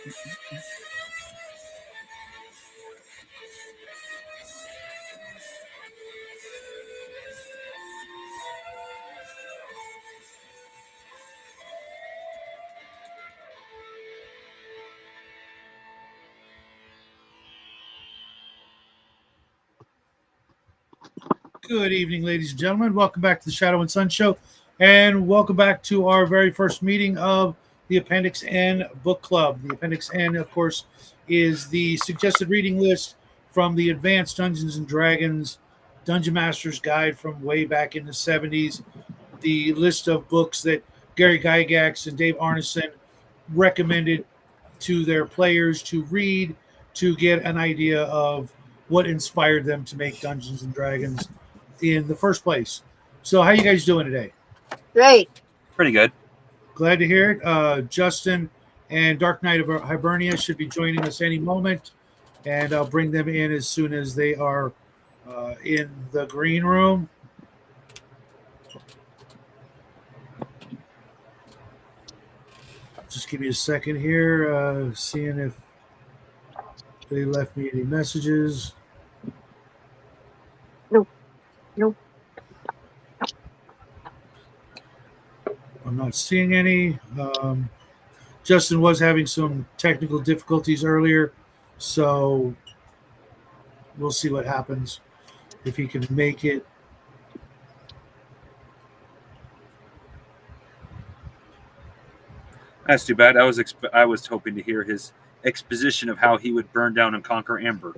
Good evening, ladies and gentlemen. Welcome back to the Shadow and Sun Show, and welcome back to our very first meeting of the Appendix N Book Club. The Appendix N, of course, is the suggested reading list from the Advanced Dungeons and Dragons Dungeon Master's Guide from way back in the 70s. The list of books that Gary Gygax and Dave Arneson recommended to their players to read to get an idea of what inspired them to make Dungeons and Dragons in the first place. So how you guys doing today? Great. Pretty good. Glad to hear it. Justin and Dark Knight of Hibernia should be joining us any moment, and I'll bring them in as soon as they are in the green room. Just give me a second here, seeing if they left me any messages. Nope. I'm not seeing any. Justin was having some technical difficulties earlier, so we'll see what happens if he can make it. That's too bad. I was hoping to hear his exposition of how he would burn down and conquer Amber.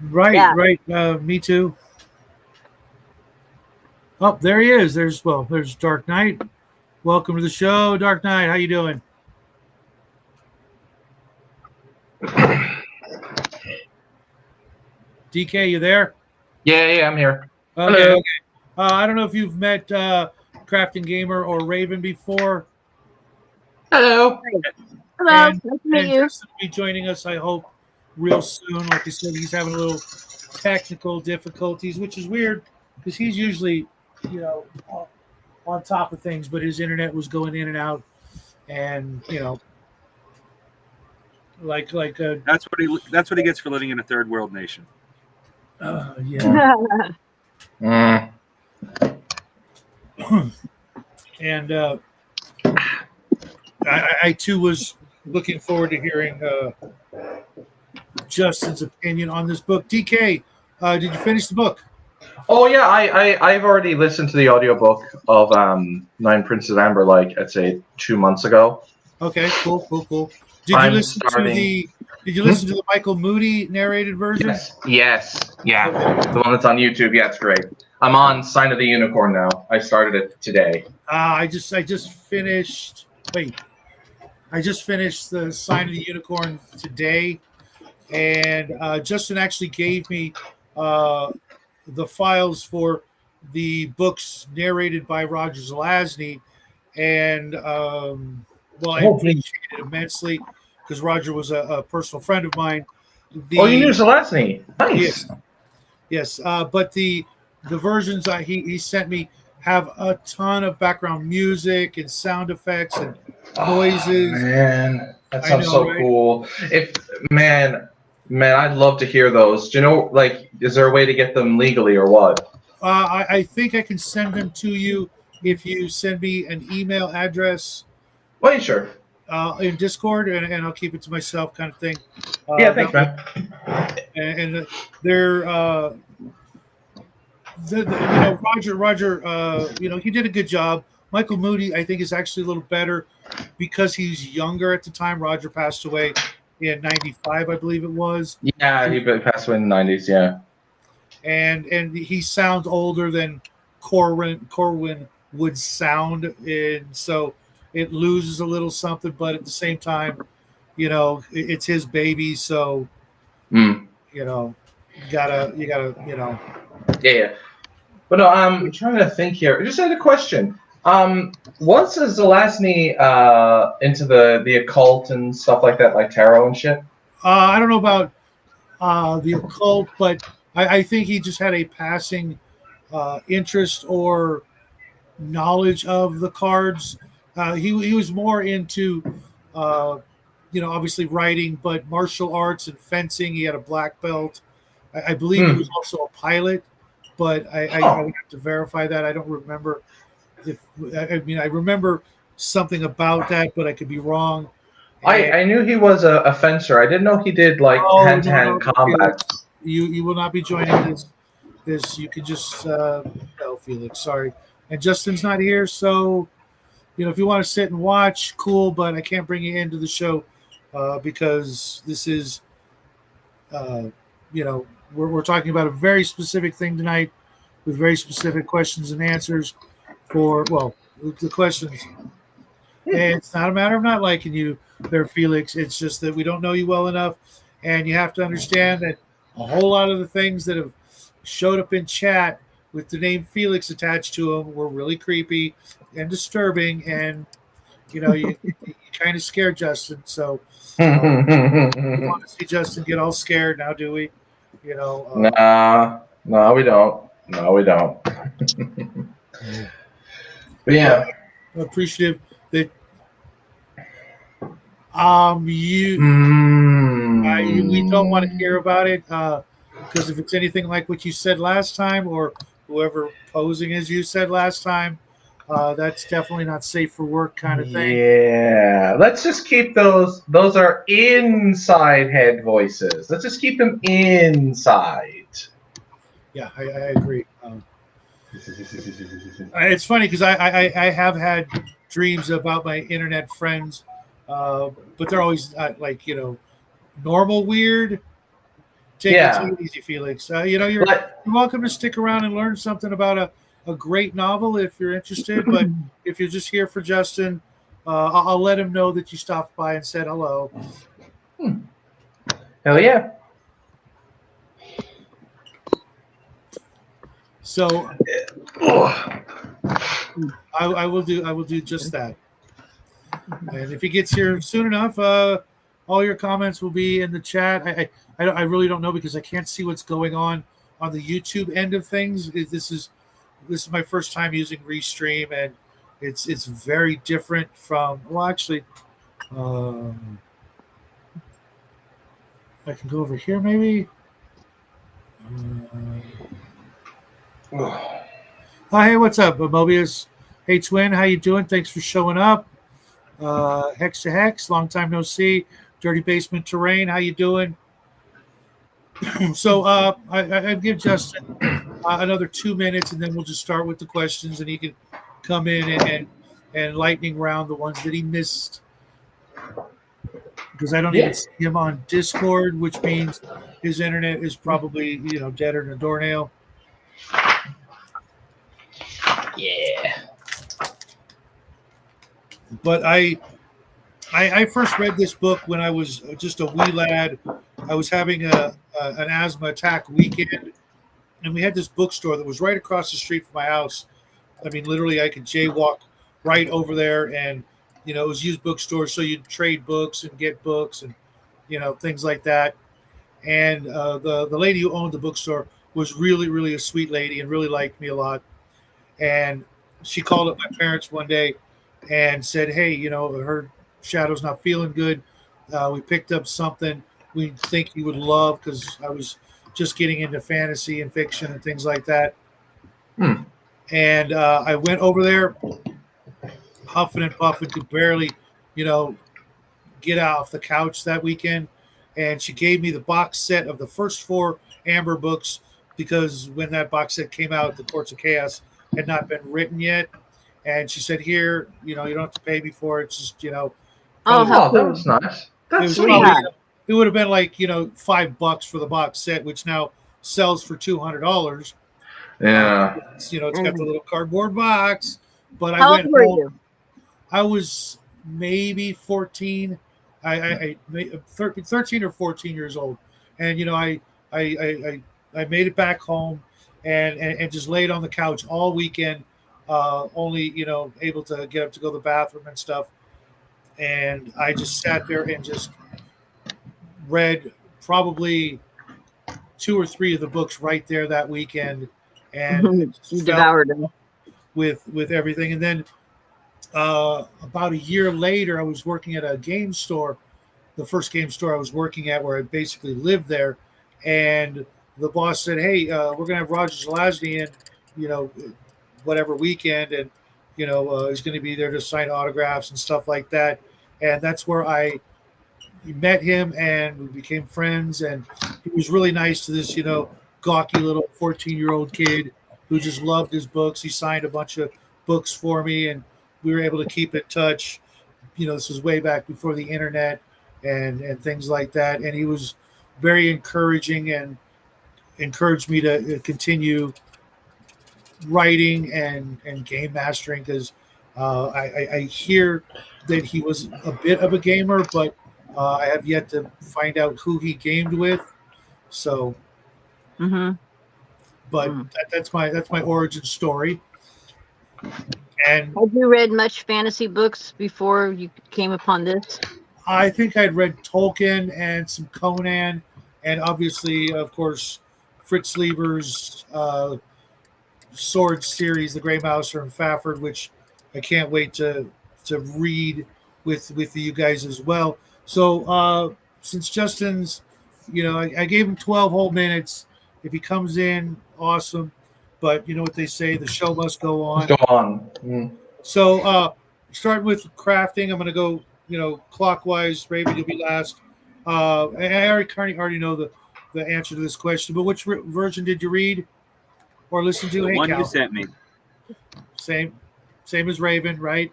Right, Yeah. right. Me too. Oh, there he is. There's Dark Knight. Welcome to the show, Dark Knight. How you doing? DK, you there? Yeah, I'm here. Okay. Hello. Okay. I don't know if you've met Crafting Gamer or Raven before. Hello. Hello. And- Nice to meet And you. Justin will be joining us, I hope, real soon. Like I said, he's having a little technical difficulties, which is weird because he's usually, on top of things, but his internet was going in and out, and like That's what he gets for living in a third world nation. yeah. Mm. And I too was looking forward to hearing Justin's opinion on this book. DK, did you finish the book? Oh yeah, I've already listened to the audiobook of Nine Princes of Amber, like I'd say 2 months ago. Okay, cool. Did you listen to the Michael Moody narrated version? Yes, yeah, the one that's on YouTube. Yeah, it's great. I'm on Sign of the Unicorn now. I started it today. I just finished. Wait, I just finished the Sign of the Unicorn today, and Justin actually gave me the files for the books narrated by Roger Zelazny, and I appreciate it immensely because Roger was a personal friend of mine. You knew Zelazny. Nice. Yes. But the versions he sent me have a ton of background music and sound effects and noises. Oh, man, that I sounds know, so right? cool. Man, I'd love to hear those. Do you know, is there a way to get them legally or what? I think I can send them to you if you send me an email address. Well, sure. In Discord, and I'll keep it to myself, kind of thing. Yeah, thanks, man. And they're, Roger, he did a good job. Michael Moody, I think, is actually a little better because he's younger at the time. Roger passed away in '95, I believe it was. Yeah, he passed away in the 90s, yeah. And he sounds older than Corwin would sound, and so it loses a little something, but at the same time, it's his baby, so you gotta Yeah. But no, I'm trying to think here. I just had a question. Was Zelazny into the occult and stuff like that, like tarot and shit? I don't know about the occult, but I think he just had a passing interest or knowledge of the cards. He was more into Obviously writing, but martial arts and fencing. He had a black belt. I believe he was also a pilot, but I would have to verify that. I don't remember I remember something about that, but I could be wrong. I knew he was a fencer. I didn't know he did like hand-to-hand combat. You will not be joining this. You can just no, Felix. Sorry, and Justin's not here, so if you want to sit and watch, cool. But I can't bring you into the show because this is we're talking about a very specific thing tonight with very specific questions and answers for the questions. And it's not a matter of not liking you there, Felix. It's just that we don't know you well enough, and you have to understand that a whole lot of the things that have showed up in chat with the name Felix attached to them were really creepy and disturbing, and you kind of scared Justin. So we want to see Justin get all scared now, do we? No, we don't. No, we don't. But yeah, appreciative that we don't want to hear about it because if it's anything like what you said last time, or whoever posing as you said last time, that's definitely not safe for work kind of thing. Yeah, let's just keep those. Those are inside head voices. Let's just keep them inside. Yeah, I agree. It's funny because I have had dreams about my internet friends, but they're always normal weird. Take it easy, Felix. You're welcome to stick around and learn something about a great novel if you're interested. But if you're just here for Justin, I'll let him know that you stopped by and said hello. Hell yeah. So I will do just that. And if he gets here soon enough, all your comments will be in the chat. I really don't know because I can't see what's going on the YouTube end of things. This is my first time using Restream, and it's very different from. Well, actually, I can go over here maybe. Hey, what's up, Mobius? Hey, Twin, how you doing? Thanks for showing up. Hex to Hex, long time no see. Dirty Basement Terrain, how you doing? So I give Justin another 2 minutes, and then we'll just start with the questions, and he can come in and lightning round the ones that he missed. Because I don't even see him on Discord, which means his internet is probably deader than a doornail. Yeah. But I first read this book when I was just a wee lad. I was having an asthma attack weekend, and we had this bookstore that was right across the street from my house. I mean, literally, I could jaywalk right over there, and it was used bookstore, so you'd trade books and get books and things like that. And the lady who owned the bookstore was really, really a sweet lady and really liked me a lot. And she called up my parents one day and said, hey, her Shadow's not feeling good. We picked up something we think you would love, because I was just getting into fantasy and fiction and things like that. And I went over there, huffing and puffing, could barely, get off the couch that weekend. And she gave me the box set of the first 4 Amber books, because when that box set came out, The Courts of Chaos had not been written yet. And she said, here, you don't have to pay me for it. It's just, that was nice. That's sweet. It would have been like, $5 for the box set, which now sells for $200. Yeah. It's got the little cardboard box. But How I went old were home. you? I was maybe 14. I 13 or 14 years old. And, I made it back home and just laid on the couch all weekend, only, able to get up to go to the bathroom and stuff. And I just sat there and just read probably 2 or 3 of the books right there that weekend. And You devoured them. with everything. And then about a year later, I was working at a game store, the first game store I was working at, where I basically lived there, and the boss said, "Hey, we're gonna have Roger Zelazny in, you know, whatever weekend, and he's going to be there to sign autographs and stuff like that." And that's where I met him, and we became friends. And he was really nice to this, gawky little 14-year-old kid who just loved his books. He signed a bunch of books for me, and we were able to keep in touch. This was way back before the internet and things like that. And he was very encouraging and encouraged me to continue writing and game mastering, because I hear that he was a bit of a gamer, but I have yet to find out who he gamed with. So, but that's my origin story. And have you read much fantasy books before you came upon this? I think I'd read Tolkien and some Conan, and obviously, of course, Fritz Lieber's Sword series, The Grey Mouser and Fafford, which I can't wait to read with you guys as well. So since Justin's, I gave him 12 whole minutes. If he comes in, awesome. But you know what they say, the show must go on. Go on. So starting with crafting, I'm going to go, clockwise. Raven, you'll be last. I already know the answer to this question, but which version did you read or listen to? The hey, one Cal. you sent me. Same as Raven, right?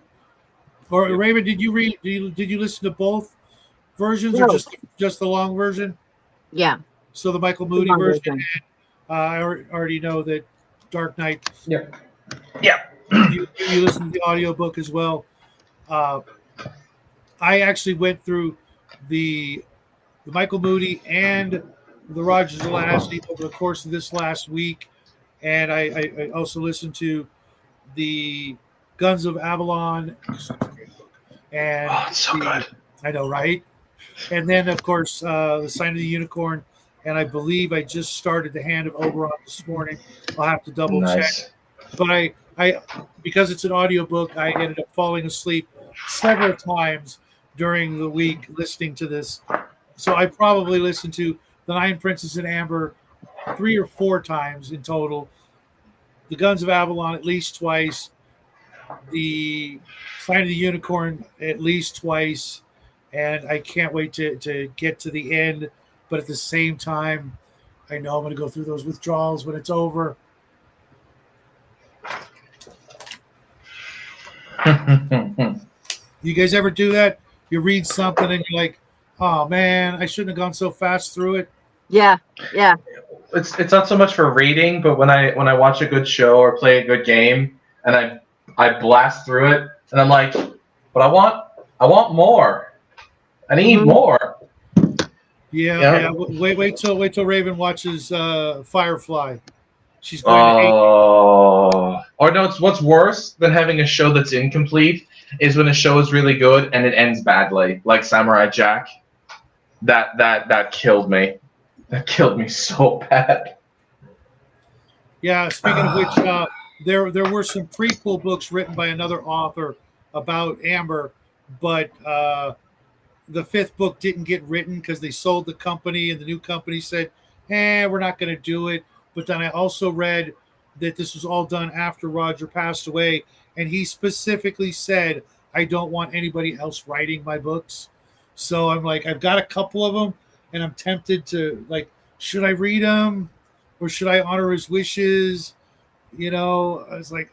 Or yep. Raven, did you read? Did you listen to both versions, or just the long version? Yeah. So the Michael Moody version. And, I already know that Dark Knight. Yep. You listen to the audiobook as well. I actually went through the Michael Moody and the Roger Zelazny over the course of this last week, and I also listened to the Guns of Avalon. And it's so good. I know, right? And then, of course, the Sign of the Unicorn. And I believe I just started The Hand of Oberon this morning. I'll have to double check. But I because it's an audiobook, I ended up falling asleep several times during the week listening to this. So I probably listened to The Nine Princes in Amber 3 or 4 times in total. The Guns of Avalon at least twice. The Sign of the Unicorn at least twice. And I can't wait to get to the end. But at the same time, I know I'm going to go through those withdrawals when it's over. You guys ever do that? You read something and you're like, oh, man, I shouldn't have gone so fast through it. Yeah. It's not so much for reading, but when I watch a good show or play a good game and I blast through it and I'm like, but I want more. I need more. Yeah. Wait till Raven watches Firefly. She's going to hate. Or no, it's what's worse than having a show that's incomplete is when a show is really good and it ends badly, like Samurai Jack. That killed me. That killed me so bad. Yeah. Speaking of which, there were some prequel books written by another author about Amber, but the 5th book didn't get written because they sold the company, and the new company said, we're not going to do it. But then I also read that this was all done after Roger passed away, and he specifically said, I don't want anybody else writing my books. So I'm like, I've got a couple of them, and I'm tempted to, like, should I read them or should I honor his wishes? I was like,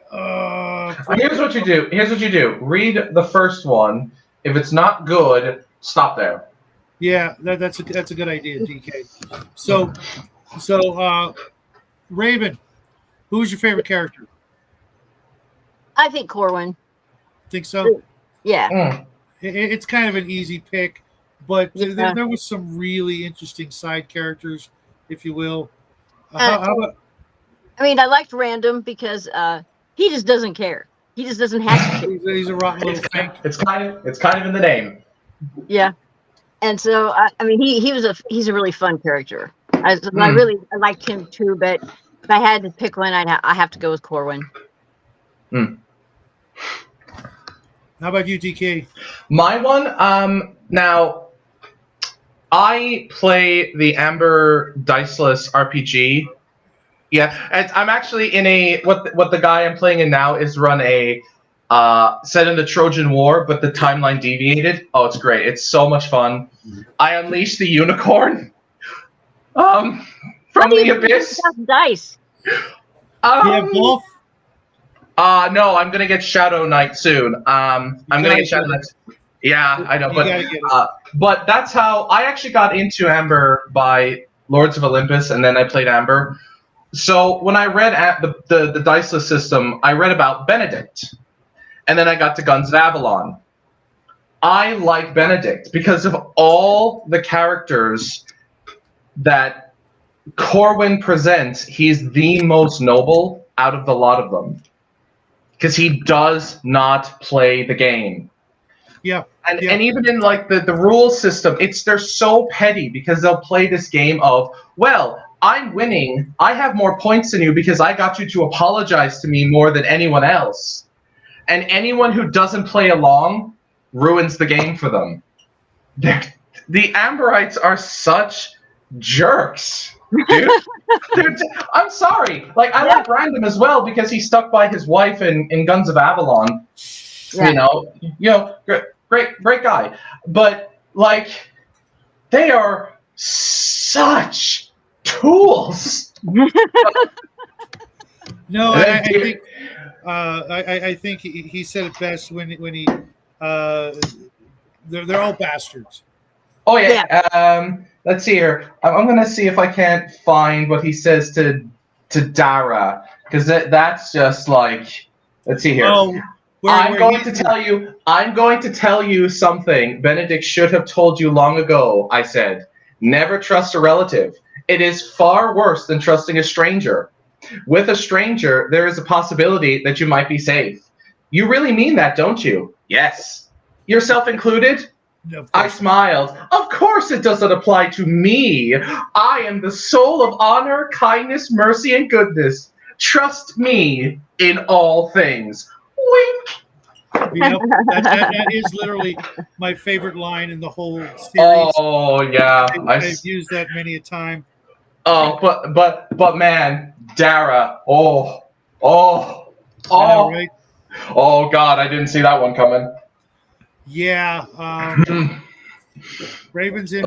Here's what you do. Read the first one. If it's not good, stop there. Yeah, that's a good idea, DK. So, Raven, who's your favorite character? I think Corwin. Think so? Yeah. It's kind of an easy pick, but there was some really interesting side characters, if you will. How about, I mean, I liked Random because he just doesn't care. He just doesn't have to. He's a rotten little thing. It's kind of in the name. Yeah, and so I mean, he's a really fun character. I liked him too. But if I had to pick one, I have to go with Corwin. How about you, TK? My one, now I play the Amber Diceless RPG. Yeah, and I'm actually in a what the guy I'm playing in now is run a set in the Trojan War, but the timeline deviated. Oh, it's great! It's so much fun. I unleash the unicorn from How do the you do abyss. without dice? Do you have both? No, I'm gonna get Shadow Knight soon. I'm gonna get Shadow Knight. Yeah, I know, You gotta get it. but that's how I actually got into Amber by Lords of Olympus, and then I played Amber. So when I read at the Diceless system, I read about Benedict, and then I got to Guns of Avalon. I like Benedict because of all the characters that Corwin presents. He's the most noble out of the lot of them because he does not play the game. Yeah. And even in like the rules system, they're so petty because they'll play this game of, well, I'm winning. I have more points than you because I got you to apologize to me more than anyone else. And anyone who doesn't play along ruins the game for them. The Amberites are such jerks, dude. I'm sorry. Like, I like Random as well because he stuck by his wife in Guns of Avalon. Yeah. You know, great guy. But like, they are such tools. No, I think I think he said it best when he they're all bastards. Oh yeah. Let's see here. I'm gonna see if I can't find what he says to Dara because that's just like. Let's see here. Oh, I'm going to tell you something Benedict should have told you long ago. I said, never trust a relative. It is far worse than trusting a stranger. With a stranger, there is a possibility that you might be safe. You really mean that, don't you? Yes. Yourself included? No, I smiled. Of course it doesn't apply to me. I am the soul of honor, kindness, mercy, and goodness. Trust me in all things. Wink. Yep, that is literally my favorite line in the whole series. Oh yeah, I've used that many a time. Oh, but man, Dara. Oh, Know, right? oh God, I didn't see that one coming. Yeah, Raven's in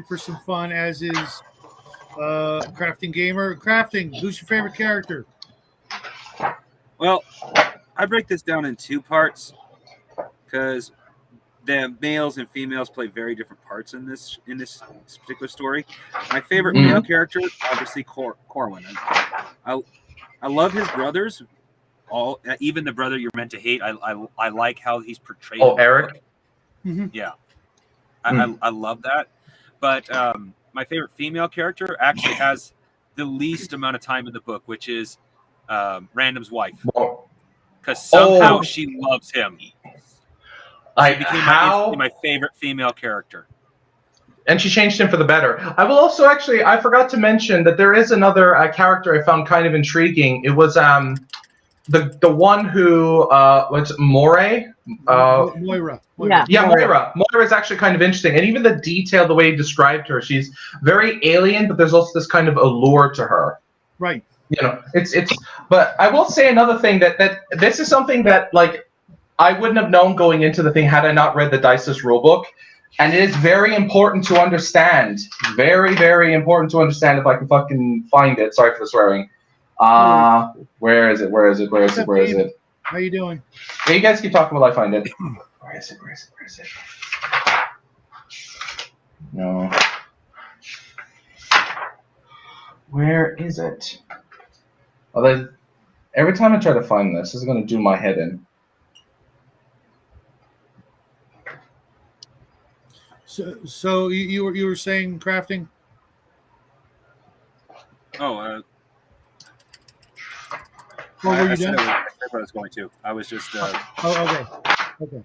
for some fun, as is Crafting Gamer. Crafting, who's your favorite character? Well, I break this down in two parts because the males and females play very different parts in this particular story. My favorite male character, obviously Corwin. I love his brothers. Even the brother you're meant to hate. I like how he's portrayed. Oh, Eric. Mm-hmm. Yeah, I love that. But my favorite female character actually has the least amount of time in the book, which is Random's wife, because somehow she loves him. She became my favorite female character. And she changed him for the better. I will also I forgot to mention that there is another character I found kind of intriguing. It was the one who was Moira. Moira. Yeah, Moira. Moira is actually kind of interesting, and even the detail, the way he described her, she's very alien, but there's also this kind of allure to her. Right. You know, it's. But I will say another thing that this is something that like I wouldn't have known going into the thing had I not read the Diceless rulebook, and it is very important to understand. Very, very important to understand. If I can fucking find it. Sorry for the swearing. Where is it? How you doing? Yeah, you guys keep talking while I find it. Where is it? No. Where is it? Well, every time I try to find this is going to do my head in. So you were saying Crafting? Oh, What were you doing? I said what I was going to. I was just. Okay.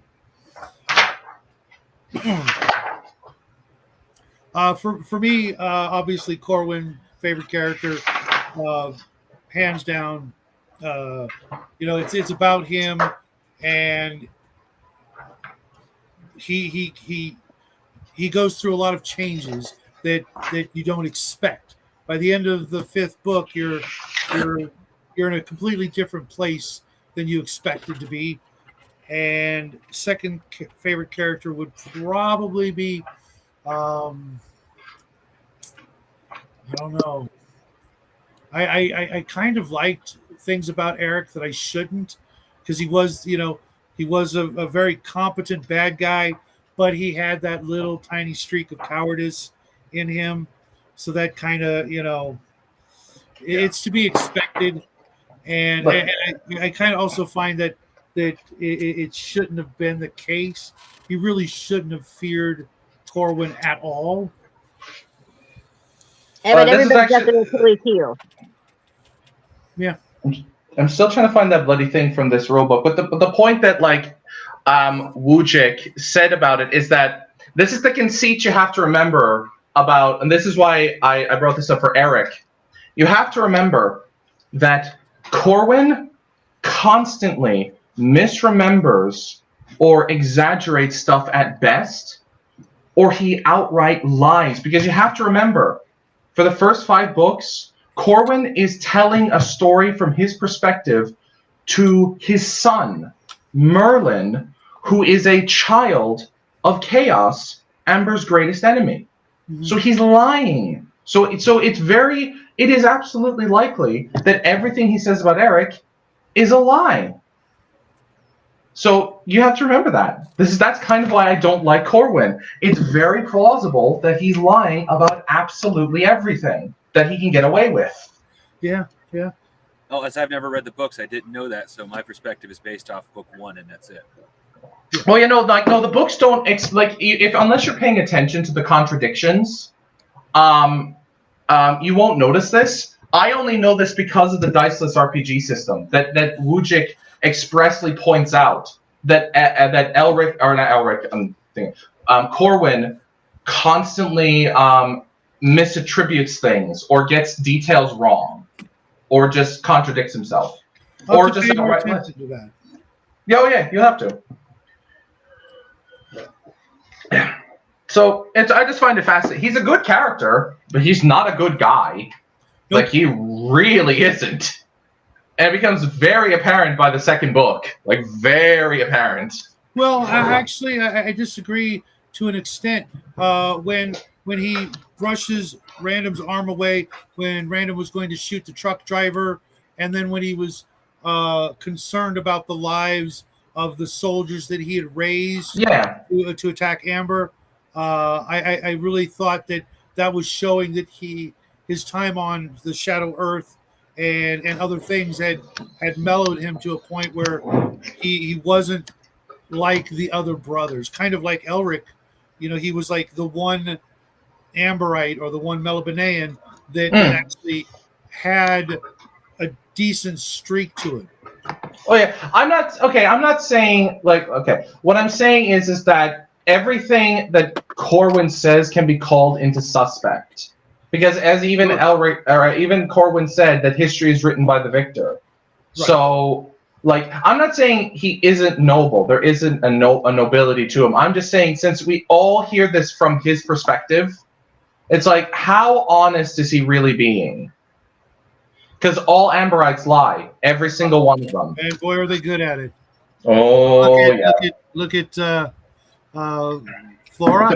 For me, obviously Corwin, favorite character, hands down. It's about him, and he goes through a lot of changes that you don't expect. By the end of the 5th book, you're in a completely different place than you expected to be. And second favorite character would probably be, I don't know. I kind of liked things about Eric that I shouldn't, because he was a very competent bad guy, but he had that little tiny streak of cowardice in him. So that kind of, it's to be expected. And I kind of also find that it shouldn't have been the case. He really shouldn't have feared Corwin at all. Yeah, but this is everybody's got actually- their Achilles heel. Yeah. I'm still trying to find that bloody thing from this rule book. But the point that Wujik said about it is that this is the conceit you have to remember about, and this is why I brought this up for Eric. You have to remember that Corwin constantly misremembers or exaggerates stuff at best, or he outright lies. Because you have to remember, for the first 5 books, Corwin is telling a story from his perspective to his son, Merlin, who is a child of Chaos, Amber's greatest enemy. Mm-hmm. So he's lying. So it is absolutely likely that everything he says about Eric is a lie. So you have to remember that. That's kind of why I don't like Corwin. It's very plausible that he's lying about absolutely everything that he can get away with. Yeah. Oh, as I've never read the books, I didn't know that. So my perspective is based off book 1, and that's it. Well, no, the books don't unless you're paying attention to the contradictions, you won't notice this. I only know this because of the diceless RPG system that Wujik expressly points out that Corwin constantly misattributes things or gets details wrong or just contradicts himself. Or just pay more attention to that. Yeah, you have to. So I just find it fascinating. He's a good character, but he's not a good guy. Nope. Like, he really isn't. And it becomes very apparent by the 2nd book. Like, very apparent. Well, I disagree to an extent. When he brushes Random's arm away, when Random was going to shoot the truck driver, and then when he was concerned about the lives of the soldiers that he had raised to attack Amber, I really thought that was showing that his time on the Shadow Earth and other things had mellowed him to a point where he wasn't like the other brothers, kind of like Elric. He was like the one Amberite or the one Melibanaean that actually had a decent streak to it. Oh yeah, I'm not saying what I'm saying is that everything that Corwin says can be called into suspect. Because as even Elric or even Corwin said, that history is written by the victor. Right. So, I'm not saying he isn't noble. There isn't a nobility to him. I'm just saying, since we all hear this from his perspective, it's like, how honest is he really being? Because all Amberites lie, every single one of them. And boy, are they good at it! Oh, Look at Flora.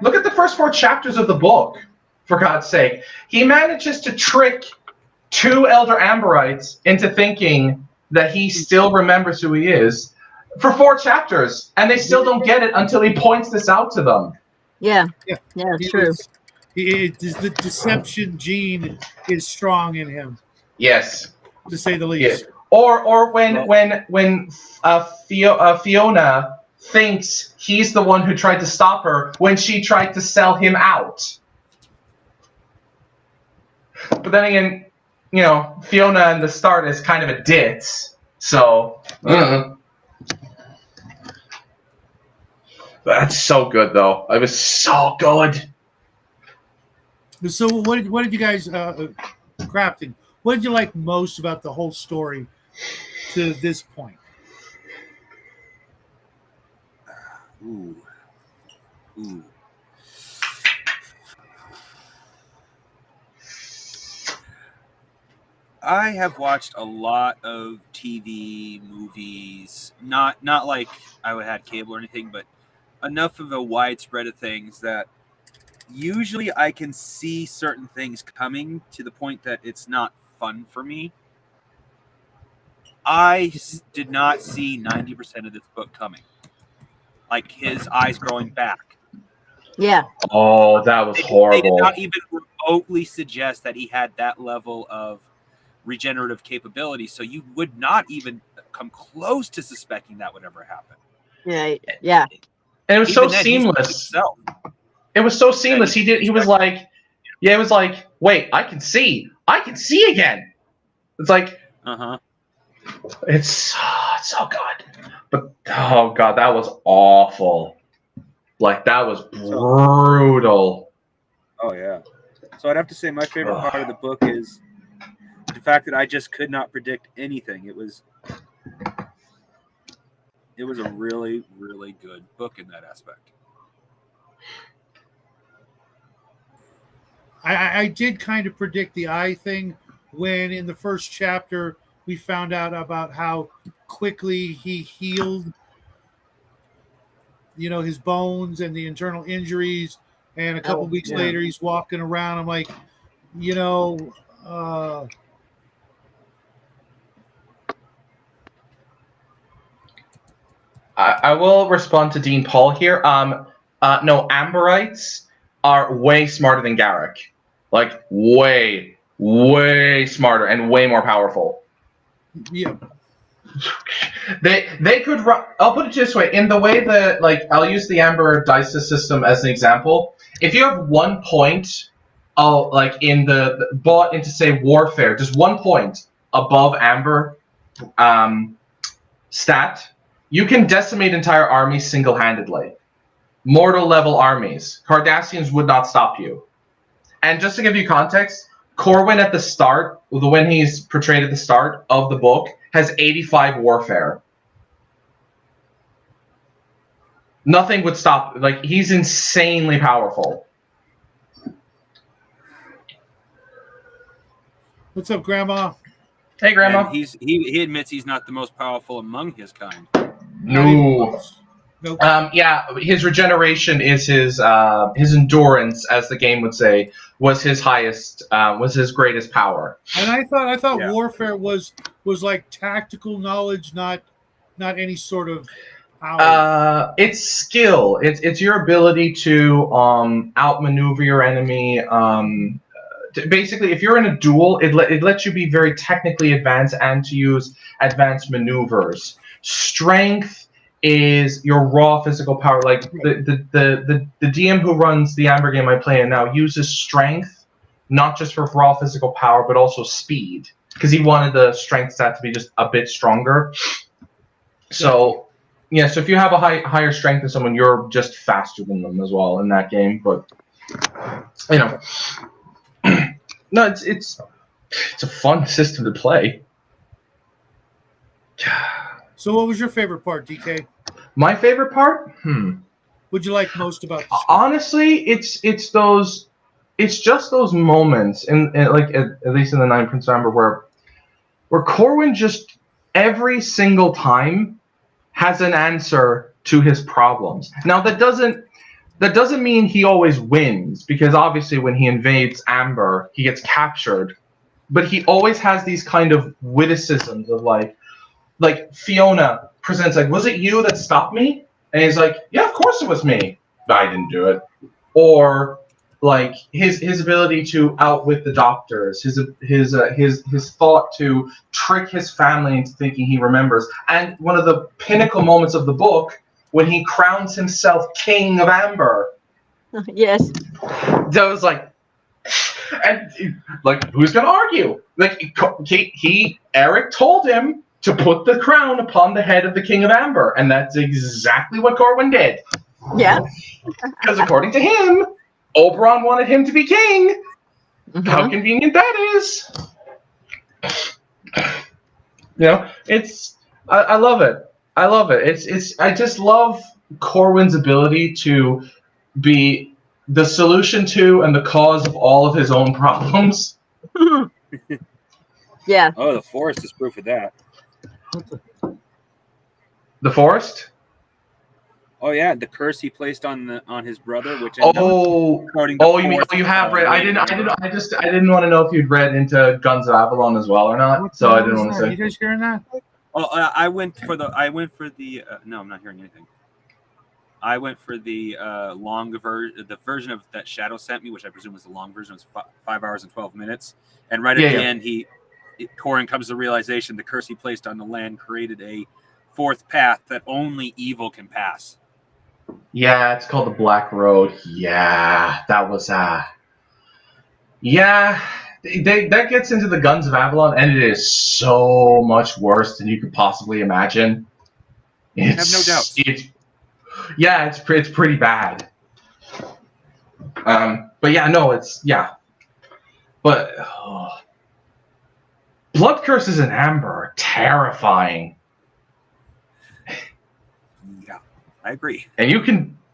Look at the first 4 chapters of the book. For God's sake, he manages to trick 2 elder Amberites into thinking that he still remembers who he is for 4 chapters, and they still don't get it until he points this out to them. Yeah, it's true. The deception gene is strong in him. Yes, to say the least. Yes. Or when Fiona thinks he's the one who tried to stop her when she tried to sell him out. But then again, Fiona in the start is kind of a ditz, so. That's so good, though. It was so good. So, what did you guys crafting? What did you like most about the whole story to this point? Ooh. Ooh. I have watched a lot of TV, movies, not like I had cable or anything, but enough of a widespread of things that usually I can see certain things coming to the point that it's not fun for me. I did not see 90% of this book coming. Like his eyes growing back. Yeah. Oh, that was They did horrible. not even remotely suggest that he had that level of regenerative capability, so you would not even come close to suspecting that would ever happen. Yeah. Yeah. And it was Even so then, he's seamless. himself. It was so seamless. Yeah, He was like, yeah, it was like, wait, I can see again. It's like, it's so good. But oh god, that was awful. Like that was brutal. Oh yeah. So I'd have to say my favorite part of the book is the fact that I just could not predict anything. It was a really, really good book in that aspect. I did kind of predict the eye thing when in the first chapter we found out about how quickly he healed, his bones and the internal injuries. And a couple weeks later, he's walking around. I'm like, I will respond to Dean Paul here. No, Amberites are way smarter than Garrick. Like way, way smarter and way more powerful. Yeah. They could run. I'll put it this way: in the way that, like, I'll use the Amber dice system as an example. If you have 1 point, like in the bought into say warfare, just 1 point above Amber, stat, you can decimate entire armies single-handedly. Mortal level armies. Cardassians would not stop you. And just to give you context, Corwin at the start, when he's portrayed at the start of the book, has 85 warfare. Nothing would stop. Like, he's insanely powerful. What's up, Grandma? Hey, Grandma. And he admits he's not the most powerful among his kind. No. Nope. Yeah, his regeneration is his endurance, as the game would say, was his highest, was his greatest power. And I thought Yeah. warfare was like tactical knowledge, not any sort of power. It's skill. It's your ability to outmaneuver your enemy. Basically, if you're in a duel, it lets you be very technically advanced and to use advanced maneuvers. Strength is your raw physical power. Like the DM who runs the Amber game I play in now uses strength not just for raw physical power but also speed, because he wanted the strength stat to be just a bit stronger. So yeah, so if you have a higher strength than someone, you're just faster than them as well in that game. But no, it's a fun system to play. So what was your favorite part, DK? My favorite part? What'd you like most about this? Honestly, it's just those moments, and like at least in the Nine Prince of Amber, where Corwin just every single time has an answer to his problems. Now that doesn't mean he always wins, because obviously when he invades Amber, he gets captured. But he always has these kind of witticisms of like Fiona presents like, was it you that stopped me? And he's like, yeah, of course it was me. I didn't do it. Or like his ability to outwit the doctors, his thought to trick his family into thinking he remembers. And one of the pinnacle moments of the book, when he crowns himself King of Amber. Yes. That was like, and like, who's gonna argue? Like Eric told him to put the crown upon the head of the King of Amber, and that's exactly what Corwin did. Yeah. Because according to him, Oberon wanted him to be king. Mm-hmm. How convenient that is. It's I love it. I love it. I just love Corwin's ability to be the solution to and the cause of all of his own problems. Yeah. Oh, the forest is proof of that. The forest? Oh yeah, the curse he placed on his brother, which ended up Oh, coating the you mean forest, you have read? way I more. didn't want to know if you'd read into Guns of Avalon as well or not. What the So I hell didn't is want to that? say. You guys hearing that? Oh, I went for the. No, I'm not hearing anything. I went for the the version of that Shadow sent me, which I presume was the long version. It was 5 hours and 12 minutes, and right at the end, Corin comes to the realization the curse he placed on the land created a fourth path that only evil can pass. Yeah, it's called the Black Road. Yeah, that was yeah. That gets into the Guns of Avalon, and it is so much worse than you could possibly imagine. I have no doubts. It's pretty bad. But yeah, no, But Blood Curses in Amber are terrifying. Yeah, I agree. And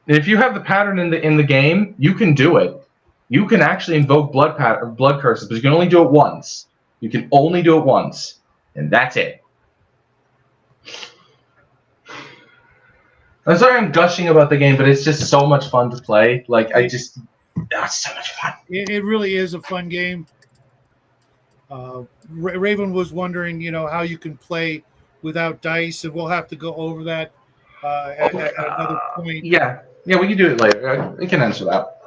if you have the pattern in the game, you can do it. You can actually invoke blood curses, but you can only do it once. You can only do it once, and that's it. I'm sorry I'm gushing about the game, but it's just so much fun to play. It's so much fun. It really is a fun game. Raven was wondering, how you can play without dice, and we'll have to go over that at another point. Yeah, we can do it later. We can answer that.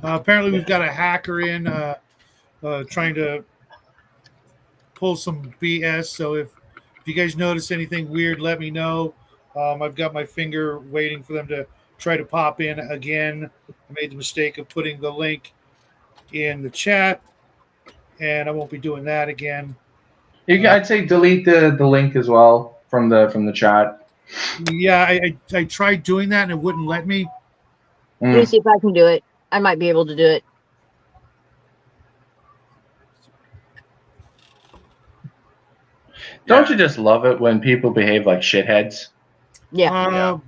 Apparently, we've got a hacker in trying to pull some BS. So if you guys notice anything weird, let me know. I've got my finger waiting for them to try to pop in again. I made the mistake of putting the link in the chat, and I won't be doing that again. I'd say delete the link as well from the chat. Yeah, I tried doing that and it wouldn't let me. Let me see if I can do it. I might be able to do it. Don't you just love it when people behave like shitheads? Yeah.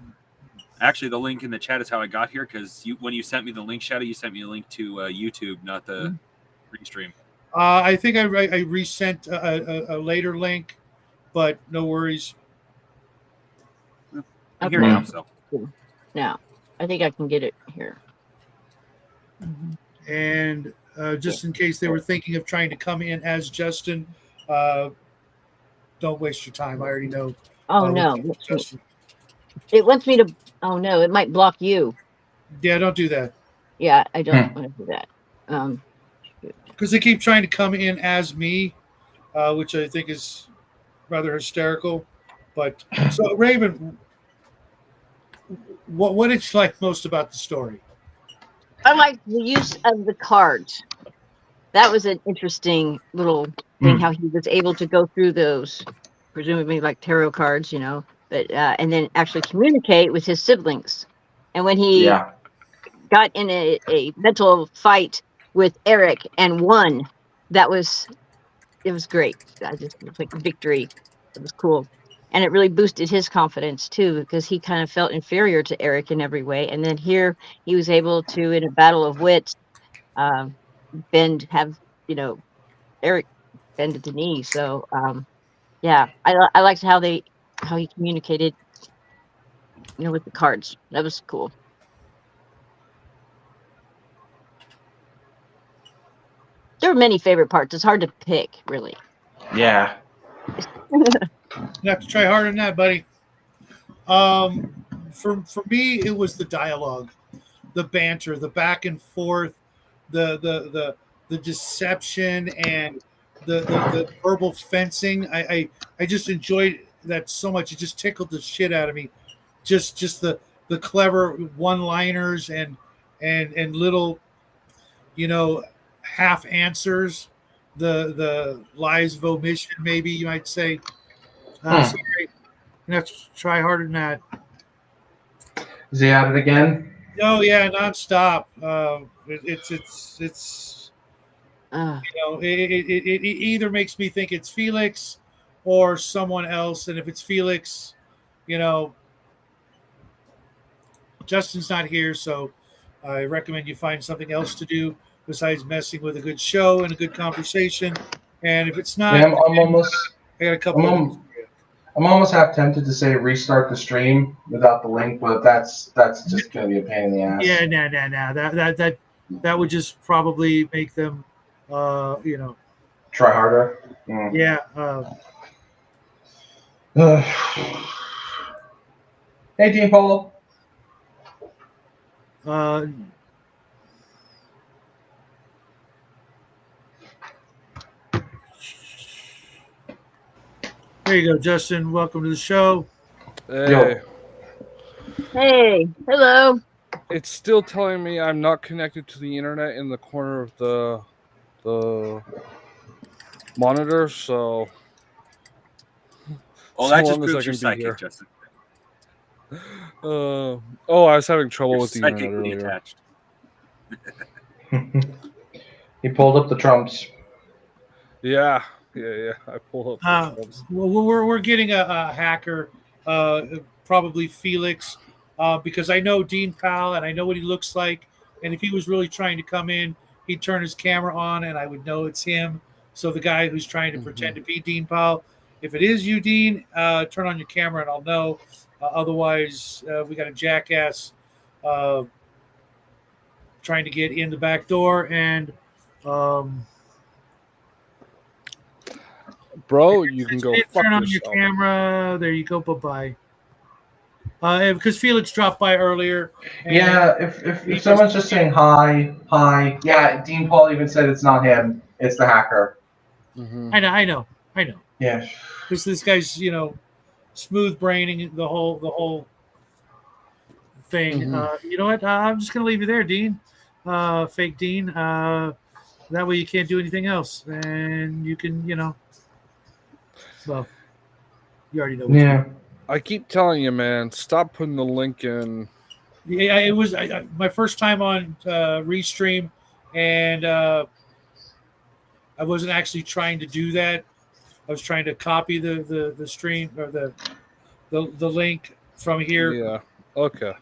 Actually, the link in the chat is how I got here, because when you sent me the link, Shadow, you sent me a link to YouTube, not the restream. I think I resent a later link, but no worries. I'm here now, so. Now, I think I can get it here. And just in case they were thinking of trying to come in as Justin, don't waste your time. I already know. Oh, no. Justin. It wants me to. Oh, no. It might block you. Yeah, don't do that. Yeah, I don't want to do that. Because they keep trying to come in as me, which I think is rather hysterical. But so, Raven, what did you like most about the story? I like the use of the cards. That was an interesting little thing, how he was able to go through those, presumably like tarot cards, but and then actually communicate with his siblings. And when he got in a mental fight with Eric and won, it was great. I just like victory. It was cool. And it really boosted his confidence too, because he kind of felt inferior to Eric in every way. And then here he was able to, in a battle of wits, Eric bend at the knee. So I liked how he communicated, with the cards. That was cool. There are many favorite parts. It's hard to pick, really. Yeah. You have to try harder than that, buddy. For me, it was the dialogue, the banter, the back and forth, the deception, and the verbal fencing. I just enjoyed that so much. It just tickled the shit out of me. Just the clever one-liners and little, half answers, the lies of omission, maybe you might say. Sorry, you have to try harder than that. Is he at it again? No, yeah, nonstop. It either makes me think it's Felix, or someone else. And if it's Felix, you know, Justin's not here, so I recommend you find something else to do besides messing with a good show and a good conversation. And if it's not, Yeah, I'm almost. I got a couple of links for you. I'm almost half tempted to say restart the stream without the link, but that's just gonna be a pain in the ass. Yeah, no. That would just probably make them, you know, Try harder. yeah. Hey, Dean Polo. Uh, there you go, Justin. Welcome to the show. Hey, Yo. Hey, hello. it's still telling me I'm not connected to the internet in the corner of the monitor, so Oh, so that just long as I proves you're can be here. psychic, Justin. Oh, I was having trouble You're with the internet psychically earlier. attached. He pulled up the trumps. Yeah. I pulled up. the tabs. Well, we're getting a hacker, probably Felix, because I know Dean Powell and I know what he looks like. And if he was really trying to come in, he'd turn his camera on and I would know it's him. So the guy who's trying to pretend to be Dean Powell, if it is you, Dean, turn on your camera and I'll know. Otherwise, we got a jackass trying to get in the back door and. Bro, you can go fuck Turn on your yourself. camera. There you go. Bye because Felix dropped by earlier. and- Yeah, if someone's just saying hi, yeah, Dean Paul even said it's not him, it's the hacker. Mhm. I know. Yeah. This guy's smooth braining the whole thing. Mhm. You know what? I'm just gonna leave you there, Dean. Fake Dean. That way you can't do anything else, and you can well, you already know. Yeah. I keep telling you, man, stop putting the link in. Yeah, it was my first time on Restream, and I wasn't actually trying to do that. I was trying to copy the stream or the link from here. Yeah. Okay.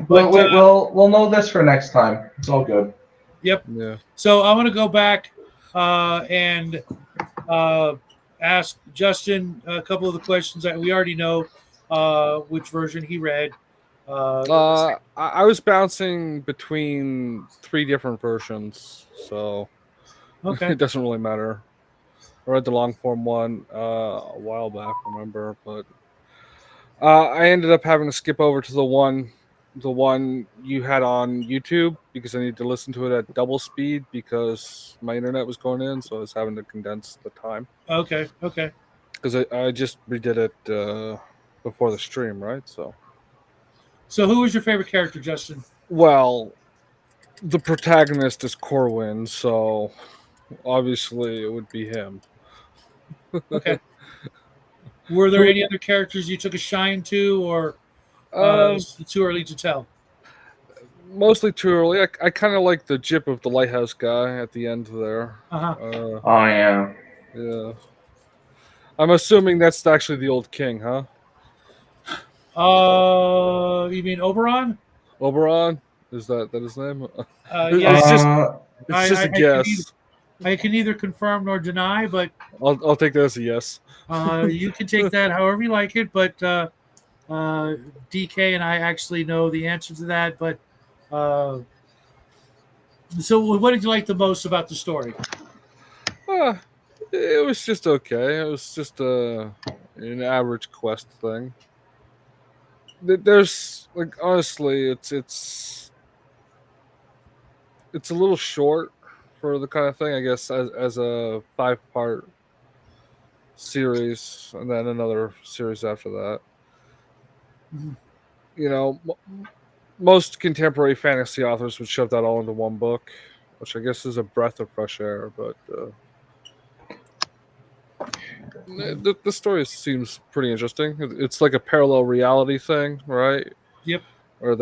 But, We'll know this for next time. It's all good. Yep. Yeah. So I'm going to go back and ask Justin a couple of the questions that we already know which version he read. I was bouncing between 3 different versions, so Okay. it doesn't really matter. I read the long form one a while back, remember, but I ended up having to skip over to the one you had on YouTube because I needed to listen to it at double speed because my internet was going in, so I was having to condense the time. Okay. Because I just redid it before the stream, right? So who was your favorite character, Justin? Well, the protagonist is Corwin, so obviously it would be him. Okay. Were there any other characters you took a shine to, or it's too early to tell? Mostly too early. I kind of like the jip of the lighthouse guy at the end there. Uh-huh. Oh yeah. Yeah. I'm assuming that's actually the old king, huh? You mean Oberon? Oberon? Is that his name? Yeah. It's just a guess. I can neither confirm nor deny, but I'll take that as a yes. you can take that however you like it. But DK and I actually know the answer to that. But so, what did you like the most about the story? It was just okay. It was just an average quest thing. There's honestly, it's a little short for the kind of thing, I guess, as a 5-part series and then another series after that. Mm-hmm. Most contemporary fantasy authors would shove that all into one book, which I guess is a breath of fresh air, but the story seems pretty interesting. It's like a parallel reality thing, right? Yep. Or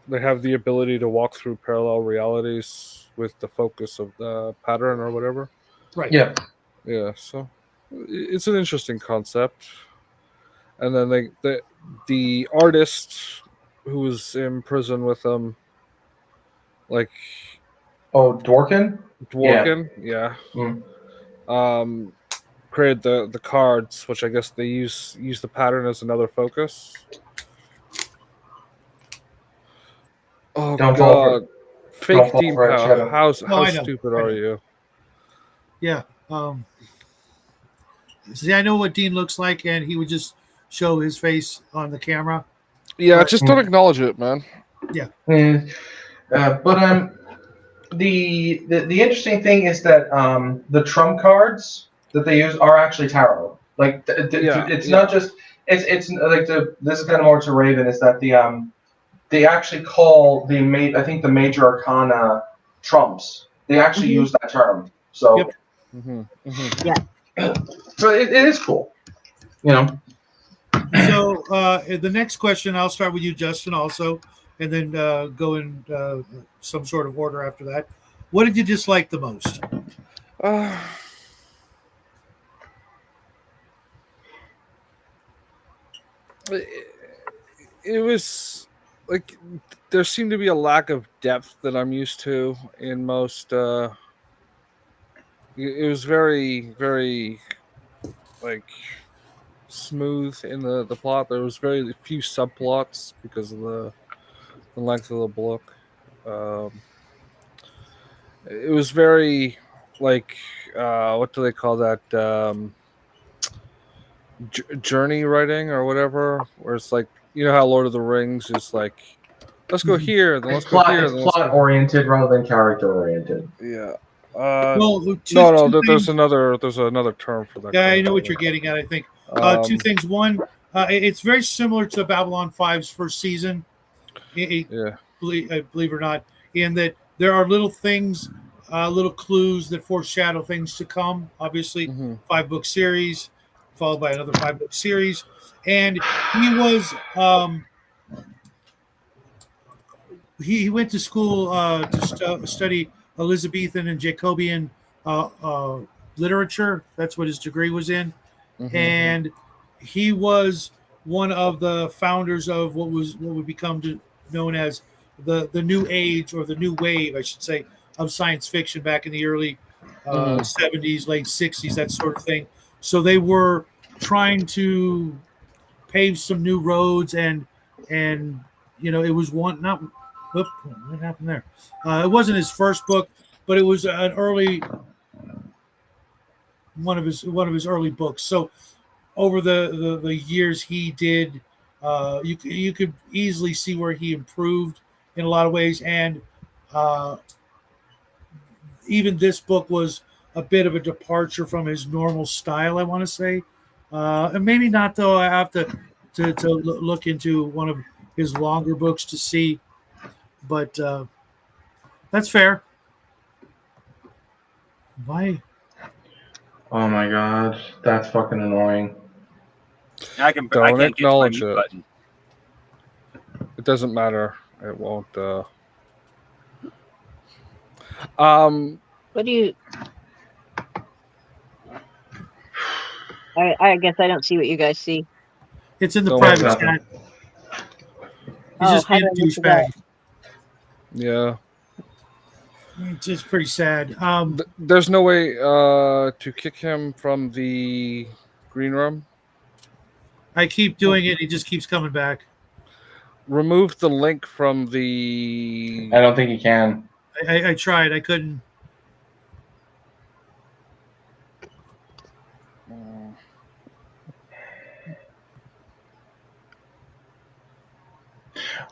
they have the ability to walk through parallel realities with the focus of the pattern or whatever. Right. Yeah. Yeah. So It's an interesting concept. And then the artist who was in prison with them, like Oh, Dworkin? Dworkin, yeah, Mm. created the cards, which I guess they use the pattern as another focus. Oh Don't fall for God, fake don't fall Dean for it, Powell. Shadow. How I know. stupid I are know. you? Yeah. See, I know what Dean looks like, and he would just show his face on the camera. Yeah, But just don't acknowledge it, man. Mm. But the interesting thing is that the trump cards that they use are actually tarot. Like Yeah, it's yeah. not just it's like this is kind of more to Raven is that they actually call I think the major arcana trumps. They actually Mhm. use that term. So Yep. so it is cool. You know. So the next question, I'll start with you, Justin, also, and then go in some sort of order after that. What did you dislike the most? Uh, it was like there seemed to be a lack of depth that I'm used to in most. It was very, very like smooth in the plot. There was very few subplots because of the length of the book. Um, it was very like what do they call that? Journey writing or whatever, where it's like how Lord of the Rings is like, let's go here, then It's let's go here, it's then let's plot go. oriented rather than character oriented. Yeah. Well, No, two there's things. another term for that. Yeah, I kind know of what thing. you're getting at. I think two Um, things. One, it's very similar to Babylon 5's first season. yeah. Believe it or not, in that there are little things, little clues that foreshadow things to come. Obviously, Hmm. 5-book series, followed by another 5-book series, and he was he went to school to study Elizabethan and Jacobean uh, uh, literature. That's what his degree was in, Hmm. and he was one of the founders of what would become known as the new age, or the new wave, I should say, of science fiction back in the early Hmm. 70s, late 60s, that sort of thing. So they were trying to pave some new roads, and it was one not whoop, what happened there. It wasn't his first book, but it was an early one of his early books. So over the years he did, you could easily see where he improved in a lot of ways, and uh, even this book was a bit of a departure from his normal style, I want to say, and maybe not, though. I have to look into one of his longer books to see, but that's fair. Why? Oh my god, that's fucking annoying. I Don't can't get to my acknowledge mute it. button. It doesn't matter. It won't. Um. What do you? I guess I don't see what you guys see. It's in the Don't private worry. Nothing. chat. He's Oh, just how being do a I get to that? douchebag. Yeah. It's just pretty sad. There's no way to kick him from the green room. I keep doing it. He just keeps coming back. Remove the link from the. I don't think you can. I tried. I couldn't.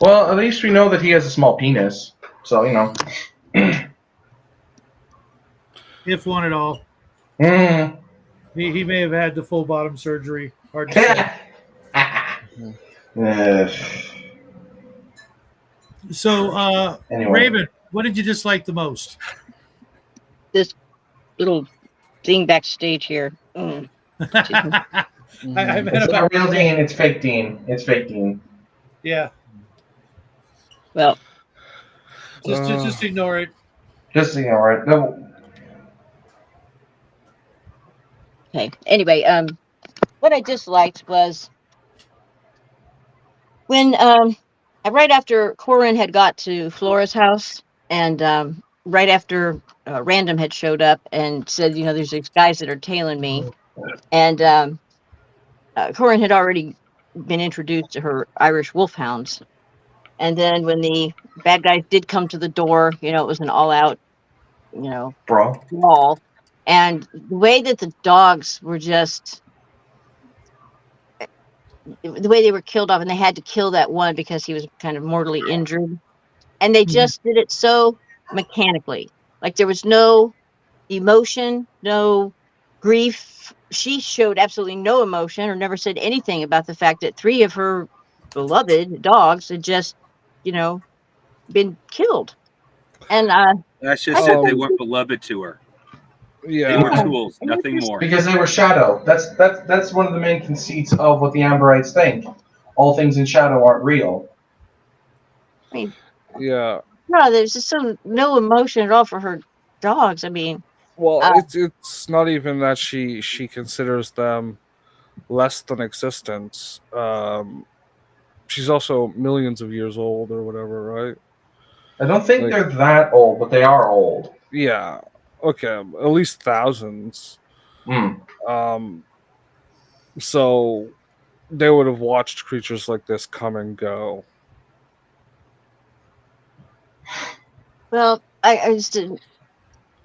Well, at least we know that he has a small penis. So, If one at all. Mm. He may have had the full bottom surgery. Hard to say. So, Anyway. Raven, what did you dislike the most? This little thing backstage here. I Mhm. meant It's not about real Dean, it's fake Dean. It's fake Dean. yeah. Well, Just ignore it. Just ignore it. No. Okay. Anyway, what I disliked was when right after Corin had got to Flora's house, and right after Random had showed up and said, there's these guys that are tailing me, and Corin had already been introduced to her Irish wolfhounds. And then when the bad guys did come to the door, it was an all-out, Bro. brawl. And the way that the dogs were just, the way they were killed off, and they had to kill that one because he was kind of mortally injured. And they just did it so mechanically. Like there was no emotion, no grief. She showed absolutely no emotion or never said anything about the fact that 3 of her beloved dogs had just, been killed. And That's just it. They weren't beloved to her. Yeah. They were tools, nothing more. Because they were shadow. That's one of the main conceits of what the Amberites think. All things in shadow aren't real. I mean, Yeah. no, there's just no emotion at all for her dogs. I mean, Well, it's not even that she considers them less than existence. She's also millions of years old or whatever, right? I don't think they're that old, but they are old. Yeah. Okay. At least thousands. So they would have watched creatures like this come and go. well, I just didn't.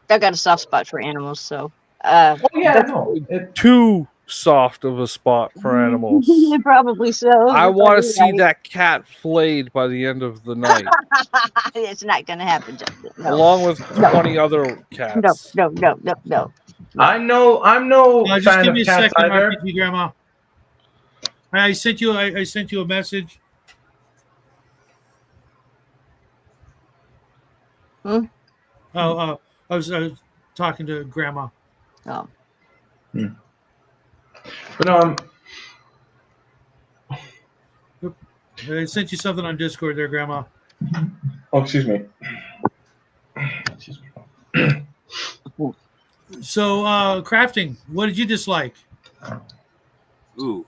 I got a soft spot for animals, so. Oh yeah, I know. Too soft of a spot for animals. Probably so. I want to see that cat flayed by the end of the night, It's not going to happen, Justin. No. along with 20 other cats. No. I'm no Just fan give of me a cats second, either. RPG Grandma. I sent you a message. Hmm? I was talking to Grandma. Oh. But no, I sent you something on Discord there, Grandma. oh, excuse me. So, crafting, what did you dislike? Ooh.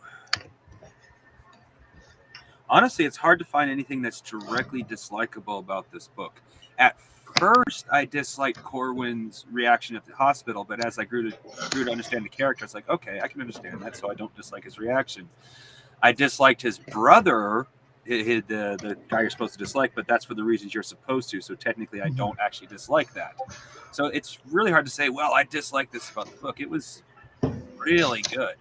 Honestly, it's hard to find anything that's directly dislikable about this book. At first, I disliked Corwin's reaction at the hospital, but as I grew to understand the character, it's like, okay, I can understand that, so I don't dislike his reaction. I disliked his brother, the guy you're supposed to dislike, but that's for the reasons you're supposed to, so technically I don't actually dislike that. So it's really hard to say, well, I dislike this about the book. It was really good.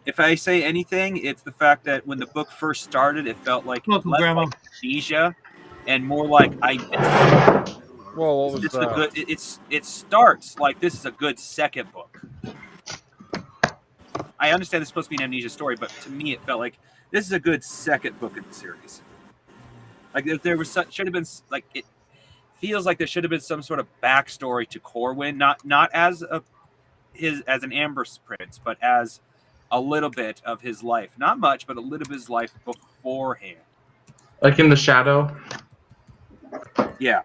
If I say anything, it's the fact that when the book first started, it felt like Welcome, less Grandma. like amnesia and more like Well, what was it's that? a good. It starts like this is a good second book. I understand it's supposed to be an amnesia story, but to me, it felt like this is a good second book in the series. Like if there was should have been like it feels like there should have been some sort of backstory to Corwin, not as as an Amber Prince, but as a little bit of his life. Not much, but a little bit of his life beforehand. Like in the shadow. Yeah.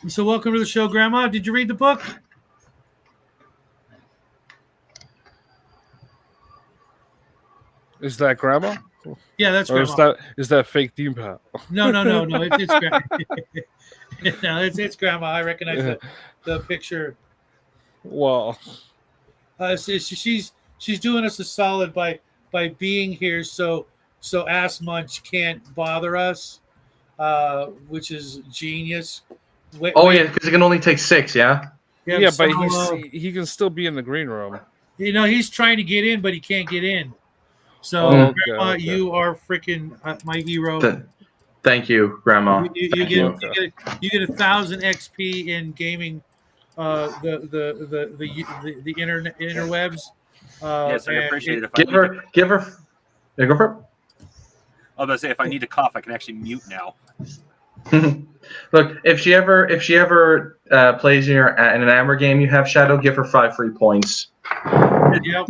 So, welcome to the show, Grandma. Did you read the book? Is that Grandma? Yeah, that's Or Grandma. is that fake Deepak? No. It's Grandma. No, it's Grandma. I recognize the picture. Well, She's doing us a solid by being here, so Ass Munch can't bother us, which is genius. Yeah, because it can only take 6. Yeah. yeah, so, but he can still be in the green room. He's trying to get in, but he can't get in. So, Okay, Grandma, okay. you are freaking my hero. Thank you, Grandma. You get 1,000 XP in gaming, the interwebs. Yes, I appreciate it. If Give her. Yeah, go for it. I was about to say, if I need to cough, I can actually mute now. Look, if she ever plays in an Amber game, you have Shadow. Give her 5 free points. Yep.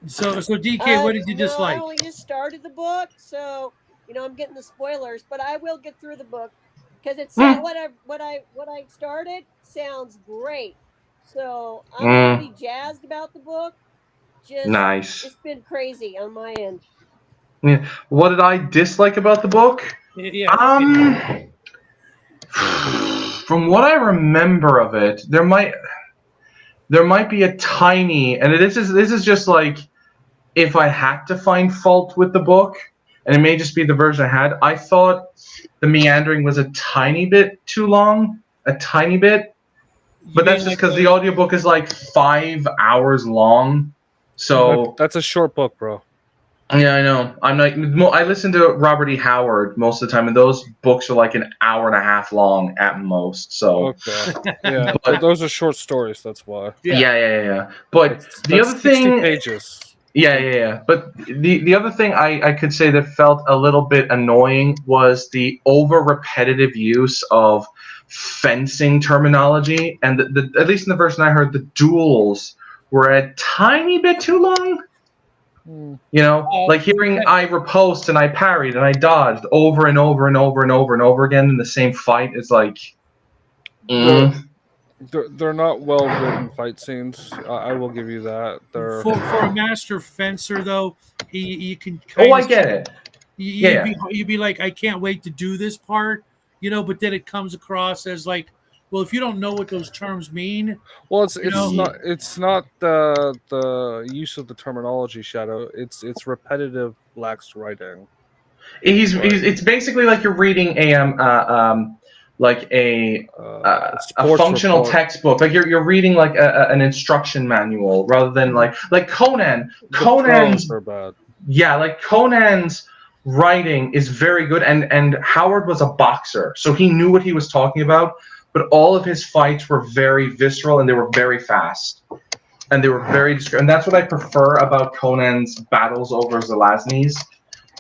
So DK, what did you No, I dislike? only just started the book, so I'm getting the spoilers, but I will get through the book because it's what I started sounds great. So I'm pretty jazzed about the book. Just Nice. it's been crazy on my end. Yeah. What did I dislike about the book? Yeah. From what I remember of it, there might be a tiny, and this is just like if I had to find fault with the book, and it may just be the version I had. I thought the meandering was a tiny bit too long, a tiny bit, but that's just because the audiobook is like 5 hours long. So that's a short book, bro. Yeah, I know. I listen to Robert E. Howard most of the time, and those books are like an hour and a half long at most. So Okay, yeah, but those are short stories. That's why. Yeah. But the other 60 thing, pages. Yeah. But the other thing I could say that felt a little bit annoying was the over repetitive use of fencing terminology, and at least in the version I heard, the duels were a tiny bit too long. Like hearing I riposte and I parried and I dodged over and over and over and over and over again in the same fight is like. They're not well written fight scenes. I will give you that. They're For a master fencer though, you can. I get it. You'd be like, I can't wait to do this part, but then it comes across as like, well, if you don't know what those terms mean, well, it's not the use of the terminology, Shadow. It's repetitive, lax writing. It's basically like you're reading a functional textbook. Like you're reading like an instruction manual rather than like Conan. Conan's are bad. Yeah, like Conan's writing is very good, and Howard was a boxer, so he knew what he was talking about. But all of his fights were very visceral and they were very fast, and they were very and that's what I prefer about Conan's battles over Zelazny's.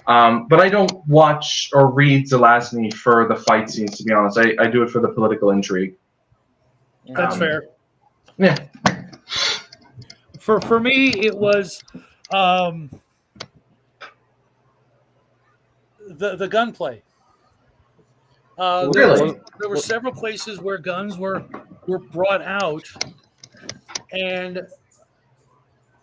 But I don't watch or read Zelazny for the fight scenes, to be honest. I do it for the political intrigue. That's fair. Yeah. For me, it was the gunplay. Really? There were several places where guns were brought out, and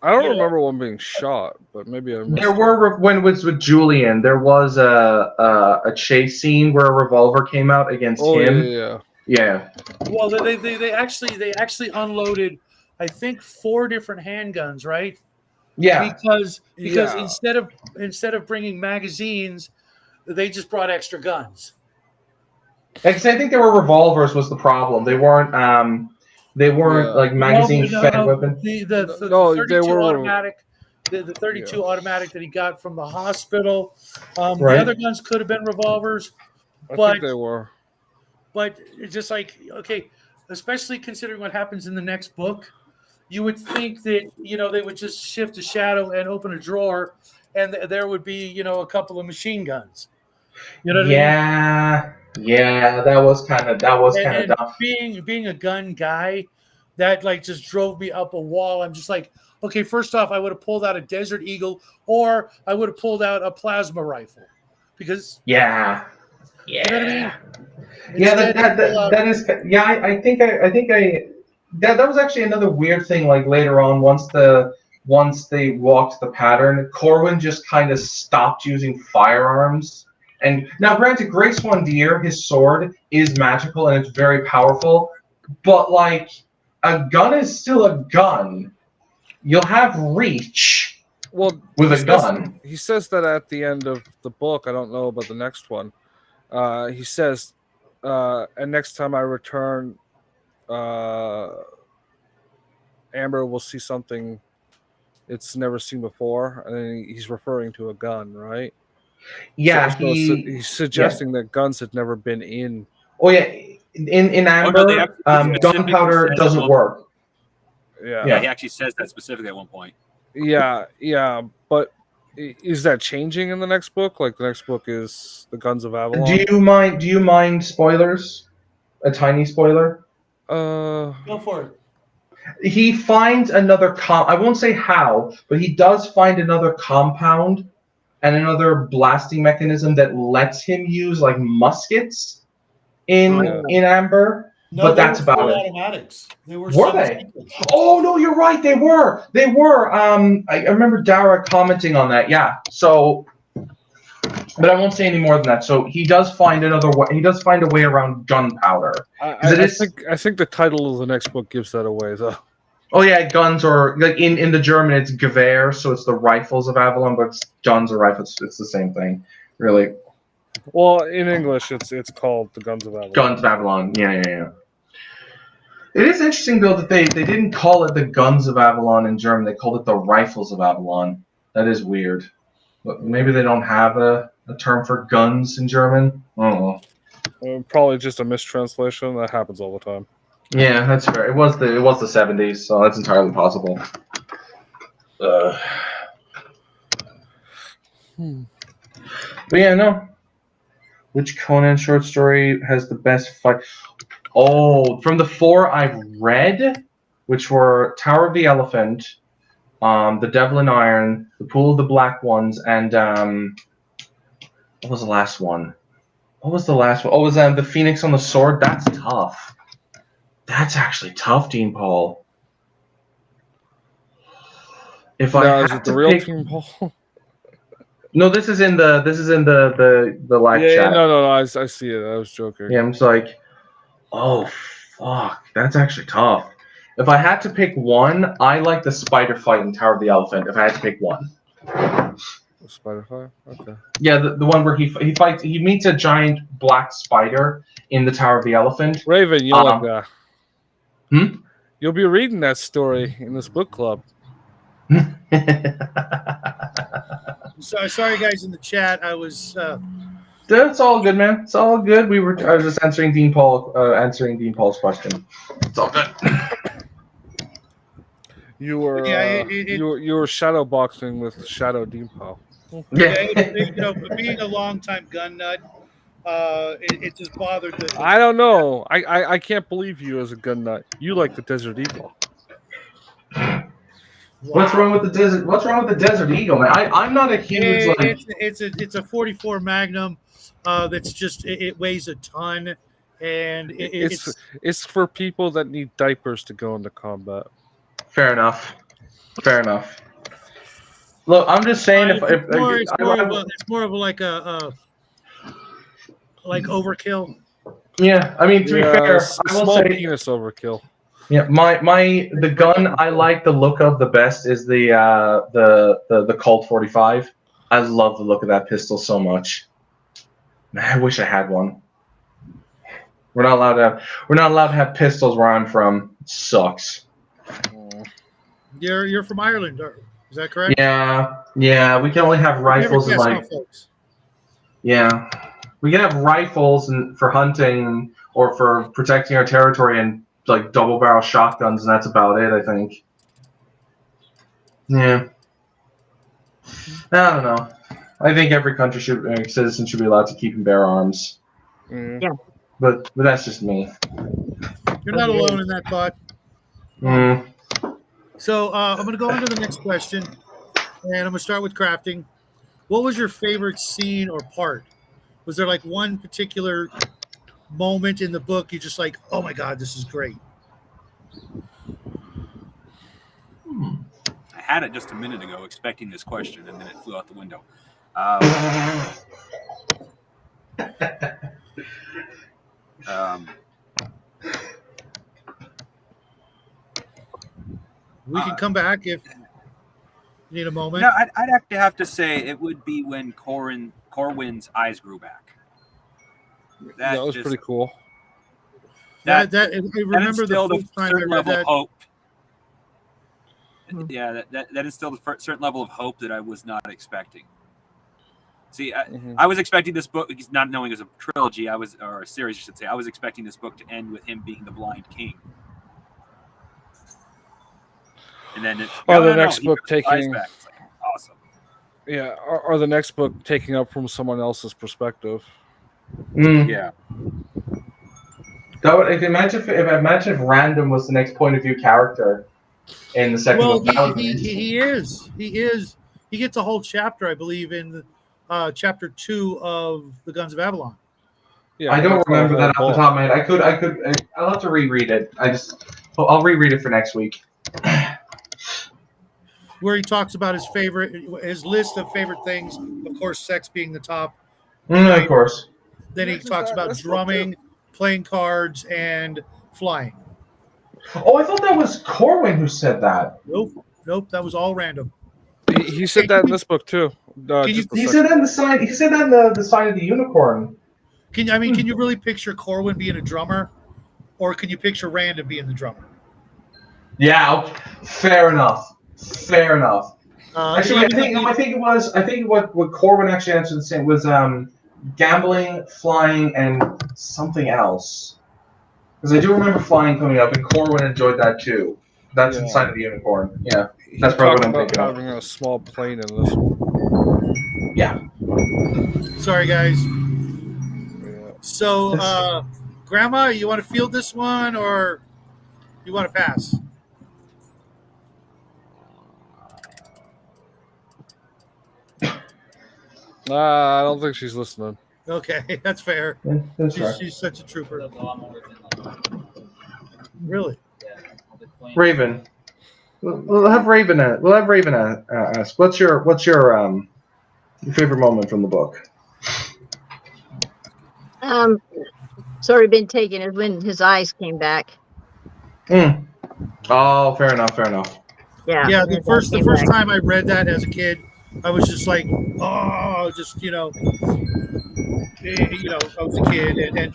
I don't remember one being shot, but maybe I missed there were when it was with Julian. There was a chase scene where a revolver came out against him. Yeah. Well, they actually unloaded, I think, 4 different handguns, right? Yeah. Because instead of bringing magazines, they just brought extra guns. I think there were revolvers was the problem. They weren't like magazine fed weapons. The 32 automatic, the 32 automatic that he got from the hospital. The other guns could have been revolvers, I think they were. But it's just like, okay, especially considering what happens in the next book, you would think that they would just shift a shadow and open a drawer, and there would be a couple of machine guns. You know what I mean? Yeah, that was kind of dumb. Being a gun guy, that like just drove me up a wall. I'm just like, okay, first off, I would have pulled out a Desert Eagle, or I would have pulled out a plasma rifle, because you know what I mean? That is I think that was actually another weird thing. Like later on, once they walked the pattern, Corwin just kind of stopped using firearms. And now, granted, Grace Wandir, his sword is magical and it's very powerful, but like a gun is still a gun. You'll have reach with a gun. He says that at the end of the book. I don't know about the next one. He says, and next time I return, Amber will see something it's never seen before. And then he's referring to a gun, right? Yeah, so he's suggesting that guns had never been in. Oh yeah, in Amber, gunpowder doesn't work. Yeah, he actually says that specifically at one point. Yeah, but is that changing in the next book? Like the next book is the Guns of Avalon. Do you mind spoilers? A tiny spoiler? Go for it. he finds another I won't say how, but he does find another compound and another blasting mechanism that lets him use like muskets in Amber. No, But they that's were about full it. automatics. They were Were they? sub-sequence. Oh no, you're right. They were. They were. I remember Dara commenting on that. Yeah. So, but I won't say any more than that. So he does find another way. He does find a way around gunpowder. I think the title of the next book gives that away, though. Oh yeah, guns, or like in the German it's Gewehr, so it's the rifles of Avalon, but it's guns or rifles. It's the same thing, really. Well, in English, it's called the Guns of Avalon. Guns of Avalon. Yeah. It is interesting though that they didn't call it the Guns of Avalon in German. They called it the Rifles of Avalon. That is weird. But maybe they don't have a term for guns in German. I don't know. Probably just a mistranslation. That happens all the time. Yeah, that's fair. It was the 70s, so that's entirely possible. But yeah, no. Which Conan short story has the best fight? Oh, from the 4 I've read, which were Tower of the Elephant, The Devil in Iron, The Pool of the Black Ones, and what was the last one? Oh, it was The Phoenix on the Sword. That's tough. That's actually tough, Dean Paul. If I Now, had is it the to real pick... Team Paul? No, this is in the live chat. Yeah, no, I see it. I was joking. Yeah, I'm just like, oh fuck, that's actually tough. If I had to pick one, I like the spider fight in Tower of the Elephant. If I had to pick one, The Spider Fire? Okay. yeah, the one where he meets a giant black spider in the Tower of the Elephant. Raven, you'll like that. Hmm? You'll be reading that story in this book club. So sorry, guys, in the chat. I was. It's all good, man. It's all good. I was just answering Dean Paul's question. It's all good. You were you were shadow boxing with Shadow Dean Paul. Yeah, being a longtime gun nut, it just bothered the. I don't know. I can't believe you as a gun nut. You like the Desert Eagle. What's wrong with the desert? What's wrong with the Desert Eagle, man? I'm not a huge like. It's a 44 Magnum. That's just it weighs a ton, and it's for people that need diapers to go into combat. Fair enough. Look, I'm just saying it's more of like a like overkill. Yeah, I mean to be fair, I will small say penis overkill. Yeah, the gun I like the look of the best is the Colt 45. I love the look of that pistol so much. Man, I wish I had one. We're not allowed to have pistols where I'm from. It sucks. You're from Ireland, is that correct? Yeah. We can only have rifles and like. Yeah, we can have rifles for hunting or for protecting our territory and like double barrel shotguns, and that's about it, I think. Yeah. I don't know. I think every citizen should be allowed to keep and bear arms. Yeah. But that's just me. You're not alone in that thought. So I'm going to go on to the next question, and I'm going to start with crafting. What was your favorite scene or part? Was there like one particular moment in the book you just like, oh my God, this is great? I had it just a minute ago expecting this question, and then it flew out the window. We can come back if you need a moment. No, I'd actually have to say it would be when Corwin's eyes grew back. That was pretty cool. I remember the first time I read that. Hope. Yeah, that instilled a certain level of hope that I was not expecting. See, I was expecting this book, not knowing it was a trilogy, or a series, I should say. I was expecting this book to end with him being the Blind King. And then the next book taking back. It's like, awesome. Yeah, or the next book taking up from someone else's perspective. Yeah. That would, imagine if Random was the next point of view character in the second Well, book. That would be he is. He gets a whole chapter, I believe, in chapter 2 of the Guns of Avalon. Yeah, I don't that's the remember that whole off the top of my head. I'll have to reread it. I'll reread it for next week. Where he talks about his list of favorite things. Of course, sex being the top. Of course. Then he talks about drumming, playing cards, and flying. Oh, I thought that was Corwin who said that. Nope, that was all random. He said that in this book too. He said that in the sign. He said that in the sign of the unicorn. Can you really picture Corwin being a drummer, or can you picture Random being the drummer? Yeah, fair enough. Actually, Yeah, I think what Corwin actually answered the same was gambling, flying, and something else. Because I do remember flying coming up, and Corwin enjoyed that too. That's inside of the unicorn. Yeah, that's probably what I'm thinking of. Having a small plane in this one. Yeah. Sorry, guys. Yeah. So, Grandma, you want to field this one, or you want to pass? I don't think she's listening. Okay, that's fair. That's right. She's such a trooper. Really? Raven. We'll have Raven. We'll have Raven ask. What's your favorite moment from the book? It's already been taken. Is when his eyes came back. Oh, fair enough. Yeah. Yeah, the first time I read that as a kid, I was just like, oh, just I was a kid, and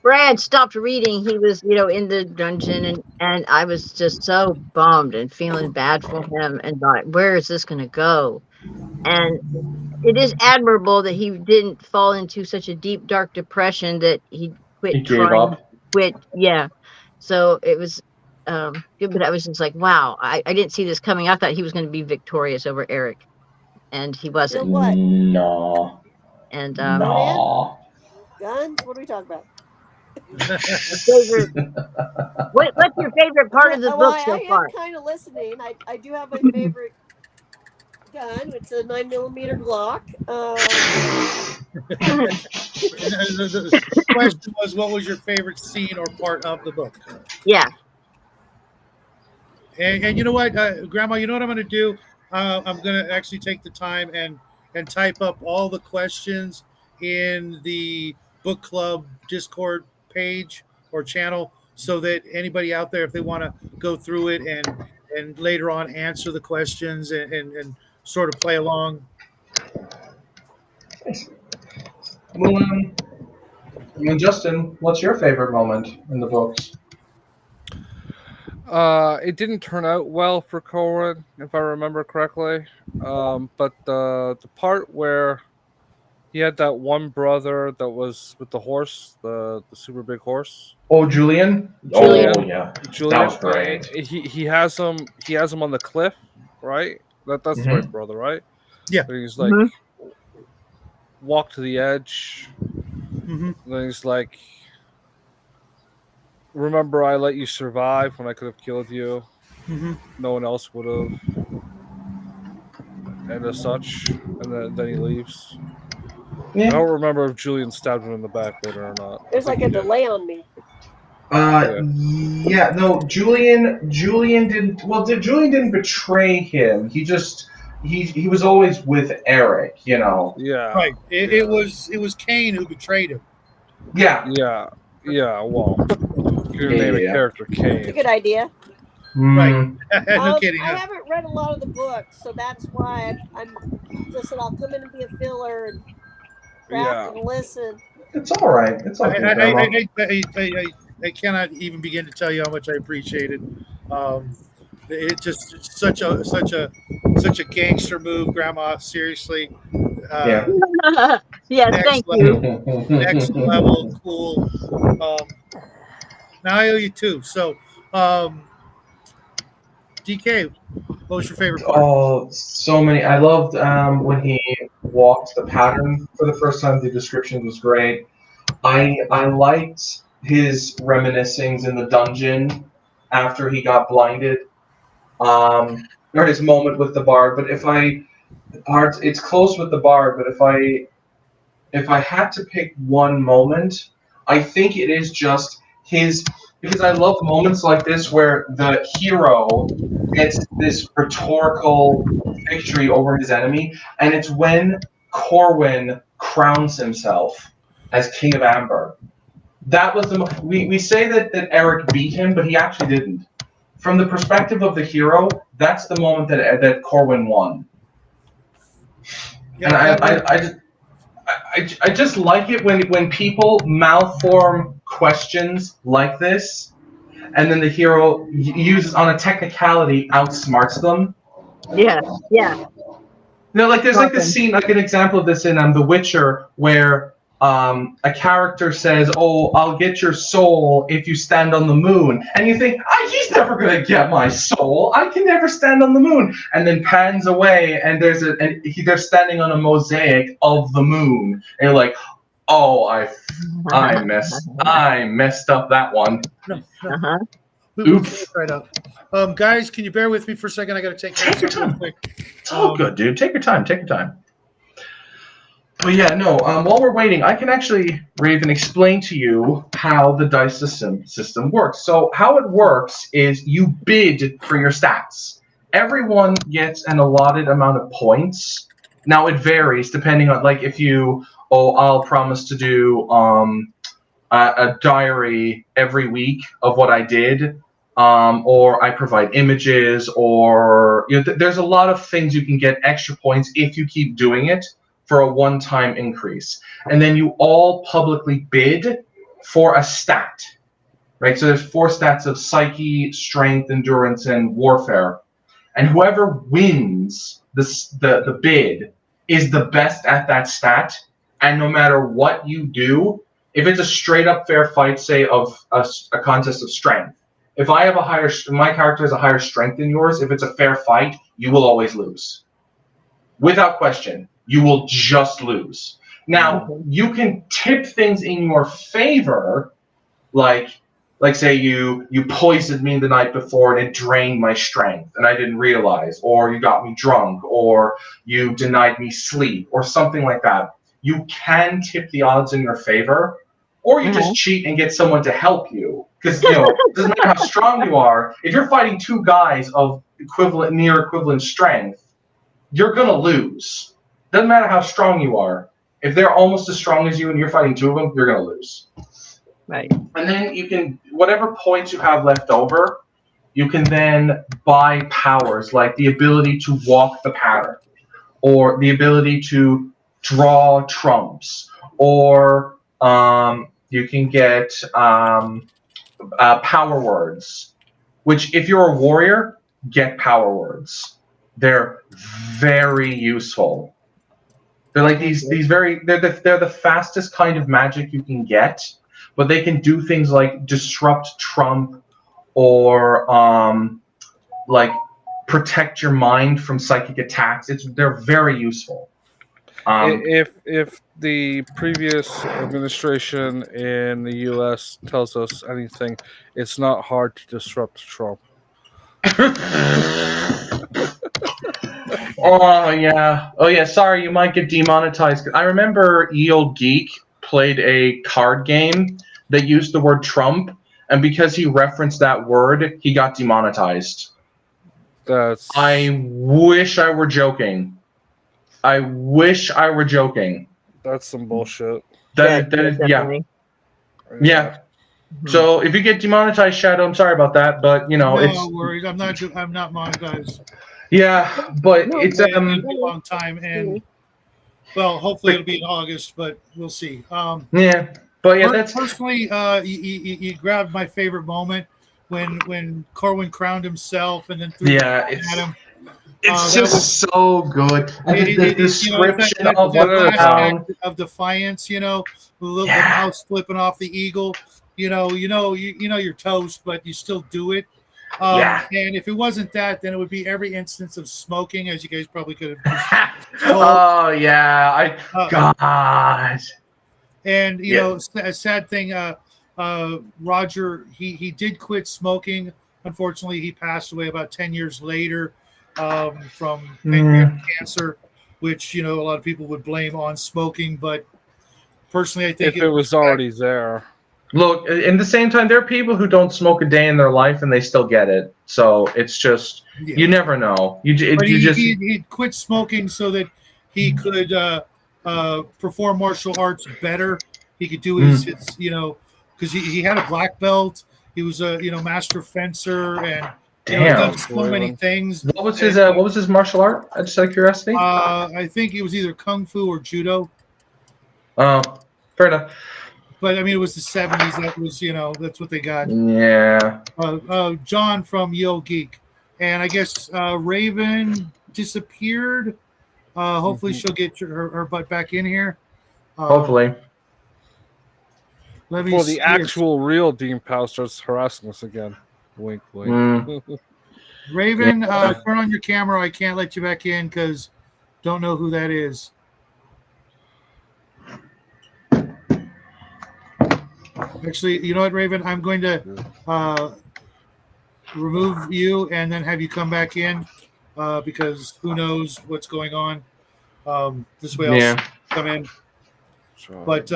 Brad stopped reading. He was, in the dungeon, and I was just so bummed and feeling bad for him, and thought, where is this going to go? And it is admirable that he didn't fall into such a deep, dark depression that he quit He gave trying. up. Yeah. So it was good, but I was just like, wow, I didn't see this coming. I thought he was going to be victorious over Eric, and he wasn't. Still what? No. And No. Guns? What are we talking about? what's your favorite part of the book so far? I am kind of listening. I do have my favorite gun. It's a 9mm Glock. The question was, what was your favorite scene or part of the book? Yeah. And you know what, Grandma, you know what I'm going to do? I'm going to actually take the time and type up all the questions in the book club Discord page or channel, so that anybody out there, if they want to go through it and later on answer the questions and sort of play along. Well, Justin, what's your favorite moment in the books? It didn't turn out well for Corwin, if I remember correctly. But the part where he had that one brother that was with the horse, the super big horse. Oh, Julian. Julian. Oh, yeah. Julian, That was great. He has him on the cliff, right? That's the right brother, right? Yeah. But he's like, walk to the edge. Mm-hmm. Then he's like, remember I let you survive when I could have killed you. Mm-hmm. No one else would have. And as such. And then he leaves. Yeah. I don't remember if Julian stabbed him in the back later or not. There's like a delay on me. Yeah, no, Julian didn't. Well, Julian didn't betray him. He just he was always with Eric, Yeah. Right. It was Kane who betrayed him. Yeah. Yeah. Well, you name a character It's a Kane. good idea. Right. No kidding. I haven't read a lot of the books, so that's why I'm just said I'll come in and be a filler and craft and listen. It's all right. It's okay. I cannot even begin to tell you how much I appreciate it. It's just such a gangster move, Grandma. Seriously. Yeah. Yeah, thank you. Next level, cool. Now I owe you two. So, DK, what was your favorite part? Oh, so many. I loved when he walked the pattern for the first time. The description was great. I liked his reminiscings in the dungeon after he got blinded, or his moment with the bard. But it's close with the bard. But if I had to pick one moment, I think it is just his, because I love moments like this where the hero gets this rhetorical victory over his enemy, and it's when Corwin crowns himself as King of Amber. That was we say that Eric beat him, but he actually didn't. From the perspective of the hero, that's the moment that Corwin won. And I just like it when people malform questions like this, and then the hero uses on a technicality outsmarts them. Yeah, yeah. No, like there's like this Often. scene, like an example of this in The Witcher, where a character says, "Oh, I'll get your soul if you stand on the moon," and you think, "He's never gonna get my soul. I can never stand on the moon." And then pans away, and they're standing on a mosaic of the moon, and you're like, "Oh, I messed up that one." Uh-huh. We'll figure it right out. Guys, can you bear with me for a second? I got to take Your something real time. quick. It's all good, dude. Take your time. Take your time. But yeah, no. While we're waiting, I can actually, Raven, explain to you how the dice system works. So how it works is you bid for your stats. Everyone gets an allotted amount of points. Now it varies depending on, like, if you, I'll promise to do a diary every week of what I did, or I provide images, or there's a lot of things you can get extra points if you keep doing it for a one-time increase. And then you all publicly bid for a stat, right? So there's 4 stats of psyche, strength, endurance, and warfare. And whoever wins the bid is the best at that stat. And no matter what you do, if it's a straight-up fair fight, say of a contest of strength, if I have my character has a higher strength than yours, if it's a fair fight, you will always lose. Without question. You will just lose. Now, you can tip things in your favor, like say you poisoned me the night before and it drained my strength and I didn't realize, or you got me drunk, or you denied me sleep, or something like that. You can tip the odds in your favor, or you just cheat and get someone to help you. Because it doesn't matter how strong you are. If you're fighting 2 guys of near equivalent strength, you're gonna lose. Doesn't matter how strong you are. If they're almost as strong as you and you're fighting 2 of them, you're gonna lose. Right. And then you can, whatever points you have left over, you can then buy powers, like the ability to walk the pattern, or the ability to draw trumps, or you can get power words, which if you're a warrior, get power words. They're very useful. They're like they're the fastest kind of magic you can get, but they can do things like disrupt trump, or like protect your mind from psychic attacks. They're very useful. If the previous administration in the U.S. tells us anything, it's not hard to disrupt Trump. Oh yeah. Sorry, you might get demonetized. I remember Ye Old Geek played a card game that used the word Trump, and because he referenced that word, he got demonetized. I wish I were joking. That's some bullshit. That is definitely. yeah. So if you get demonetized, Shadow, I'm sorry about that, but No it's worries. I'm not monetized. yeah, but it's It'll be a long time, and well, hopefully it'll be in August, but we'll see. Yeah, but yeah, that's personally, you grabbed my favorite moment when Corwin crowned himself and then threw at him. It's just so good. And the description of the the crown of defiance, the mouse flipping off the eagle. You're toast, but you still do it. And if it wasn't that, then it would be every instance of smoking, as you guys probably could have. Oh yeah, God. And you know, a sad thing. Roger, he did quit smoking. Unfortunately, he passed away about 10 years later from pancreatic cancer, which a lot of people would blame on smoking. But personally, I think if it was already there. Look, in the same time, there are people who don't smoke a day in their life and they still get it. So it's just you never know. He quit smoking so that he could perform martial arts better. He could do his because he had a black belt. He was a master fencer and done so many things. What was his martial art? Just out of curiosity. I think it was either kung fu or judo. Oh, fair enough. But I mean, it was the 70s. That was that's what they got. Yeah. John from Yo Geek, and I guess Raven disappeared. Hopefully, she'll get her butt back in here. Hopefully. Let me Well, the actual real Dean Powell starts harassing us again. Wink, wink. Raven, turn on your camera. I can't let you back in because don't know who that is. Actually, you know what, Raven? I'm going to remove you and then have you come back in because who knows what's going on. This way I'll come in. But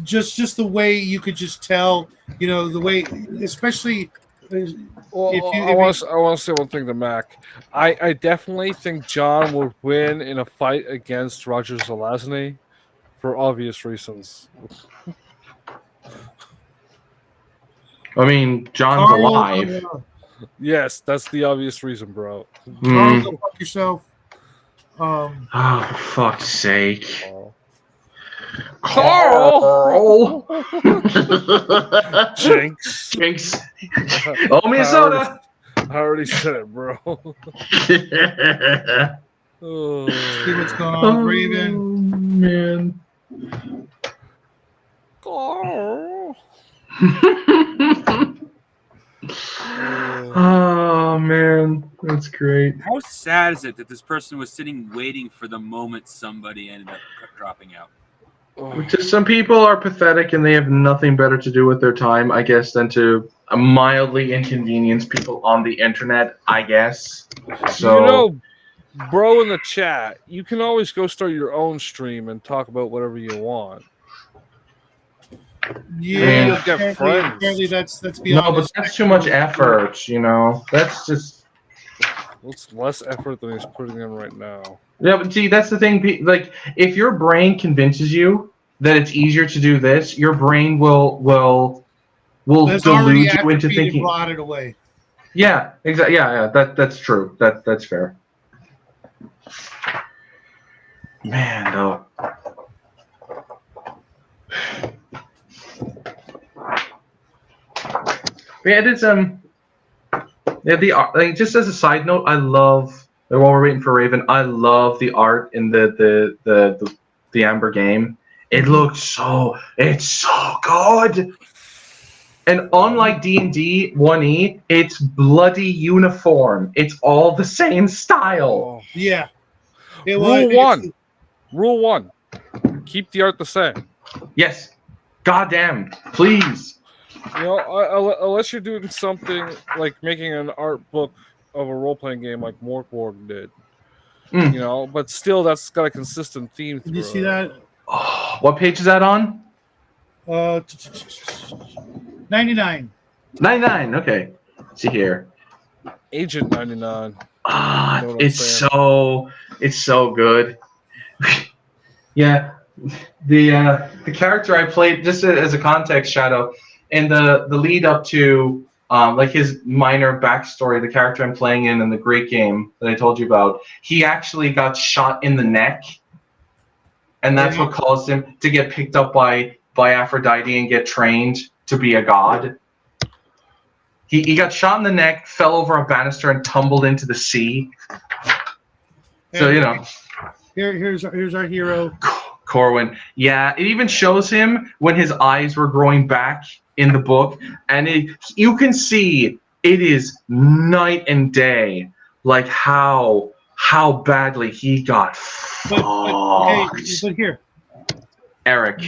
just the way you could just tell, the way, especially. Well, I want to say one thing to Mac. I definitely think John would win in a fight against Roger Zelazny for obvious reasons. I mean, John's alive. Yes, that's the obvious reason, bro. Carl, go fuck yourself. Oh, for fuck's sake. Carl! Jinx. Oh, me a soda. I already said it, bro. See what's going on with Raven. Man. Carl. Oh man, that's great. How sad is it that this person was sitting waiting for the moment somebody ended up dropping out? Just some people are pathetic and they have nothing better to do with their time, I guess, than to mildly inconvenience people on the internet, I guess. So, bro, in the chat, you can always go start your own stream and talk about whatever you want. Yeah, apparently that's beyond. No, but that's too much effort, That's just. It's less effort than he's putting in right now. Yeah, but see, that's the thing. Like, if your brain convinces you that it's easier to do this, your brain will delude you into thinking. Brought it away. Yeah, exactly. Yeah, that's true. That's fair. Man, though. Yeah, it is. Just as a side note, I love. While we're waiting for Raven, I love the art in the Amber game. It looks it's so good. And unlike D&D 1E, it's bloody uniform. It's all the same style. Yeah. Rule one. Keep the art the same. Yes. Goddamn. Please. Unless you're doing something like making an art book of a role-playing game like Morkborg did. But still that's got a consistent theme through. Did you see that? Oh, what page is that on? 99. 99, okay. Let's see here. Agent 99. It's so good. Yeah. The character I played, just as a context, Shadow, and the lead up to his minor backstory, the character I'm playing in the Great game that I told you about, he actually got shot in the neck, and that's what caused him to get picked up by Aphrodite and get trained to be a god. He got shot in the neck, fell over a banister, and tumbled into the sea. So here's our hero. Corwin. Yeah, it even shows him when his eyes were growing back in the book, and you can see it is night and day, like how badly he got fucked. But here, Eric.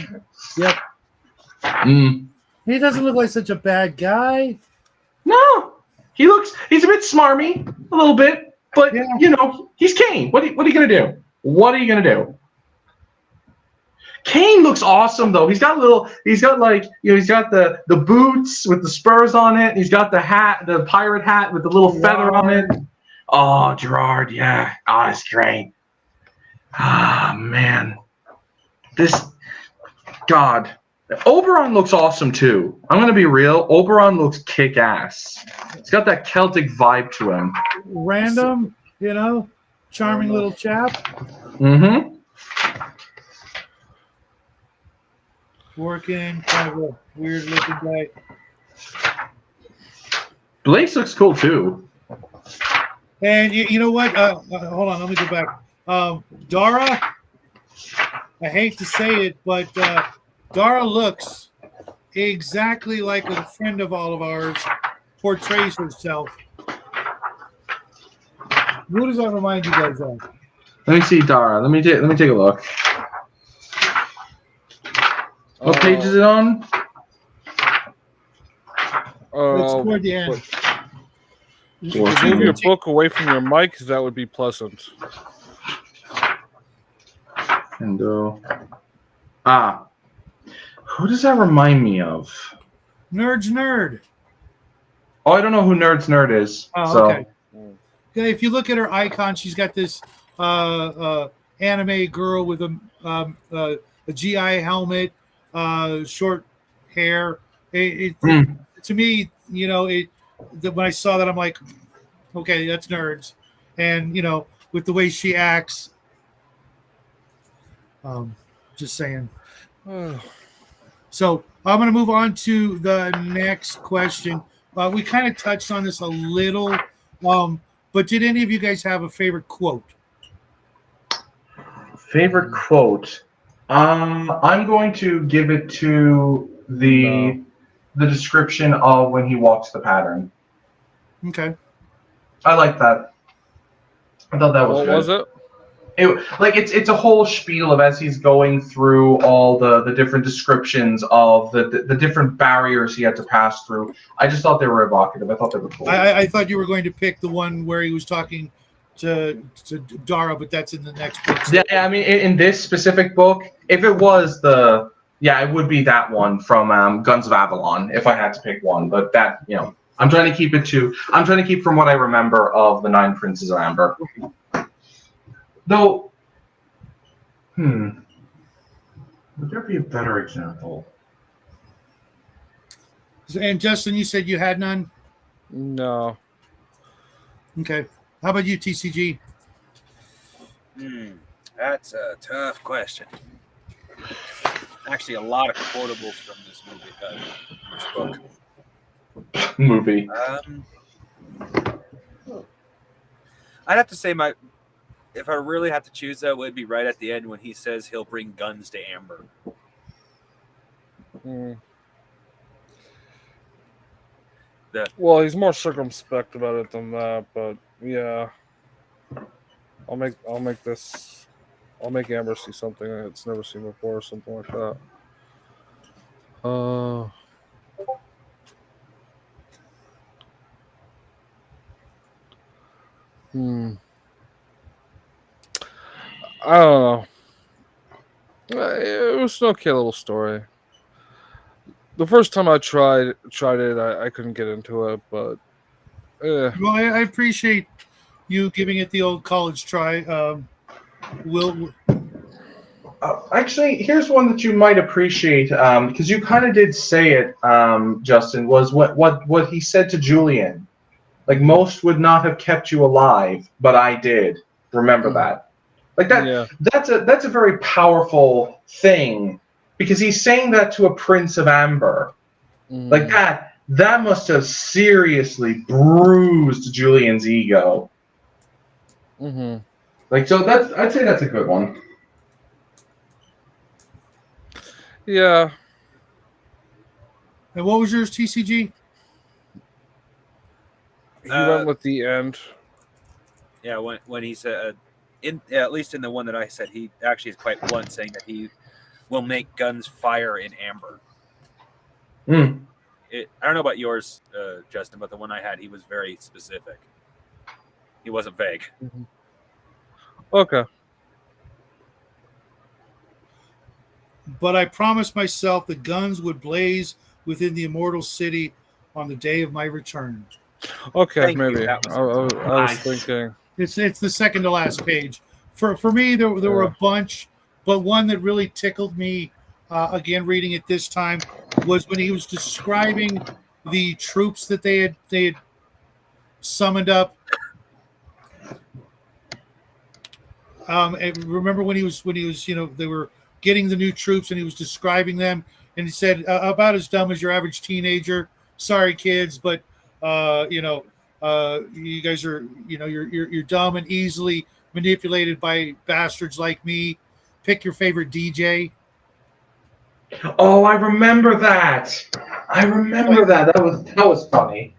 Yep. He doesn't look like such a bad guy. No, he's a bit smarmy, a little bit, but Yeah. you know, he's Kane. What are you gonna do? What are you gonna do? Kane looks awesome though. He's got the boots with the spurs on it. He's got the hat, the pirate hat with the little feather on it. Oh, Gerard, yeah. Oh, it's great. Ah, man. God. Oberon looks awesome too. I'm gonna be real. Oberon looks kick-ass. It's got that Celtic vibe to him. Random, charming little chap. Mm-hmm. Working, kind of a weird looking guy. Blaze looks cool too. And you know what? Hold on, let me go back. Dara, I hate to say it, but Dara looks exactly like a friend of all of ours portrays herself. Who does that remind you guys of? Let me see, Dara. Let me take a look. What page is it on? It's toward the end. You can move your book away from your mic, because that would be pleasant. And who does that remind me of? Nerd's Nerd. Oh, I don't know who Nerd's Nerd is. Oh, okay. Okay, if you look at her icon, she's got this anime girl with a GI helmet, short hair. To me, when I saw that, I'm like, okay, that's Nerds. And, with the way she acts, just saying. So I'm going to move on to the next question. We kind of touched on this a little, but did any of you guys have a favorite quote? Favorite quote? I'm going to give it to the description of when he walks the pattern. Okay. I like that. I thought that was good. What was it? It's a whole spiel of as he's going through all the different descriptions of the different barriers he had to pass through. I just thought they were evocative. I thought they were cool. I thought you were going to pick the one where he was talking to Dara, but that's in the next book. Yeah, I mean, in this specific book, if it was it would be that one from Guns of Avalon if I had to pick one. But that, I'm trying to keep from what I remember of the Nine Princes of Amber. Though, would there be a better example? And Justin, you said you had none? No. Okay. How about you, TCG? That's a tough question. Actually, a lot of quotables from this movie. I'd have to say if I really had to choose, that would be right at the end when he says he'll bring guns to Amber. Well, he's more circumspect about it than that, but yeah, I'll make Amber see something it's never seen before, or something like that. I don't know. It was an okay little story. The first time I tried it, I couldn't get into it, but Well, I appreciate you giving it the old college try. Actually, here's one that you might appreciate, because you kind of did say it, Justin, was what he said to Julian. Like, most would not have kept you alive, but I did. Remember that. Like that. Yeah. That's a very powerful thing, because he's saying that to a Prince of Amber. Like that must have seriously bruised Julian's ego. Like, so I'd say that's a good one. Yeah. And what was yours, TCG? He went with the end. Yeah, when he said, at least in the one that I said, he actually is quite blunt, saying that he will make guns fire in amber. Hmm. I don't know about yours, Justin, but the one I had, he was very specific. He wasn't vague. Okay. But I promised myself the guns would blaze within the immortal city on the day of my return. Okay, Thank you. maybe. That was I was Nice. thinking. It's the second to last page. For me, there were a bunch, but one that really tickled me, again reading it this time, was when he was describing the troops that they had summoned up. And remember when he was they were getting the new troops and he was describing them, and he said about as dumb as your average teenager. Sorry, kids, but you guys are you're dumb and easily manipulated by bastards like me. Pick your favorite DJ. Oh, I remember that. That was funny.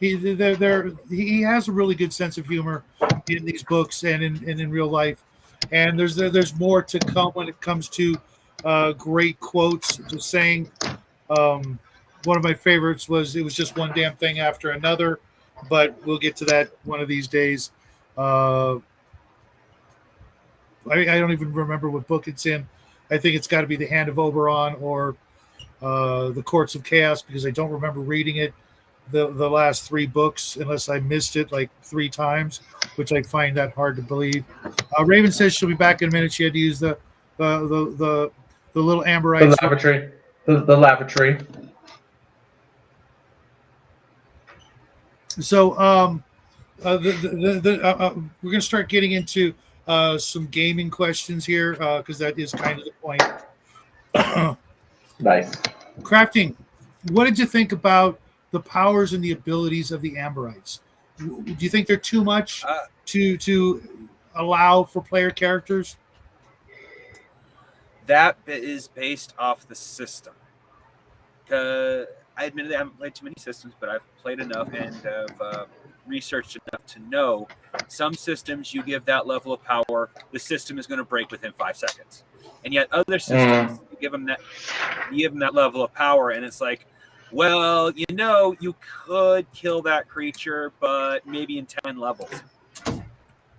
He has a really good sense of humor in these books and in real life, and there's more to come when it comes to great quotes. Just saying, one of my favorites was "It was just one damn thing after another," but we'll get to that one of these days. I don't even remember what book it's in. I think it's got to be The Hand of Oberon or The Courts of Chaos, because I don't remember reading it the last three books unless I missed it like 3 times, which I find that hard to believe. Raven says she'll be back in a minute. She had to use the little amberite. The lavatory. The lavatory. So we're going to start getting into some gaming questions here because that is kind of the point. Nice. Crafting, what did you think about the powers and the abilities of the Amberites? Do you think they're too much to allow for player characters? That is based off the system. I admittedly haven't played too many systems, but I've played enough and have researched enough to know some systems you give that level of power, the system is going to break within 5 seconds. And yet other systems, you give them that level of power, and it's like, well, you could kill that creature, but maybe in 10 levels.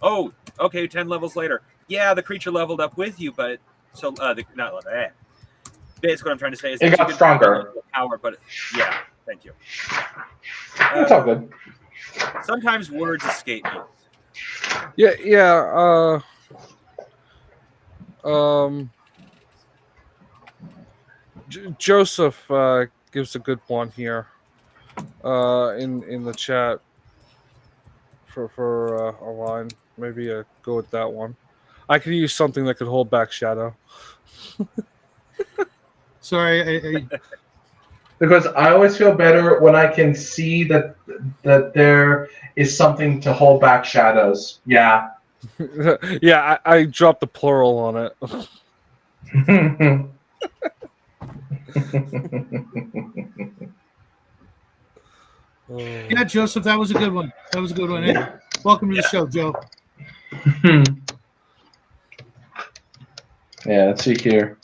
Oh, okay, 10 levels later. Yeah, the creature leveled up with you, but basically what I'm trying to say is it got stronger. Power, but yeah, thank you. It's all good. Sometimes words escape me. Yeah. Joseph gives a good one here in the chat for a line. Maybe go with that one. I could use something that could hold back shadow. Sorry, Because I always feel better when I can see that there is something to hold back shadows. Yeah. Yeah, I dropped the plural on it. Yeah, Joseph, that was a good one. Eh? Welcome to the show, Joe. Yeah, let's see here.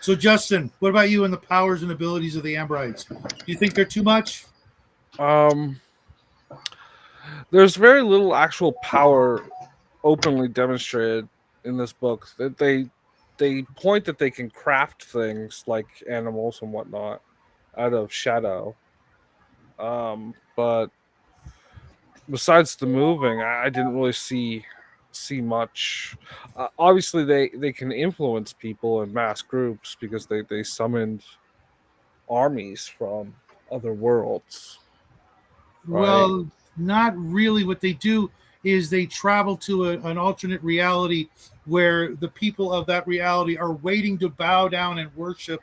So, Justin, what about you and the powers and abilities of the Amberites? Do you think they're too much? There's very little actual power openly demonstrated in this book. That they point that they can craft things like animals and whatnot out of shadow. But besides the moving, I didn't really see much. Obviously, they can influence people in mass groups because they summoned armies from other worlds. Right? Well, not really. What they do is they travel to an alternate reality where the people of that reality are waiting to bow down and worship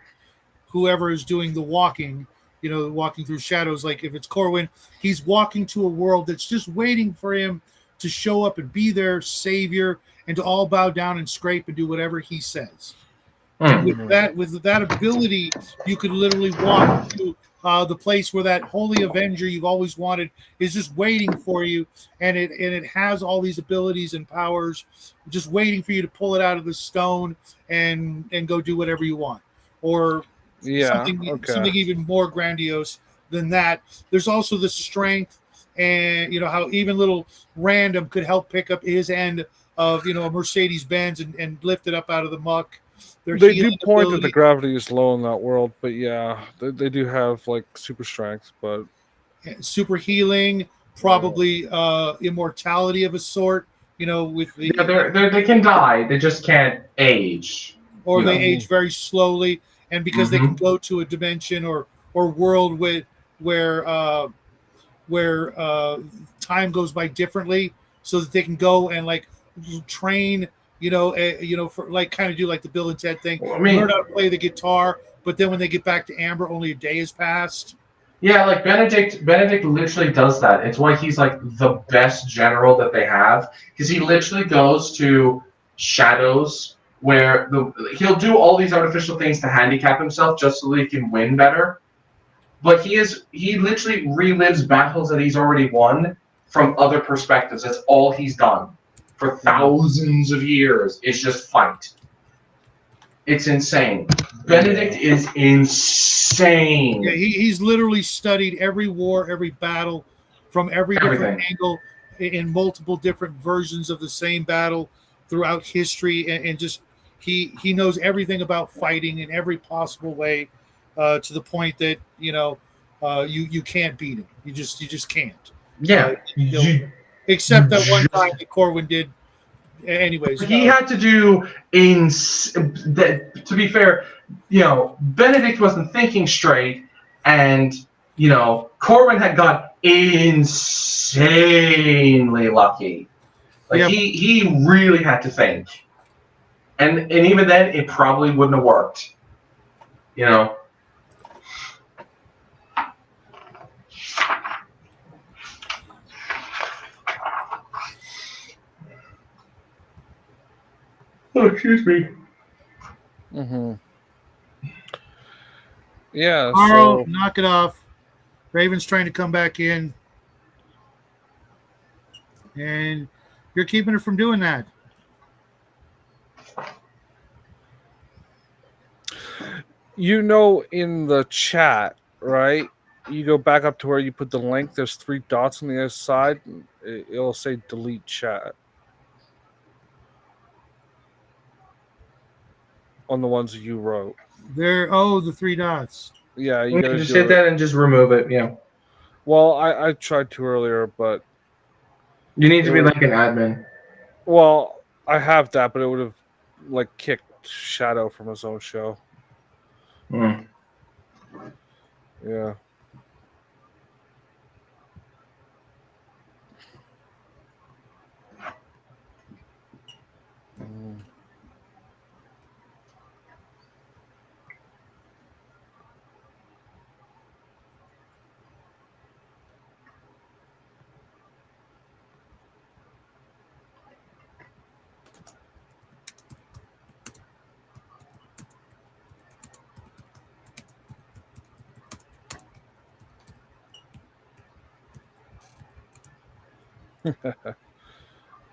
whoever is doing the walking. Walking through shadows. Like if it's Corwin, he's walking to a world that's just waiting for him to show up and be their savior and to all bow down and scrape and do whatever he says. And with that ability, you could literally walk to the place where that holy avenger you've always wanted is just waiting for you, and it has all these abilities and powers, just waiting for you to pull it out of the stone and go do whatever you want, or something even more grandiose than that. There's also the strength, and how even little random could help pick up his end of a Mercedes Benz and lift it up out of the muck. They do point that the gravity is low in that world, but yeah, they do have like super strength, but super healing, probably immortality of a sort. With the they can die, they just can't age, or they age very slowly, and because they can go to a dimension or world where time goes by differently, so that they can go and like train. For like kind of do like the Bill and Ted thing. Well, I mean, learn how to play the guitar, but then when they get back to Amber, only a day has passed. Yeah, like Benedict literally does that. It's why he's like the best general that they have, because he literally goes to shadows where he'll do all these artificial things to handicap himself just so that he can win better. But he literally relives battles that he's already won from other perspectives. That's all he's done for thousands of years. It's just fight. It's insane. Benedict is insane. Yeah, he's literally studied every war, every battle, from every different angle, in multiple different versions of the same battle throughout history, and just he knows everything about fighting in every possible way, to the point that you can't beat him. You just can't. Yeah. Except that one time that Corwin did. Anyways, he had to do to be fair, Benedict wasn't thinking straight, and Corwin had got insanely lucky. Like he really had to think, and even then it probably wouldn't have worked. Oh, excuse me. Mm-hmm. Yeah. Carl, knock it off. Raven's trying to come back in, and you're keeping her from doing that. In the chat, right? You go back up to where you put the link. There's 3 dots on the other side. It'll say delete chat. On the ones that you wrote. The 3 dots. Yeah, you can just hit that and just remove it. Yeah. Well, I tried to earlier, but you need to be like an admin. Well, I have that, but it would have like kicked Shadow from his own show. Hmm. Yeah.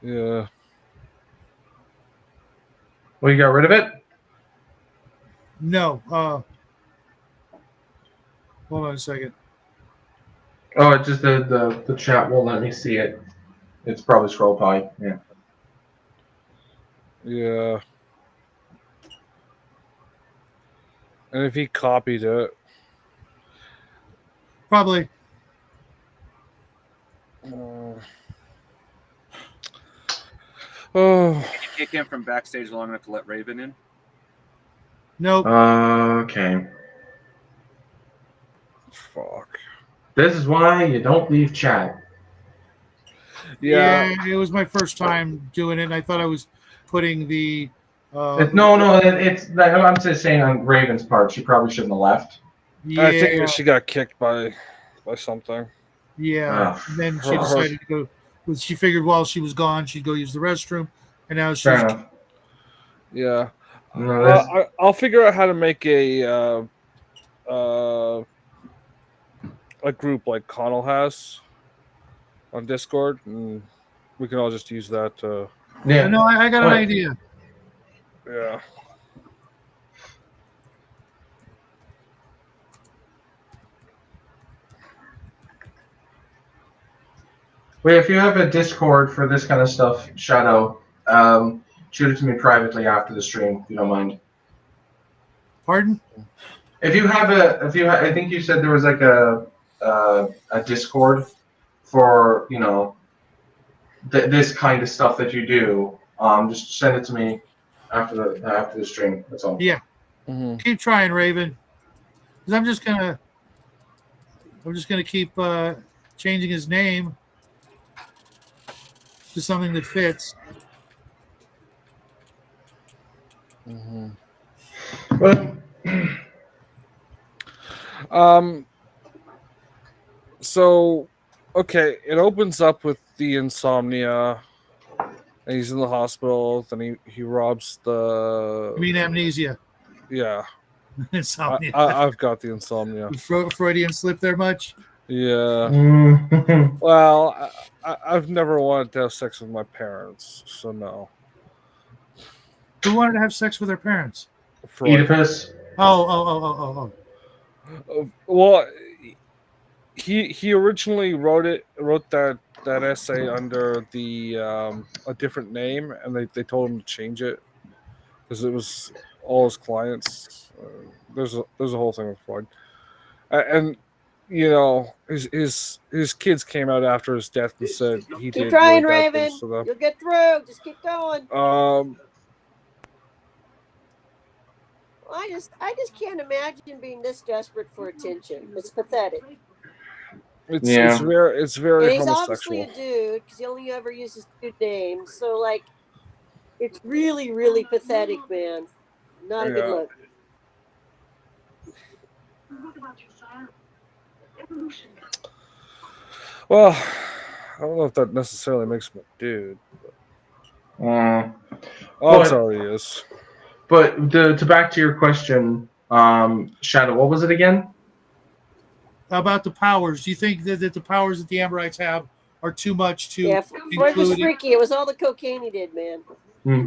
Yeah. Well, you got rid of it? No. Hold on a second. Oh, it's just the chat won't let me see it. It's probably scroll pie. Yeah. Yeah. And if he copied it. Probably. Can you kick him from backstage long enough to let Raven in? Nope. Okay. Fuck. This is why you don't leave chat. Yeah. It was my first time doing it, and I thought I was putting the... it's I'm just saying on Raven's part, she probably shouldn't have left. Yeah. I think she got kicked by something. Yeah. And then she decided to go... She figured while she was gone, she'd go use the restroom, and now she's... Fair enough. Yeah. No, I'll figure out how to make a a group like Connell has on Discord, and we can all just use that to. Yeah. No, I got an What? idea. Yeah. Wait, if you have a Discord for this kind of stuff, Shadow, shoot it to me privately after the stream, if you don't mind. Pardon? I think you said there was like a Discord for this kind of stuff that you do. Just send it to me after the stream. That's all. Yeah. Mm-hmm. Keep trying, Raven. 'Cause I'm just gonna keep changing his name to something that fits. Mm-hmm. Well, So, okay, it opens up with the insomnia, and he's in the hospital. Then he robs the. I mean, amnesia, Yeah, insomnia. I've got the insomnia. Freudian slip there much? Yeah. mm, Well, I've never wanted to have sex with my parents, so no. Who wanted to have sex with their parents? Freud. Oedipus. Oh. Well, he originally wrote that essay under the a different name, and they told him to change it because it was all his clients. There's a whole thing with Freud, and his kids came out after his death and said he did Keep trying, really bad Raven. things to them. You'll get through. Just keep going. I just can't imagine being this desperate for attention. It's pathetic. It's Yeah. very And he's homosexual. obviously a dude because he only ever uses dude names. So like, it's really, really pathetic, man. Not a good Yeah. look. Well, I don't know if that necessarily makes him a dude. Mm. Oh, But- sorry, he is. But to back to your question, Shadow, what was it again? About the powers. Do you think that the powers that the Amberites have are too much to Yeah, Freud was include? freaky. It was all the cocaine he did, man.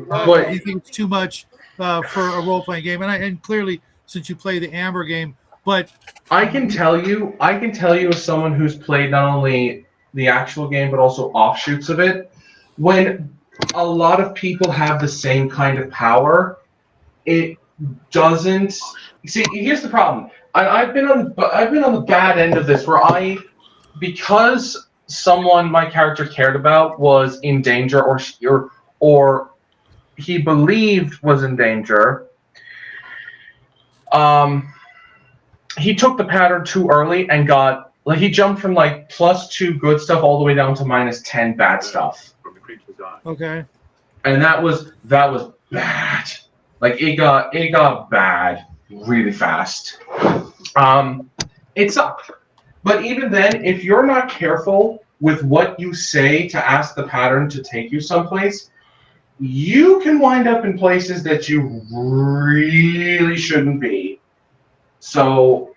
But You think it's too much for a role playing game? And clearly, since you play the Amber game, but I can tell you as someone who's played not only the actual game but also offshoots of it, when a lot of people have the same kind of power, it doesn't. See, here's the problem. I've been on the bad end of this, where because someone my character cared about was in danger, or he believed was in danger. He took the pattern too early and he jumped from like +2 good stuff all the way down to -10 bad stuff. okay. And that was bad. Like it got bad really fast. It sucked. But even then, if you're not careful with what you say to ask the pattern to take you someplace, you can wind up in places that you really shouldn't be. So,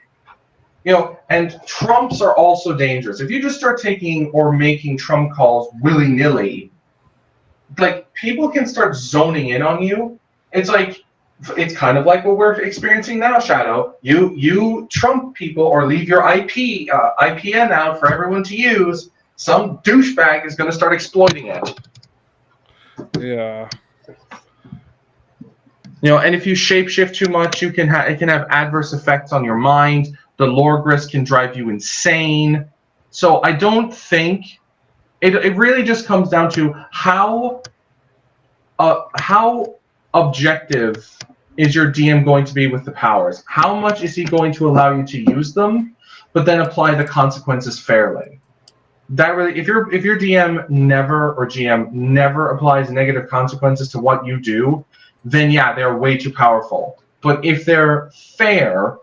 and trumps are also dangerous. If you just start taking or making trump calls willy-nilly, like people can start zoning in on you. It's kind of like what we're experiencing now, Shadow. You trump people or leave your IPN out for everyone to use. Some douchebag is going to start exploiting it. Yeah. And if you shapeshift too much, it can have adverse effects on your mind. The Lorgris can drive you insane. So I don't think it really just comes down to how objective is your DM going to be with the powers? How much is he going to allow you to use them, but then apply the consequences fairly? That really, if your DM or GM never applies negative consequences to what you do, then yeah, they're way too powerful. But if they're fair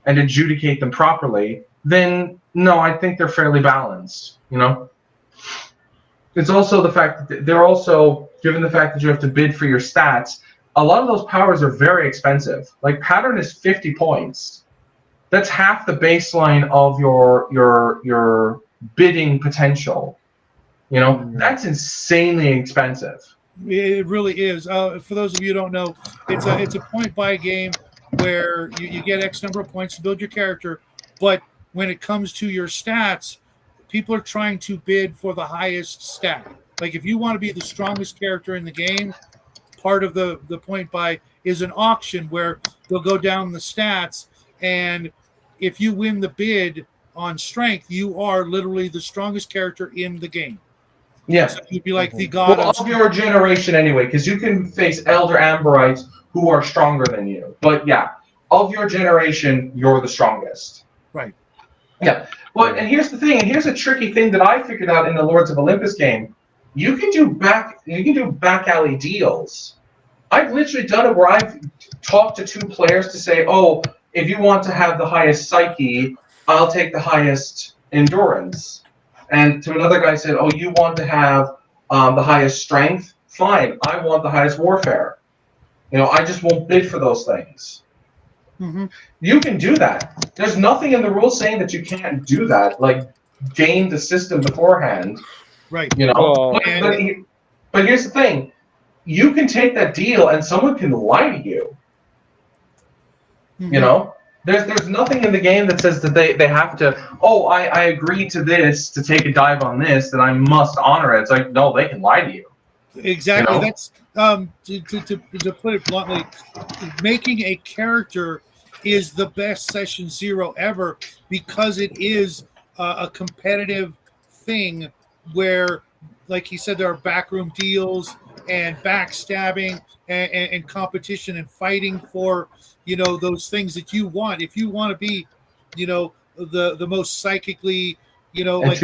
and adjudicate them properly, then no, I think they're fairly balanced. It's also the fact that they're also, given the fact that you have to bid for your stats, a lot of those powers are very expensive. Like pattern is 50 points. That's half the baseline of your bidding potential. You know, that's insanely expensive. It really is. For those of you who don't know, it's a point buy game where you get X number of points to build your character, but when it comes to your stats, people are trying to bid for the highest stat. Like if you want to be the strongest character in the game, part of the point buy is an auction where they'll go down the stats, and if you win the bid on strength, you are literally the strongest character in the game. Yeah. So you'd be like the god Well, of your generation anyway, because you can face Elder Amberites who are stronger than you. But yeah, of your generation, you're the strongest. Right. Yeah. Well, and here's the thing, and here's a tricky thing that I figured out in the Lords of Olympus game. You can do back alley deals. I've literally done it where I've talked to two players to say, oh, if you want to have the highest psyche, I'll take the highest endurance. And to another guy said, oh, you want to have the highest strength? Fine, I want the highest warfare. You know, I just won't bid for those things. Mm-hmm. You can do that. There's nothing in the rules saying that you can't do that, like game the system beforehand. Right. You know, Oh. but here's the thing. You can take that deal and someone can lie to you. Mm-hmm. You know? There's nothing in the game that says that they have to, oh, I agreed to this, to take a dive on this, that I must honor it. It's like, no, they can lie to you. Exactly. You know? That's to put it bluntly, making a character is the best session zero ever because it is a competitive thing where, like he said, there are backroom deals and backstabbing and competition and fighting for, you know, those things that you want. If you want to be, you know, the most psychically, you know, like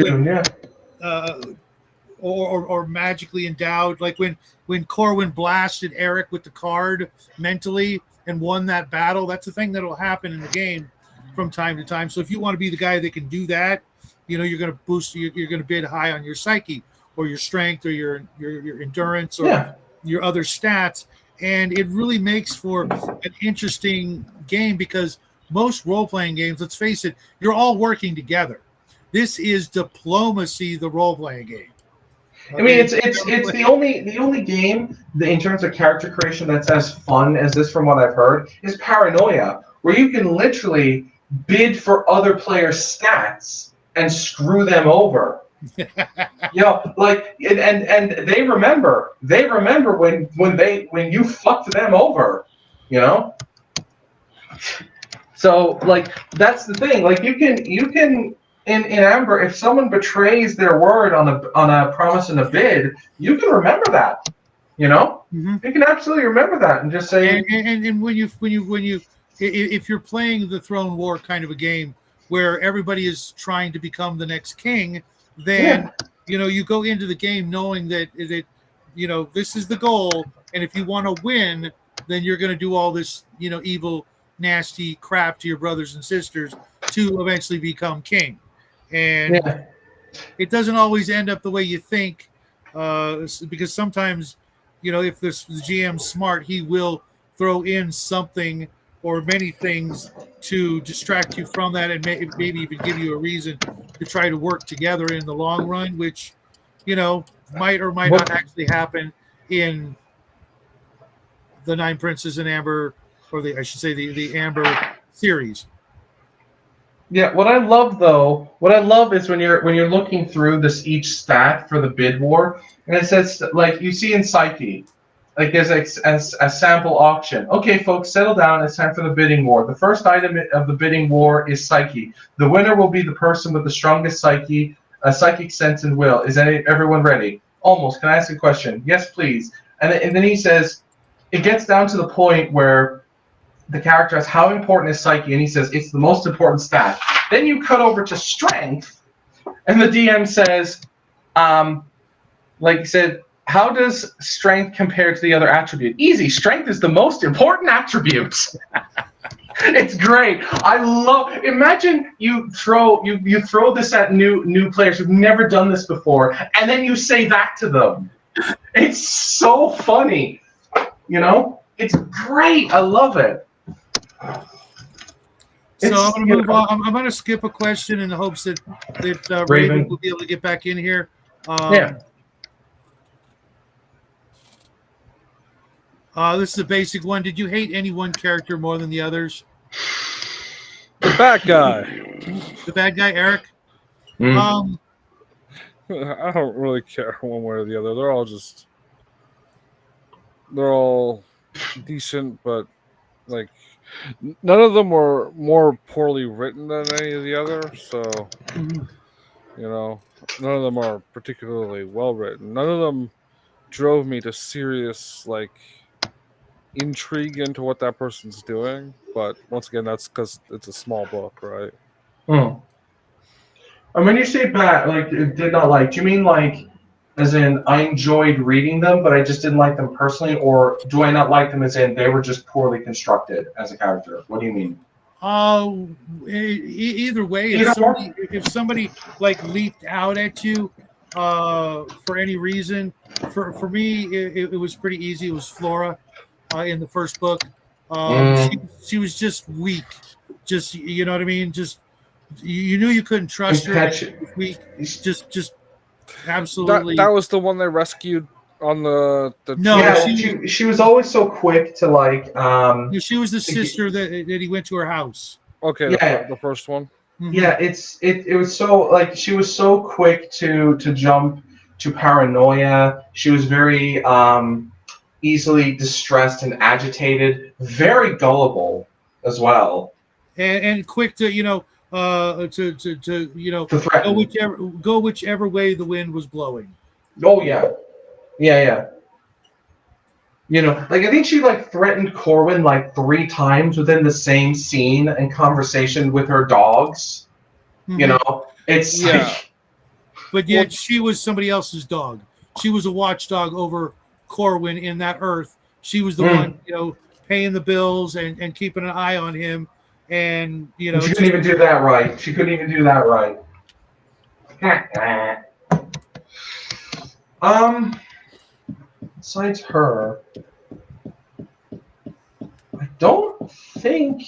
or magically endowed, like when Corwin blasted Eric with the card mentally and won that battle, that's a thing that'll happen in the game from time to time. So if you want to be the guy that can do that, you know, you're going to boost, you're going to bid high on your psyche or your strength or your endurance or your other stats. And it really makes for an interesting game because most role-playing games, let's face it, you're all working together. This is diplomacy, the role-playing game. I mean, it's the only game that, in terms of character creation, that's as fun as this, from what I've heard, is Paranoia, where you can literally bid for other players' stats and screw them over. You know, like, and they remember when you fucked them over, you know. So, like, that's the thing. Like, you can. In Amber, if someone betrays their word on a promise and a bid, you can remember that. You know, You can absolutely remember that and just say. And when you if you're playing the Throne War kind of a game where everybody is trying to become the next king, then you know you go into the game knowing that you know this is the goal, and if you want to win, then you're going to do all this, you know, evil, nasty crap to your brothers and sisters to eventually become king. And it doesn't always end up the way you think, because sometimes, you know, if the GM's smart, he will throw in something or many things to distract you from that and maybe even give you a reason to try to work together in the long run, which, you know, might or might not actually happen in the Nine Princes and Amber, or the Amber series. Yeah, what I love is when you're looking through this each stat for the bid war, and it says, like, you see in Psyche, like there's a sample auction. Okay, folks, settle down. It's time for the bidding war. The first item of the bidding war is Psyche. The winner will be the person with the strongest psyche, psychic sense and will. Is everyone ready? Almost. Can I ask a question? Yes, please. And then he says, it gets down to the point where the character asks, how important is psyche? And he says, it's the most important stat. Then you cut over to strength, and the DM says, like he said, how does strength compare to the other attribute? Easy. Strength is the most important attribute. It's great. I love. Imagine you throw this at new players who've never done this before, and then you say that to them. It's so funny. You know, it's great. I love it. So I'm It's, going to move on. I'm going to skip a question in the hopes that Raven Raven. will be able to get back in here. Yeah. This is a basic one. Did you hate any one character more than the others? The bad guy. The bad guy, Eric. Mm. I don't really care one way or the other. They're all decent, but like none of them were more poorly written than any of the others. So none of them are particularly well written. None of them drove me to serious intrigue into what that person's doing. But once again, that's because it's a small book, right? Mm. And when you say bad, did not like, do you mean as in I enjoyed reading them, but I just didn't like them personally, or do I not like them as in they were just poorly constructed as a character? What do you mean? Either way, if somebody leaped out at you for any reason, for me it was pretty easy. It was Flora in the first book. She was just weak. Just you know what I mean. Just you knew you couldn't trust her. Weak. Just absolutely. That was the one they rescued on the No, yeah, she was always so quick to she was the sister that he went to her house. Okay, yeah. the first one. Yeah, it was so she was so quick to jump to paranoia. She was very easily distressed and agitated, very gullible as well, and quick to to threaten. go whichever way the wind was blowing. Oh yeah. I think she threatened Corwin 3 times within the same scene and conversation with her dogs. It's but yet she was somebody else's dog. She was a watchdog over Corwin in that Earth. She was the one, paying the bills and keeping an eye on him. And she couldn't even do that right. Besides her, I don't think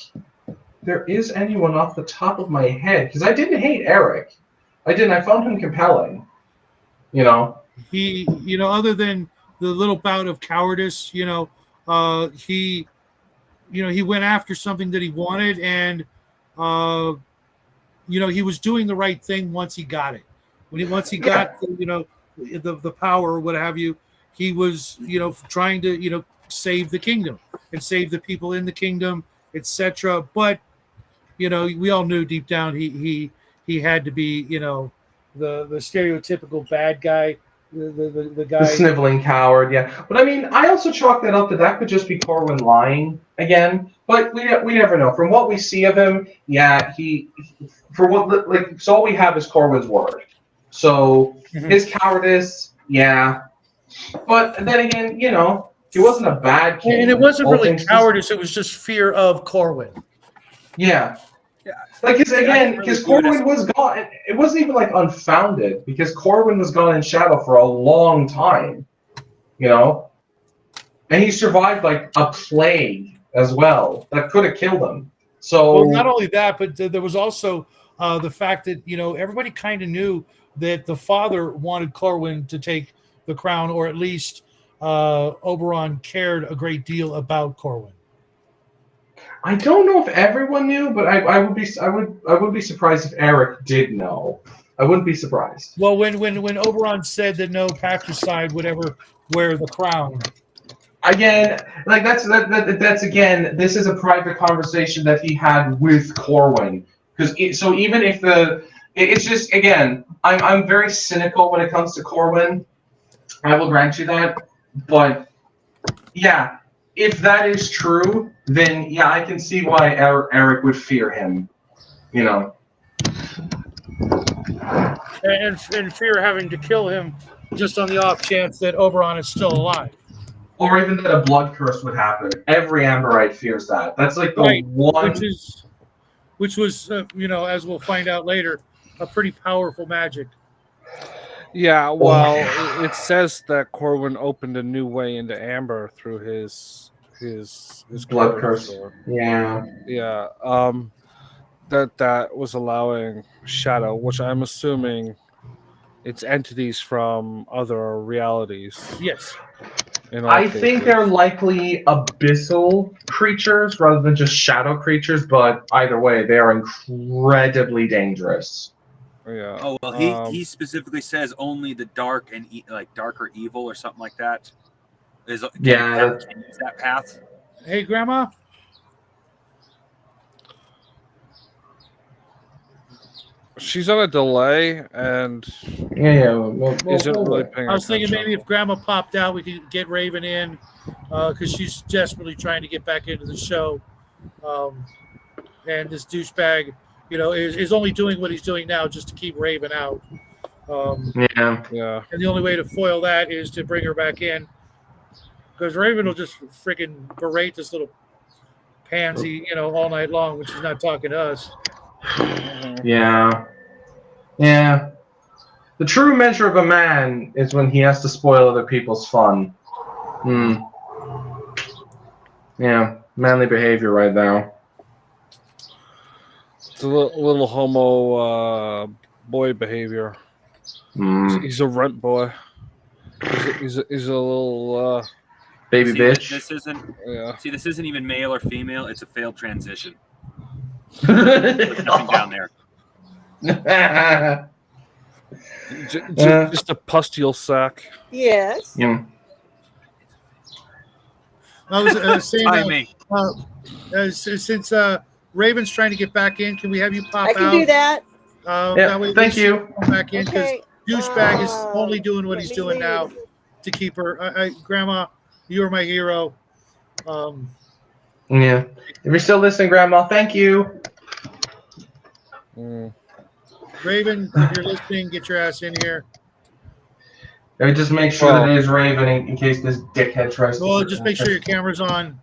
there is anyone off the top of my head, because I didn't hate Eric. I didn't. I found him compelling. He, other than the little bout of cowardice, he went after something that he wanted, and he was doing the right thing once he got it. Once he got the power or what have you, he was trying to save the kingdom and save the people in the kingdom, etc. But we all knew deep down he had to be the stereotypical bad guy, the guy, the sniveling coward. Yeah, but I mean, I also chalk that up that could just be Corwin lying again. But we never know. From what we see of him, so all we have is Corwin's word. So his cowardice, yeah. But then again, he wasn't a bad king. And it wasn't really cowardice; it was just fear of Corwin. Yeah. Because Corwin was gone. It wasn't even unfounded, because Corwin was gone in shadow for a long time, and he survived a plague as well that could have killed him. So not only that, but there was also the fact that everybody kind of knew that the father wanted Corwin to take the crown, or at least Oberon cared a great deal about Corwin. I don't know if everyone knew, but I would be surprised if Eric did know. I wouldn't be surprised. Well, when Oberon said that no patricide would ever wear the crown. Again, that's again, this is a private conversation that he had with Corwin. So even if it's just, again, I'm very cynical when it comes to Corwin. I will grant you that. But yeah, if that is true, then yeah, I can see why Eric would fear him. And fear having to kill him just on the off chance that Oberon is still alive. Or even that a blood curse would happen. Every Amberite fears that. That's the one. Which was, as we'll find out later, a pretty powerful magic. Yeah, well, it says that Corwin opened a new way into Amber through his blood curse. Yeah. Yeah. that was allowing Shadow, which I'm assuming it's entities from other realities. Yes. In all I think cases. they're likely abyssal creatures rather than just shadow creatures, but either way, they are incredibly dangerous. Yeah. Oh well, he specifically says only the dark and like dark or evil or something like that can use that path. Hey, Grandma. She's on a delay and isn't really paying I was thinking attention. maybe if Grandma popped out, we could get Raven in because she's desperately trying to get back into the show. And this douchebag, is only doing what he's doing now just to keep Raven out. Yeah. And the only way to foil that is to bring her back in because Raven will just freaking berate this little pansy, all night long when she's not talking to us. Yeah. The true measure of a man is when he has to spoil other people's fun. Yeah, manly behavior right now. It's a little homo boy behavior. He's a runt boy. He's a little baby bitch. This isn't even male or female. It's a failed transition. There's nothing down there. Just a pustule sack. Yes. Yeah. I was saying, since Raven's trying to get back in, can we have you pop out? I can do that. That way thank you. Come back in because Okay. douchebag is only doing what he's doing now to keep her. Grandma, you are my hero. Yeah. If you're still listening, Grandma, thank you. Raven, if you're listening, get your ass in here. Let me just make sure that it is Raven in case this dickhead tries to. Well, just make sure your camera's on.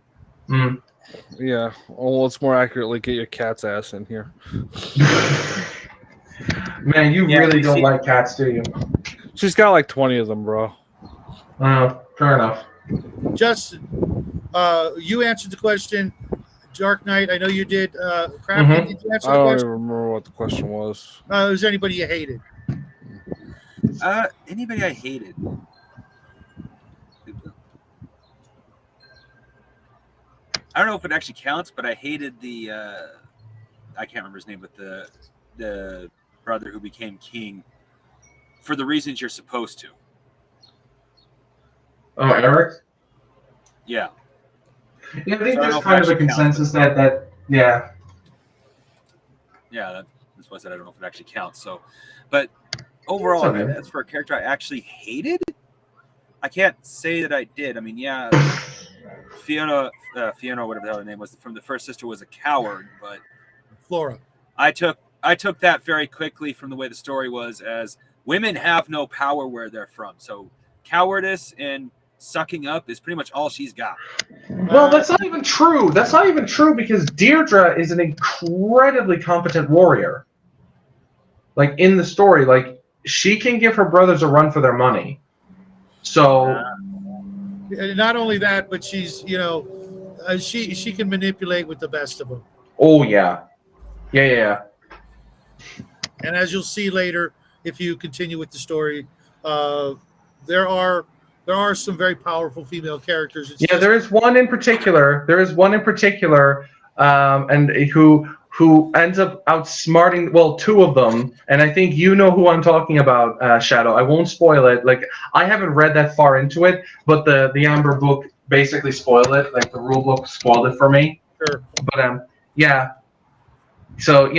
Yeah. Well, let's more accurately get your cat's ass in here. Man, you really don't like cats, do you? She's got like 20 of them, bro. Fair enough. Justin, you answered the question. Dark Knight, I know you did. Crafty, did you answer I the don't question? even remember what the question was. Was there anybody you hated? Anybody I hated? I don't know if it actually counts, but I hated the I can't remember his name, but the brother who became king for the reasons you're supposed to. Oh, Eric? Yeah. Yeah, I think there's kind of a consensus that Yeah, that's why I said I don't know if it actually counts. So, but overall, Okay. as for a character I actually hated, I can't say that I did. I mean, yeah, Fiona, whatever the hell her name was, from the First Sister was a coward, but Flora. I took that very quickly from the way the story was as women have no power where they're from. So cowardice and sucking up is pretty much all she's got. Well, that's not even true. That's not even true because Deirdre is an incredibly competent warrior. Like in the story, like she can give her brothers a run for their money. So not only that, but she's she can manipulate with the best of them. Oh yeah. And as you'll see later, if you continue with the story, there are some very powerful female characters. There is one in particular. And who ends up outsmarting, two of them, and I think you know who I'm talking about, Shadow. I won't spoil it. Like, I haven't read that far into it, but the Amber book basically spoiled it. Like, the rule book spoiled it for me. Sure. But, yeah. So,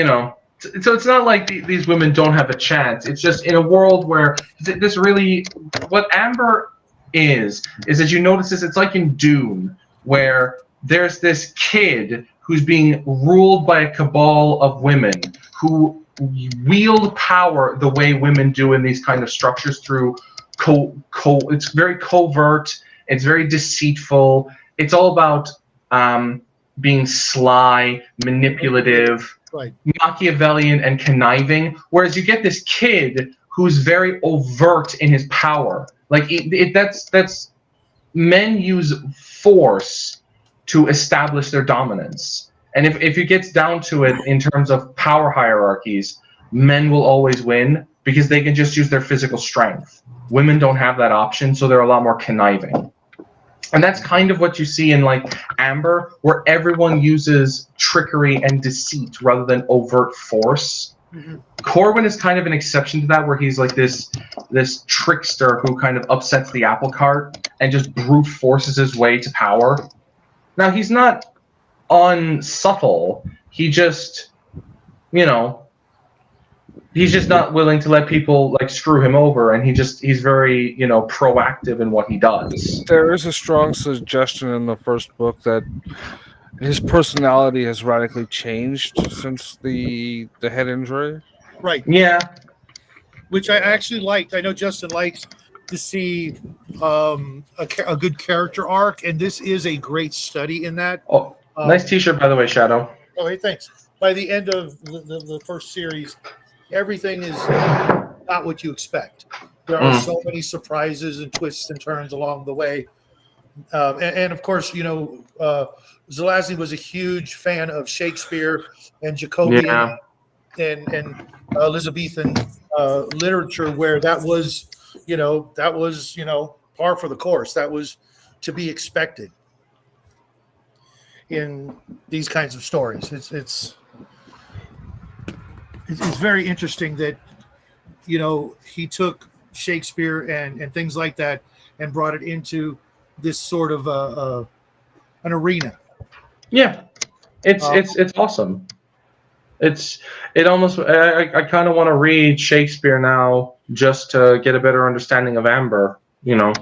so it's not like these women don't have a chance. It's just in a world where this really, what Amber is that you notice this, it's like in Dune, where there's this kid who's being ruled by a cabal of women who wield power the way women do in these kind of structures through it's very covert, it's very deceitful, it's all about being sly, manipulative, right, Machiavellian and conniving, whereas you get this kid who's very overt in his power. Like that's men use force to establish their dominance, And if it gets down to it in terms of power hierarchies, men will always win because they can just use their physical strength. Women don't have that option, so they're a lot more conniving. And that's kind of what you see in like Amber, where everyone uses trickery and deceit rather than overt force. Mhm. Corwin is kind of an exception to that, where he's like this trickster who kind of upsets the apple cart and just brute forces his way to power. Now he's not unsubtle. He just, he's just not willing to let people like screw him over, and he's very proactive in what he does. There is a strong suggestion in the first book that his personality has radically changed since the head injury. Right. Yeah. Which I actually liked. I know Justin likes to see a good character arc, and this is a great study in that. Oh, nice T-shirt, by the way, Shadow. Oh, hey, thanks. By the end of the first series, everything is not what you expect. There are so many surprises and twists and turns along the way. And of course, Zelazny was a huge fan of Shakespeare and Jacobean and Elizabethan literature, where that was par for the course. That was to be expected in these kinds of stories. It's very interesting that he took Shakespeare and things like that and brought it into this sort of an arena. Yeah, it's awesome. It almost I kind of want to read Shakespeare now just to get a better understanding of Amber. Yeah,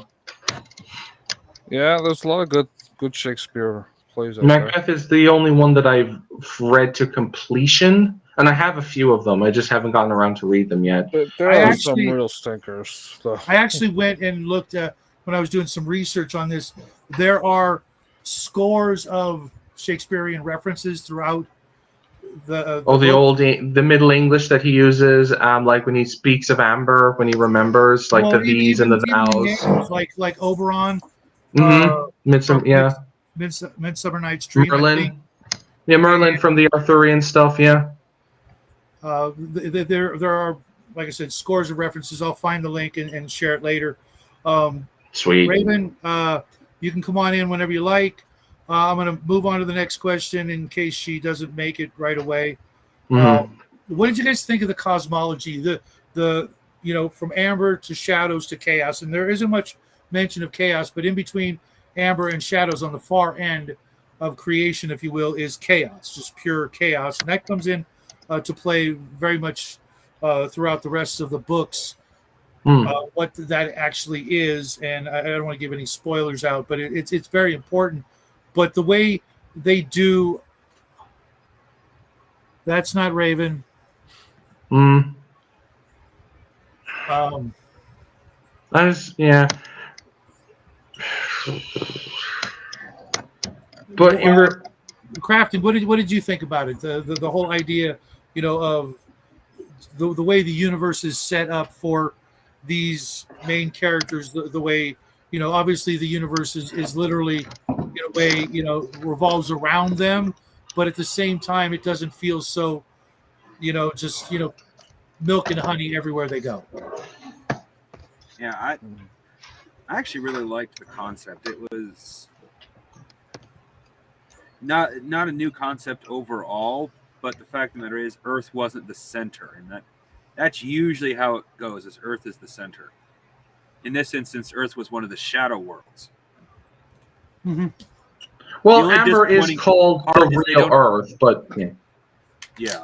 there's a lot of good Shakespeare plays out Macbeth is the only one that I've read to completion, and I have a few of them. I just haven't gotten around to read them yet. But there are some real stinkers. So. I actually went and looked at, when I was doing some research on this, there are scores of Shakespearean references throughout the Middle English that he uses, like when he speaks of Amber, when he remembers like the these and the thous, like Oberon, Midsummer Night's Dream, Merlin, Merlin from the Arthurian stuff, there are, like I said, scores of references. I'll find the link and share it later. Sweet. Raven, you can come on in whenever you like. I'm going to move on to the next question in case she doesn't make it right away. What did you guys think of the cosmology? The from Amber to Shadows to Chaos, and there isn't much mention of Chaos, but in between Amber and Shadows on the far end of creation, if you will, is Chaos, just pure chaos, and that comes in to play very much throughout the rest of the books. What that actually is, and I don't want to give any spoilers out, but it's very important. But the way they do, that's not Raven. But Crafton, what did you think about it? The whole idea, of the way the universe is set up for these main characters, the way, obviously the universe is literally in a way, revolves around them, but at the same time, it doesn't feel so, just, milk and honey everywhere they go. Yeah, I actually really liked the concept. It was not a new concept overall, but the fact of the matter is Earth wasn't the center, and that's usually how it goes, is Earth is the center. In this instance, Earth was one of the shadow worlds. Mm-hmm. Well, Amber is called the real Earth, but yeah.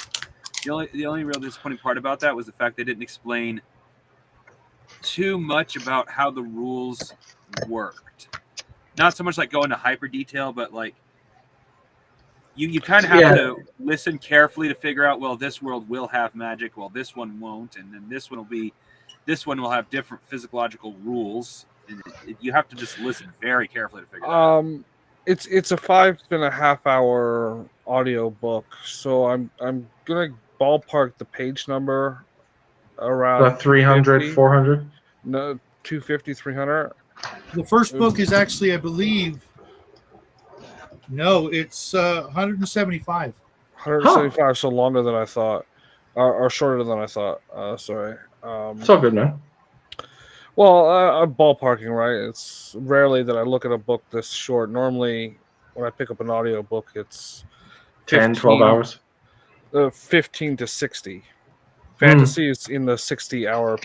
The only real disappointing part about that was the fact they didn't explain too much about how the rules worked. Not so much like go into hyper detail, but like you kind of have to listen carefully to figure out, well, this world will have magic, well, this one won't, and then this one will have different physiological rules. And you have to just listen very carefully to figure that out. It's a 5.5 hour audio book, so I'm gonna ballpark the page number around 300, 400. No, 250, 300. The first book is actually, I believe, No, it's 175. 175, so longer than I thought, or shorter than I thought. Sorry. It's all good, man. Well, I'm ballparking, right? It's rarely that I look at a book this short. Normally, when I pick up an audio book, it's 10, 12 hours. 15 to 60. Hmm. Fantasy is in the 60-hour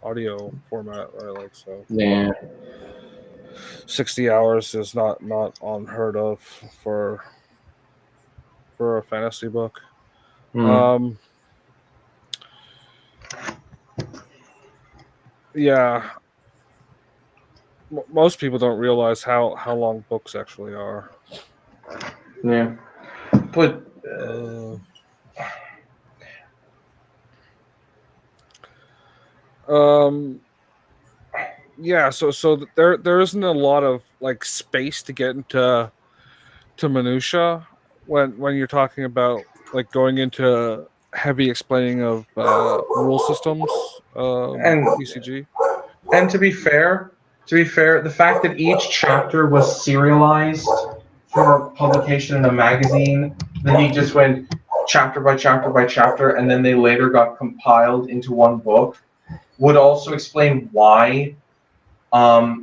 audio format, right? Like so. Yeah. 60 hours is not unheard of for a fantasy book. Hmm. Yeah. Most people don't realize how long books actually are. Yeah. But yeah, so there isn't a lot of like space to get into minutia when you're talking about like going into heavy explaining of rule systems, and PCG. and to be fair, the fact that each chapter was serialized for publication in a magazine, that he just went chapter by chapter by chapter, and then they later got compiled into one book, would also explain why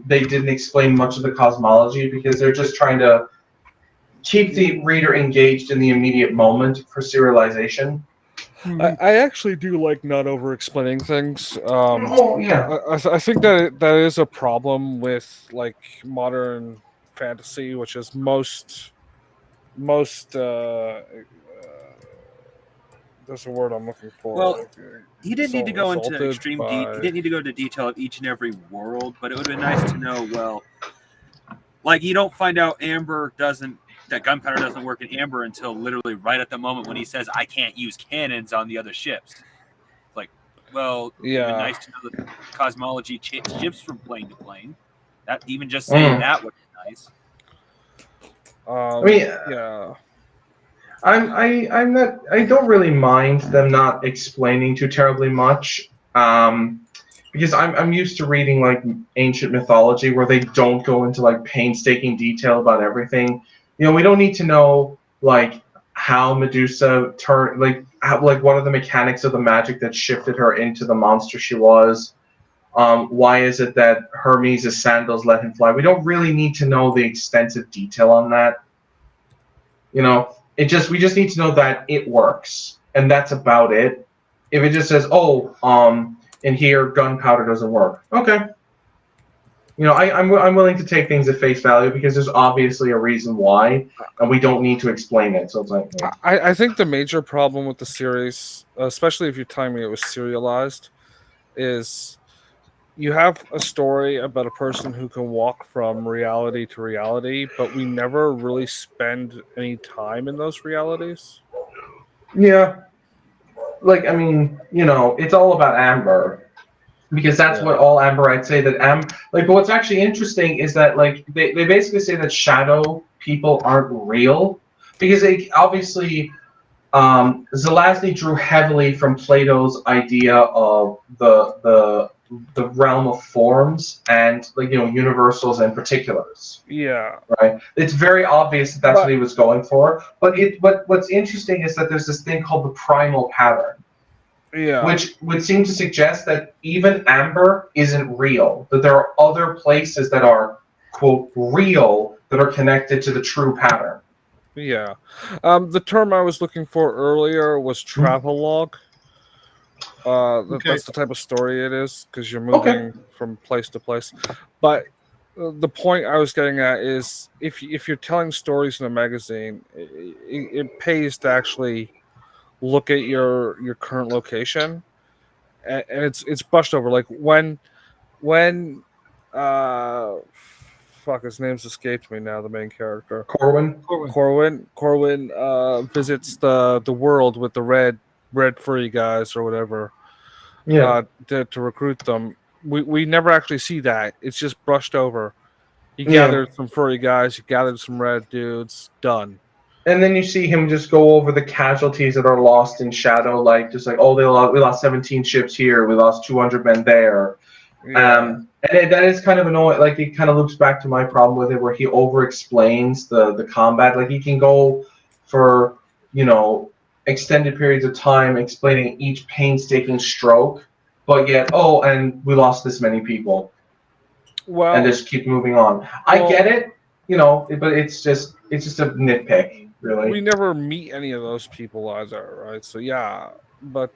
they didn't explain much of the cosmology, because they're just trying to keep the reader engaged in the immediate moment for serialization. I actually do like not over explaining things. Oh yeah. I think that that is a problem with like modern fantasy, which is most there's a word I'm looking for. Well, he didn't need to go into Assaulted extreme by- He didn't need to go into detail of each and every world, but it would have been nice to know. Well, like you don't find out that gunpowder doesn't work in Amber until literally right at the moment when he says, "I can't use cannons on the other ships." Like, well, it would have been Yeah. nice to know the cosmology shifts from plane to plane. That even just saying that would be nice. I mean, yeah. I'm not. I don't really mind them not explaining too terribly much, because I'm used to reading like ancient mythology where they don't go into like painstaking detail about everything. You know, we don't need to know like how Medusa turned, like what are the mechanics of the magic that shifted her into the monster she was. Why is it that Hermes' sandals let him fly? We don't really need to know the extensive detail on that. You know, we just need to know that it works, and that's about it. If it just says, "Oh, in here gunpowder doesn't work," okay. You know, I'm willing to take things at face value because there's obviously a reason why, and we don't need to explain it. So it's like, I think the major problem with the series, especially if you're telling me it was serialized, is you have a story about a person who can walk from reality to reality, but we never really spend any time in those realities. yeah, like I mean, you know, it's all about Amber, because that's what all Amberites say that like. But what's actually interesting is that like they basically say that shadow people aren't real, because they obviously Zelazny drew heavily from Plato's idea of the realm of forms and like universals and particulars. Yeah. Right. It's very obvious that that's what he was going for. But what's interesting is that there's this thing called the primal pattern. Yeah. Which would seem to suggest that even Amber isn't real. That there are other places that are, quote, real that are connected to the true pattern. Yeah. The term I was looking for earlier was travelogue. That's the type of story it is, because you're moving from place to place. But the point I was getting at is if you're telling stories in a magazine, it pays to actually look at your current location, and it's brushed over. Like when fuck, his name's escaped me now, the main character. Corwin Visits the world with the red furry guys or whatever. Yeah. To recruit them. We never actually see that. It's just brushed over. He gathered some furry guys, he gathered some red dudes, done. And then you see him just go over the casualties that are lost in shadow, like just like, oh, we lost 17 ships here, we lost 200 men there. Yeah. And that is kind of annoying. Like, it kind of loops back to my problem with it, where he over-explains the combat. Like, he can go for, extended periods of time explaining each painstaking stroke, but yet, and we lost this many people. Well, and just keep moving on. I get it, but it's just a nitpick, really. We never meet any of those people either, right? So yeah, but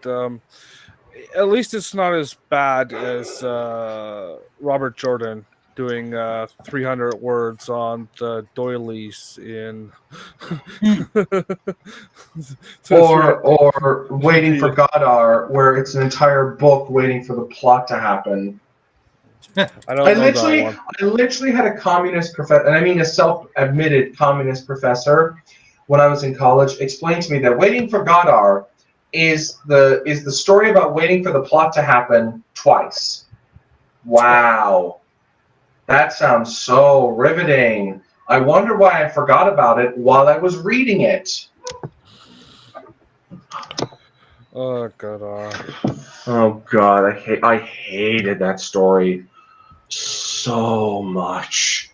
at least it's not as bad as Robert Jordan doing 300 words on the doilies in or Waiting for Godar, where it's an entire book waiting for the plot to happen. I literally had a communist professor, and I mean a self-admitted communist professor, when I was in college, explain to me that Waiting for Godar is the story about waiting for the plot to happen twice. Wow. That sounds so riveting. I wonder why I forgot about it while I was reading it. Oh God. Oh God, I hated that story so much.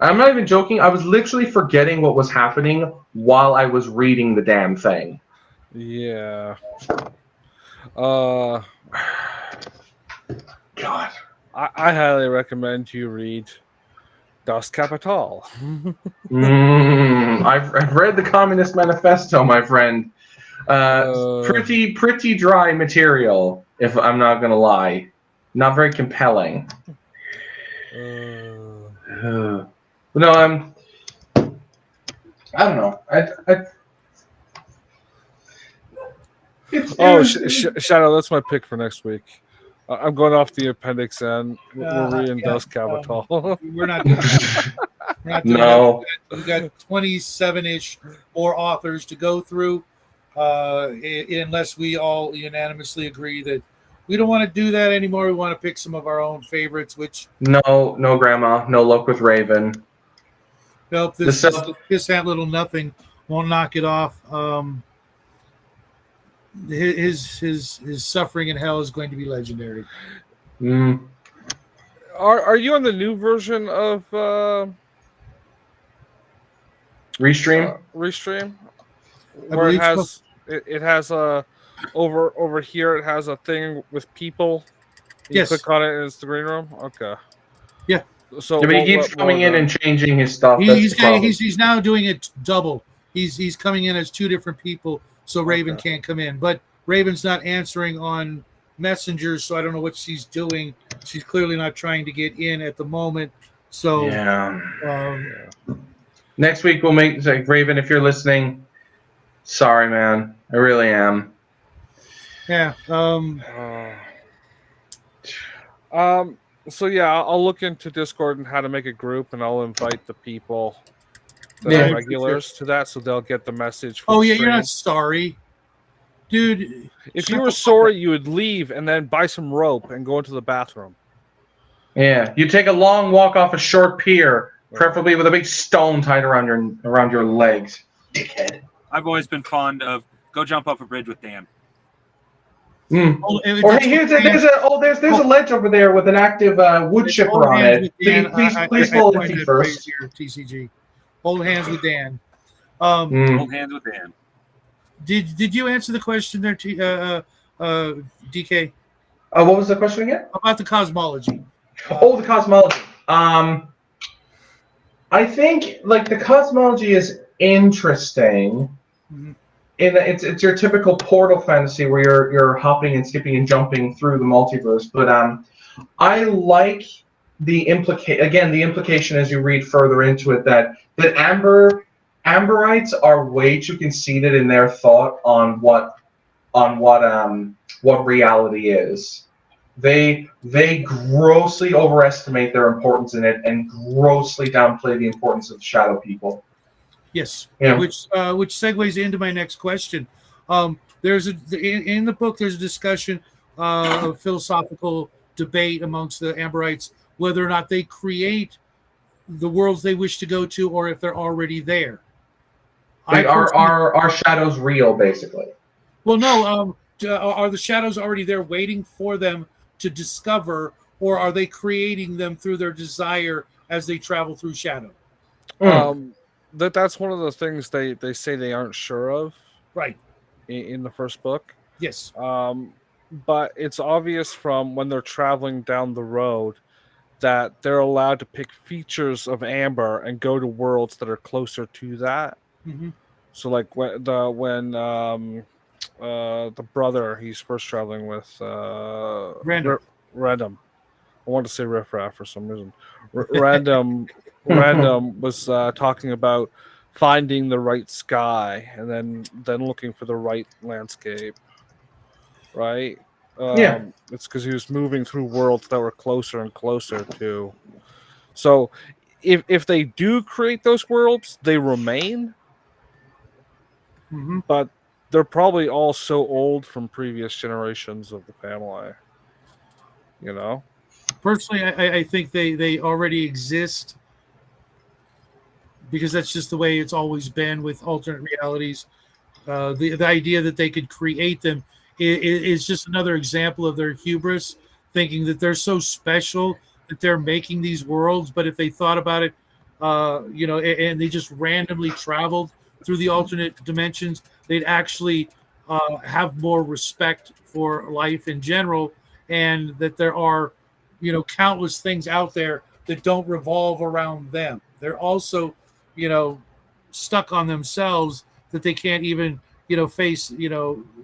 I'm not even joking. I was literally forgetting what was happening while I was reading the damn thing. Yeah. God. I highly recommend you read Das Kapital. I've read the Communist Manifesto, my friend. Pretty dry material, if I'm not gonna lie. Not very compelling. No, I don't know. Shadow, that's my pick for next week. I'm going off the Appendix N. We're reading Das Kapital. We're not doing that. We're not doing No. that. We've got 27-ish more authors to go through, unless we all unanimously agree that we don't want to do that anymore. We want to pick some of our own favorites, which... No, Grandma. No luck with Raven. Nope, this that little nothing won't knock it off. His suffering in hell is going to be legendary. Are you on the new version of Restream? Restream, where it has a over here. It has a thing with people. You click on it, and it's the green room. Okay. Yeah. So but he keeps coming in and changing his stuff. He's now doing it double. He's coming in as two different people, so Raven can't come in. But Raven's not answering on messengers, so I don't know what she's doing. She's clearly not trying to get in at the moment. So next week we'll make Raven, if you're listening. Sorry, man. I really am. Yeah. So yeah, I'll look into Discord and how to make a group, and I'll invite the people that are regulars to that, so they'll get the message. You're not sorry, dude. If you were sorry, you would leave and then buy some rope and go into the bathroom. Yeah, you take a long walk off a short pier, preferably with a big stone tied around your legs, dickhead. I've always been fond of go jump off a bridge with Dan. Or hey, there's a ledge over there with an active wood chipper on it. Please follow the feet first. TCG. Hold hands with Dan. Hold hands with Dan. Did you answer the question there, DK? What was the question again? About the cosmology. The cosmology. I think the cosmology is interesting. Mm-hmm. It's your typical portal fantasy where you're hopping and skipping and jumping through the multiverse. But I like the implication as you read further into it that Amberites are way too conceited in their thought on what reality is. They grossly overestimate their importance in it and grossly downplay the importance of shadow people. Yes, yeah. Which segues into my next question. In the book there's a discussion of philosophical debate amongst the Amberites whether or not they create the worlds they wish to go to or if they're already there. Are shadows real, basically? Well, no. Are the shadows already there waiting for them to discover, or are they creating them through their desire as they travel through shadow? That's one of the things they say they aren't sure of. Right. In the first book. Yes. But it's obvious from when they're traveling down the road that they're allowed to pick features of Amber and go to worlds that are closer to that. Mm-hmm. So like when the brother he's first traveling with Random. I want to say Riffraff for some reason. Random was talking about finding the right sky and then looking for the right landscape. Right? It's because he was moving through worlds that were closer and closer to. So if they do create those worlds, they remain. Mm-hmm. But they're probably all so old from previous generations of the family. You know? Personally, I think they already exist because that's just the way it's always been with alternate realities. The idea that they could create them is just another example of their hubris, thinking that they're so special that they're making these worlds. But if they thought about it, and they just randomly traveled through the alternate dimensions, they'd actually have more respect for life in general, and that there are, countless things out there that don't revolve around them. They're also, stuck on themselves that they can't even, face,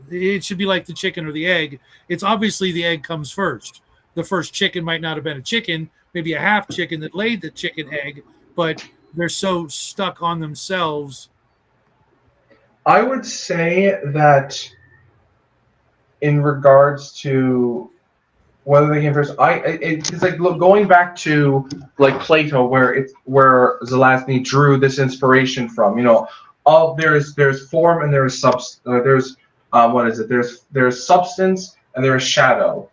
it should be like the chicken or the egg. It's obviously the egg comes first. The first chicken might not have been a chicken, maybe a half chicken that laid the chicken egg, but they're so stuck on themselves. I would say that in regards to whether they came first, it's like going back to like Plato, where Zelazny drew this inspiration from. There's form and there's there's substance and there's shadow.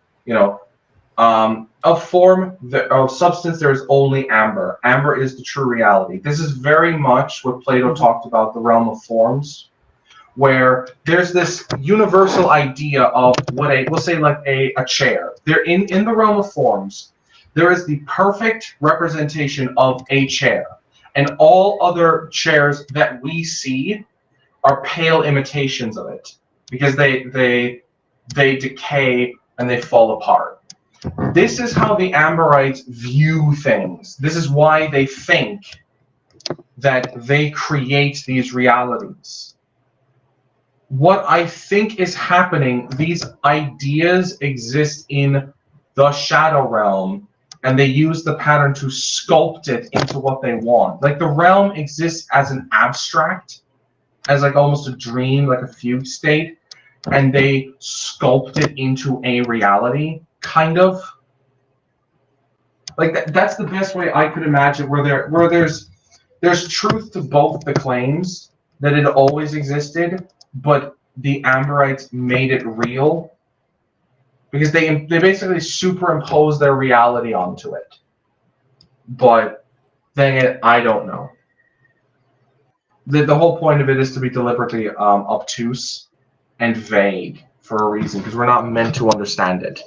Of form, of substance, there is only amber. Amber is the true reality. This is very much what Plato talked about, the realm of forms, where there's this universal idea of we'll say like a chair. There in the realm of forms, there is the perfect representation of a chair, and all other chairs that we see are pale imitations of it because they decay and they fall apart. This is how the Amberites view things. This is why they think that they create these realities. What I think is happening, these ideas exist in the shadow realm, and they use the pattern to sculpt it into what they want. Like the realm exists as an abstract, as like almost a dream, like a fugue state, and they sculpt it into a reality, kind of. Like that's the best way I could imagine, where there's truth to both the claims that it always existed, but the Amberites made it real because they basically superimpose their reality onto it. But then I don't know. The whole point of it is to be deliberately obtuse and vague for a reason, because we're not meant to understand it.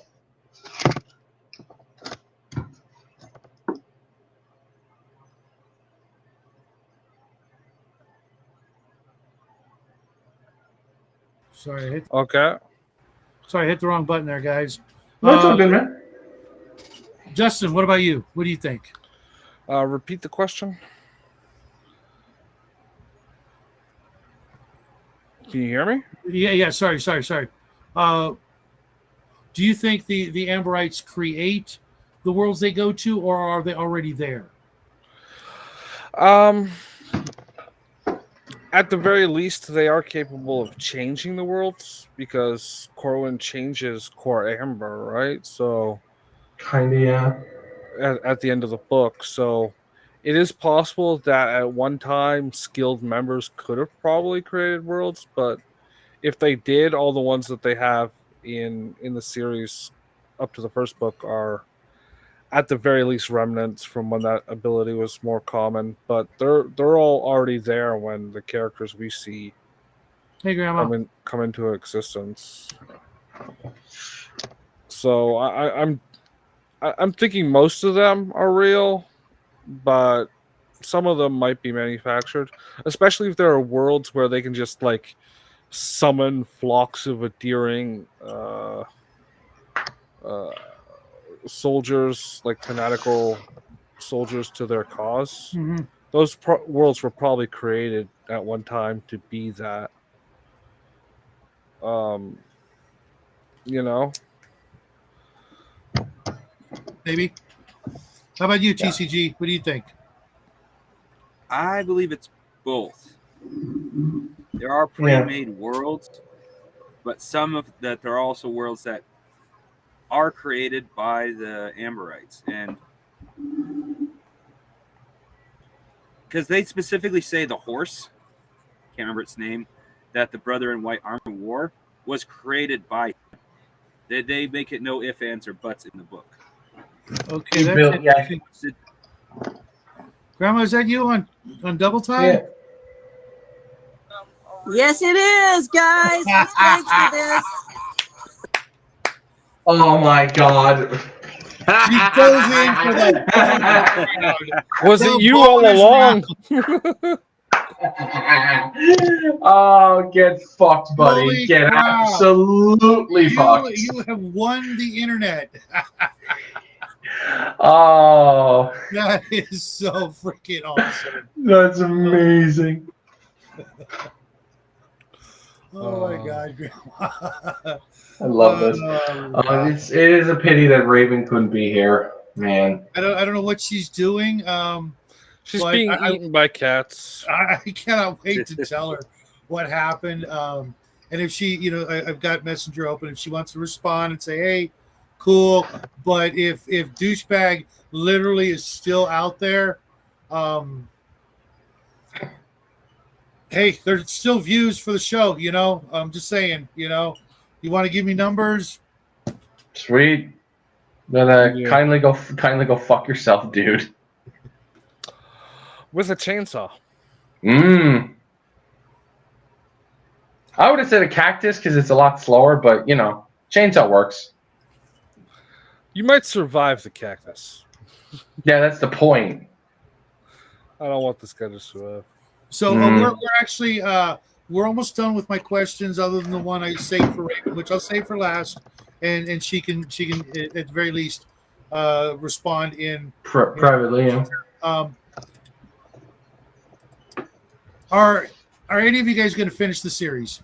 Sorry, I hit the wrong button there, guys. That's all good, man. Justin, what about you? What do you think? Repeat the question. Can you hear me? Yeah. Sorry. Do you think the Amberites create the worlds they go to, or are they already there? At the very least, they are capable of changing the worlds because Corwin changes Core Amber, right? So, Kinda, yeah. At the end of the book, so it is possible that at one time skilled members could have probably created worlds, but if they did, all the ones that they have in the series up to the first book are at the very least remnants from when that ability was more common, but they're all already there when the characters we see come into existence. So I'm thinking most of them are real, but some of them might be manufactured, especially if there are worlds where they can just like summon flocks of adhering soldiers, like fanatical soldiers to their cause. Mm-hmm. Those worlds were probably created at one time to be that. Um, you know, Maybe. How about you, TCG? What do you think? I believe it's both. There are pre-made worlds, but some of that there are also worlds that are created by the Amberites, and because they specifically say the horse, can't remember its name, that the brother in white armor wore was created by him. They make it no ifs, ands, or buts in the book. Okay, that's interesting. Grandma, is that you on double time? Yeah. Yes, it is, guys. Let's thanks for this. Oh my God. She goes in for the was it you all along? Oh, get fucked, buddy. Holy Get crap. absolutely fucked. You have won the internet. Oh, That is so freaking awesome. that's amazing. Oh my God, Grandma. I love this. It is a pity that Raven couldn't be here, man. I don't know what she's doing. She's but being eaten by cats. I cannot wait to tell her what happened. And if she, I've got Messenger open. If she wants to respond and say, "Hey, cool," but if douchebag literally is still out there, hey, there's still views for the show. I'm just saying. You want to give me numbers? Sweet. Then kindly go fuck yourself, dude. With a chainsaw. I would have said a cactus because it's a lot slower, but chainsaw works. You might survive the cactus. Yeah, that's the point. I don't want this guy to survive. So we're actually we're almost done with my questions, other than the one I saved for Raven, which I'll save for last, and she can at the very least respond in privately. Yeah. Are any of you guys going to finish the series?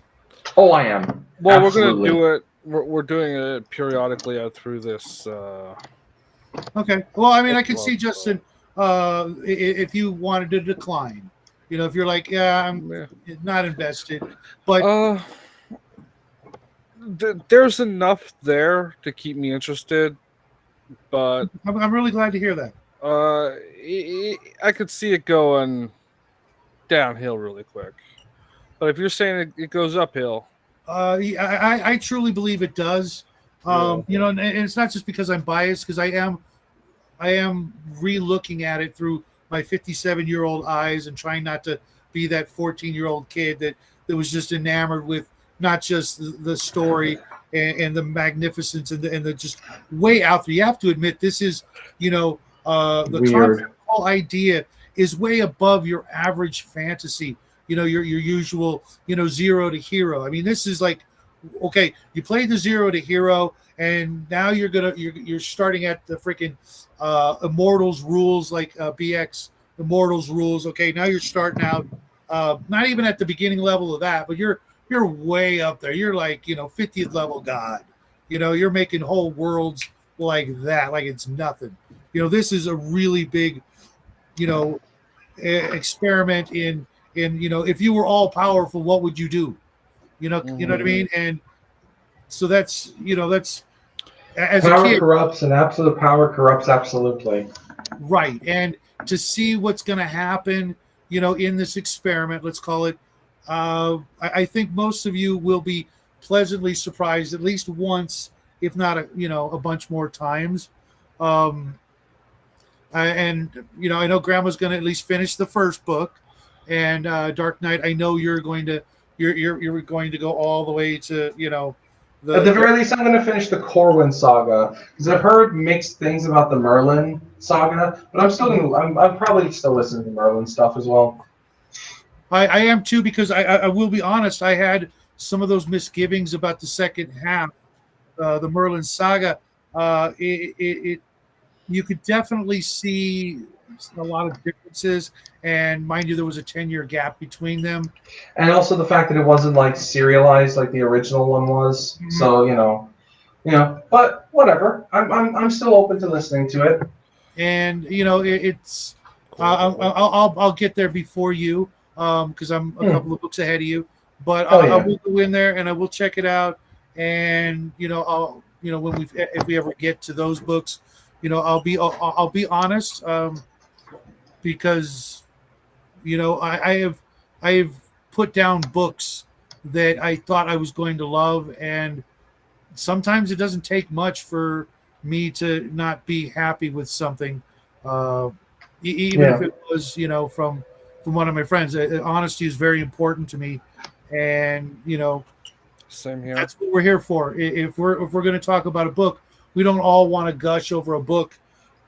Oh, I am. Well, Absolutely. we're going to do it. We're doing it periodically through this. Okay. Well, I mean, I can see Justin if you wanted to decline. If you're like, I'm not invested, but there's enough there to keep me interested. But I'm really glad to hear that. I could see it going downhill really quick. But if you're saying it goes uphill, I truly believe it does. And it's not just because I'm biased, because I am re-looking at it through my 57-year-old eyes and trying not to be that 14-year-old kid that was just enamored with not just the story and the magnificence and the just way out there. You have to admit, this is, the concept, whole idea is way above your average fantasy. Your usual, 0 to hero. I mean, this is like, okay, you played the 0 to hero, and now you're starting at the freaking Immortals rules, like BX Immortals rules. Okay, now you're starting out, not even at the beginning level of that, but you're way up there. You're like 50th level god. You're making whole worlds like that, like it's nothing. This is a really big, experiment in if you were all powerful, what would you do? You know what I mean? And so that's as power a kid, corrupts, and absolute power corrupts absolutely. Right. And to see what's going to happen, in this experiment, let's call it, I think most of you will be pleasantly surprised at least once, if not a bunch more times. And I know Grandma's going to at least finish the first book, and Dark Knight. I know you're going to go all the way to At the very least, I'm going to finish the Corwin saga because I've heard mixed things about the Merlin saga, but I'm probably still listening to Merlin stuff as well. I am too, because I will be honest, I had some of those misgivings about the second half, the Merlin saga. You could definitely see a lot of differences, and mind you, there was a 10-year gap between them. And also the fact that it wasn't like serialized like the original one was. Mhm. So but whatever. I'm still open to listening to it. And it's I'll get there before you, because I'm a couple of books ahead of you. But I will go in there and I will check it out. And I'll when if we ever get to those books, I'll be honest, because I have put down books that I thought I was going to love, and sometimes it doesn't take much for me to not be happy with something, even if it was from one of my friends. Honesty is very important to me, and Same here. that's what we're here for. If we're going to talk about a book, we don't all want to gush over a book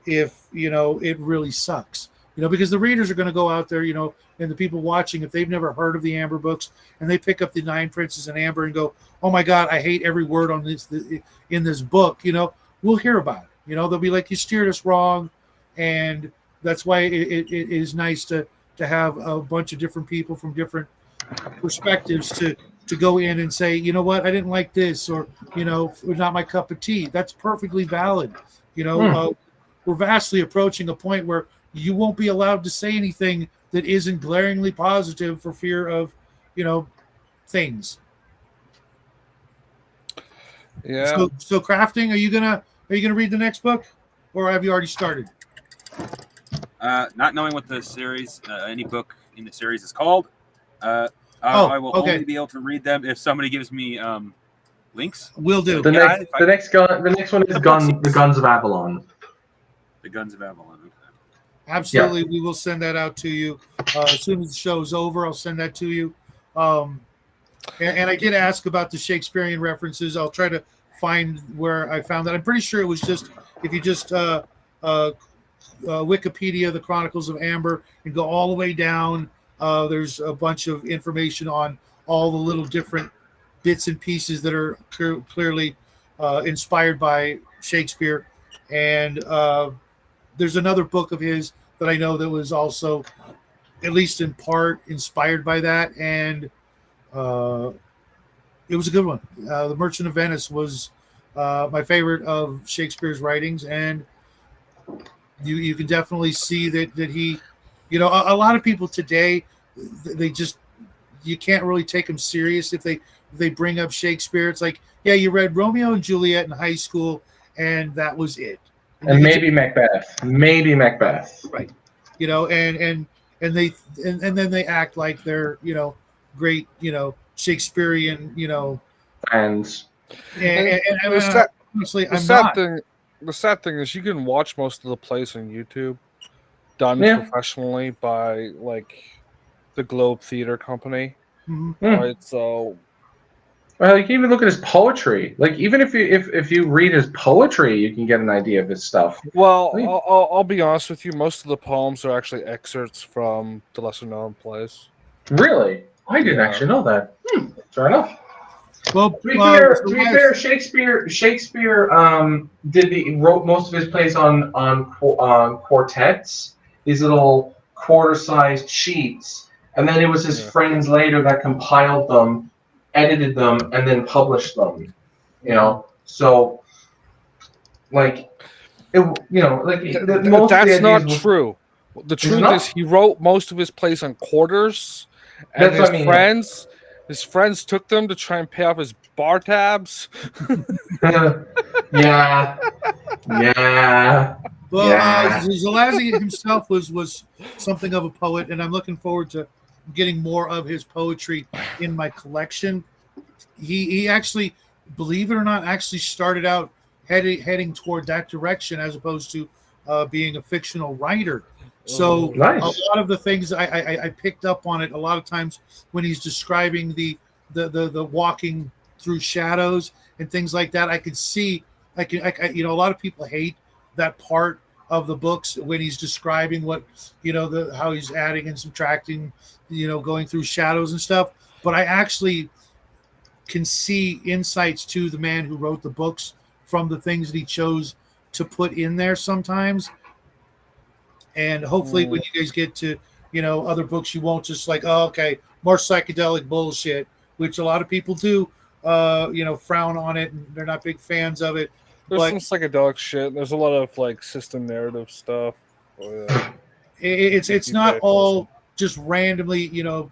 if it really sucks. Because the readers are going to go out there, and the people watching, if they've never heard of the Amber books and they pick up the Nine Princes and Amber and go, "Oh my God, I hate every word on in this book," we'll hear about it. They'll be like, "You steered us wrong," and that's why it is nice to have a bunch of different people from different perspectives to go in and say, "You know what, I didn't like this," or not my cup of tea. That's perfectly valid. We're vastly approaching a point where you won't be allowed to say anything that isn't glaringly positive for fear of, things. Yeah. So crafting, are you gonna read the next book, or have you already started? Not knowing what the series, any book in the series is called, I will only be able to read them if somebody gives me links. Will do. The next one is the Guns of Avalon. The Guns of Avalon. Okay. Absolutely, we will send that out to you as soon as the show's over. I'll send that to you. And I did ask about the Shakespearean references. I'll try to find where I found that. I'm pretty sure it was just if you just Wikipedia the Chronicles of Amber and go all the way down. There's a bunch of information on all the little different bits and pieces that are clearly inspired by Shakespeare. And there's another book of his that I know that was also, at least in part, inspired by that, and it was a good one. The Merchant of Venice was my favorite of Shakespeare's writings, and you can definitely see that he, a lot of people today, you can't really take them serious if they bring up Shakespeare. It's like, yeah, you read Romeo and Juliet in high school, and that was it. And maybe Macbeth. Right. And then they act like they're, great, Shakespearean, And honestly, the sad thing is you can watch most of the plays on YouTube done professionally by like the Globe Theater Company. Mm-hmm. Right. So well, you can even look at his poetry. Like even if you read his poetry, you can get an idea of his stuff. Well, I'll be honest with you. Most of the poems are actually excerpts from the lesser known plays. Really? I didn't actually know that. Fair enough. Well, to be fair, Shakespeare wrote most of his plays on quartets, these little quarter-sized sheets, and then it was his friends later that compiled them, edited them, and then published them. So like most that's of the not true. The truth is he wrote most of his plays on quarters, and his friends took them to try and pay off his bar tabs. Yeah. Well, Zelazny himself was something of a poet, and I'm looking forward to getting more of his poetry in my collection. He actually, believe it or not, actually started out heading toward that direction as opposed to being a fictional writer. So nice. A lot of the things I picked up on it a lot of times when he's describing the walking through shadows and things like that. I could see, you know, a lot of people hate that part of the books when he's describing what, you know, how he's adding and subtracting, you know, going through shadows and stuff. But I actually can see insights to the man who wrote the books from the things that he chose to put in there sometimes. And hopefully when you guys get to, you know, other books, you won't just like, oh, okay, more psychedelic bullshit, which a lot of people do, you know, frown on it and they're not big fans of it. There's But some psychedelic shit. There's a lot of like system narrative stuff. it's not all just randomly, you know,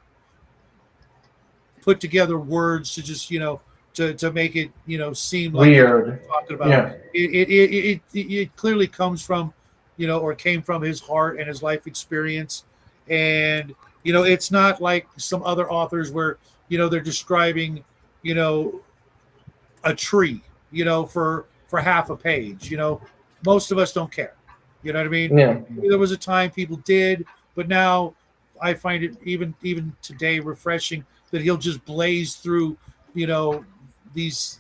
put together words to just, you know, to make it, you know, seem like weird. Talking about. Yeah. It clearly comes from, you know, or came from his heart and his life experience. And, you know, it's not like some other authors where, you know, they're describing, you know, a tree, you know, for half a page. You know, most of us don't care. You know what I mean? Yeah. There was a time people did, but now I find it even today refreshing that he'll just blaze through, you know, these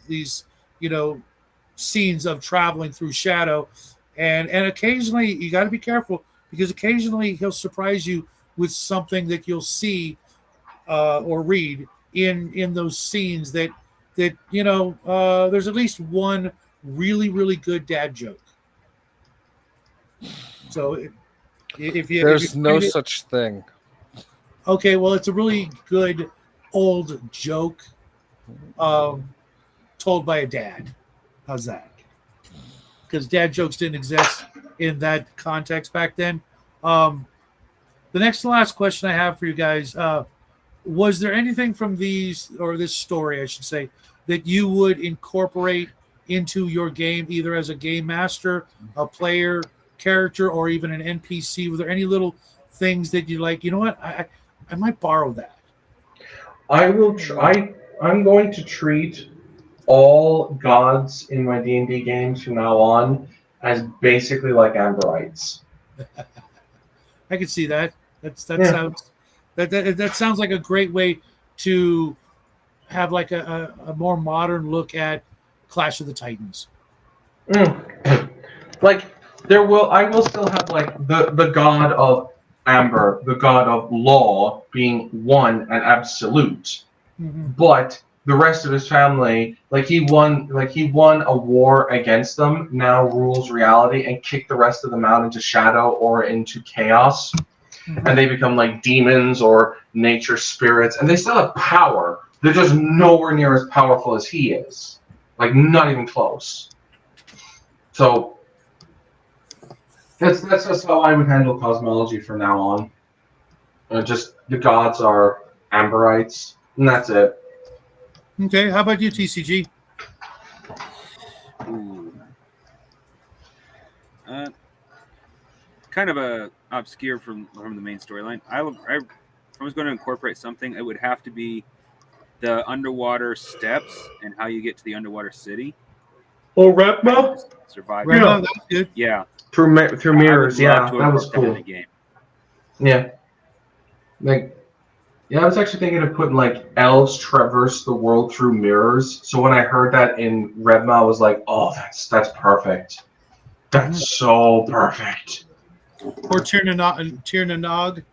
you know, scenes of traveling through shadow, and occasionally you got to be careful because occasionally he'll surprise you with something that you'll see or read in those scenes that you know, there's at least one really good dad joke. So if there's you no read it, such thing. okay, well, it's a really good old joke told by a dad. How's that? Because dad jokes didn't exist in that context back then. The next to last question I have for you guys, was there anything from these, or this story, I should say, that you would incorporate into your game, either as a game master, a player, character, or even an NPC? Were there any little things that you like, you know what, I might borrow that? I will try. I'm going to treat all gods in my D&D games from now on as basically like Amberites. I can see that. That Yeah. sounds that sounds like a great way to have like a more modern look at Clash of the Titans. Like I will still have like the god of Amber, the god of law being one and absolute, but the rest of his family, like he won a war against them, now rules reality and kicked the rest of them out into shadow or into chaos, and they become like demons or nature spirits, and they still have power. They're just nowhere near as powerful as he is, like not even close. So that's just how I would handle cosmology from now on. Just the gods are Amberites, and that's it. Okay, how about you, TCG? Ooh. Kind of obscure from the main storyline. If I was going to incorporate something, it would have to be the underwater steps and how you get to the underwater city. Oh, Repma? Survive. Right, no, that's good. Yeah. Through mirrors, yeah, that that was cool. in the game. Yeah. Like, yeah, I was actually thinking of putting like elves traverse the world through mirrors. So when I heard that in Redma, I was like, oh, that's perfect. That's so perfect. Or Tirnanog.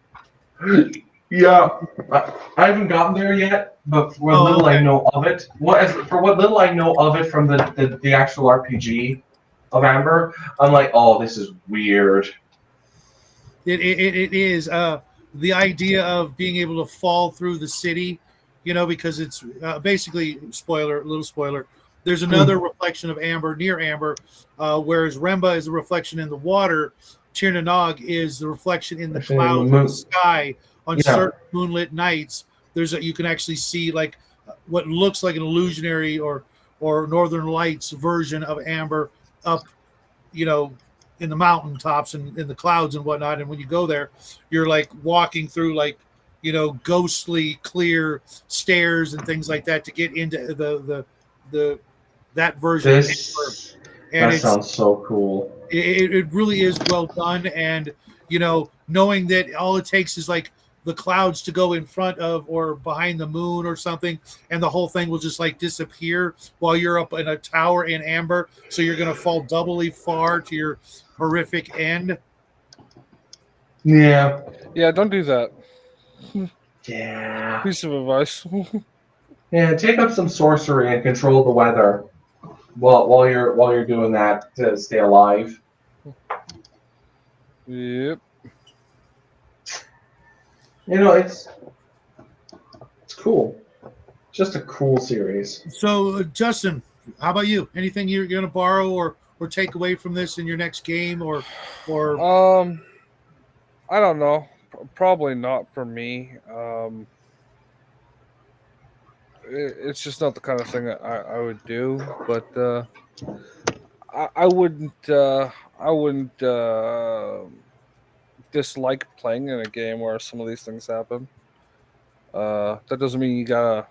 Yeah, I haven't gotten there yet, but for what little I know of it, for what little I know of it from the actual RPG of Amber, I'm like, oh, this is weird. It is the idea of being able to fall through the city, you know, because it's basically little spoiler. There's another reflection of Amber near Amber, whereas Remba is a reflection in the water. Tirnanog is the reflection in the clouds in the sky. On certain moonlit nights, you can actually see like what looks like an illusionary or Northern Lights version of Amber up, you know, in the mountaintops and in the clouds and whatnot. And when you go there, you're like walking through like, you know, ghostly clear stairs and things like that to get into that version of Amber. And that sounds so cool. It really is well done, and you know, knowing that all it takes is like the clouds to go in front of or behind the moon or something, and the whole thing will just like disappear while you're up in a tower in amber. So you're going to fall doubly far to your horrific end. Yeah. Yeah, don't do that. Yeah. Piece of advice. Yeah. Take up some sorcery and control the weather while you're doing that to stay alive. Yep. You know, it's cool. Just a cool series. So, Justin, how about you? Anything you're going to borrow or take away from this in your next game, or I don't know. Probably not for me. It's just not the kind of thing that I would do. But I wouldn't. I wouldn't dislike playing in a game where some of these things happen. That doesn't mean you gotta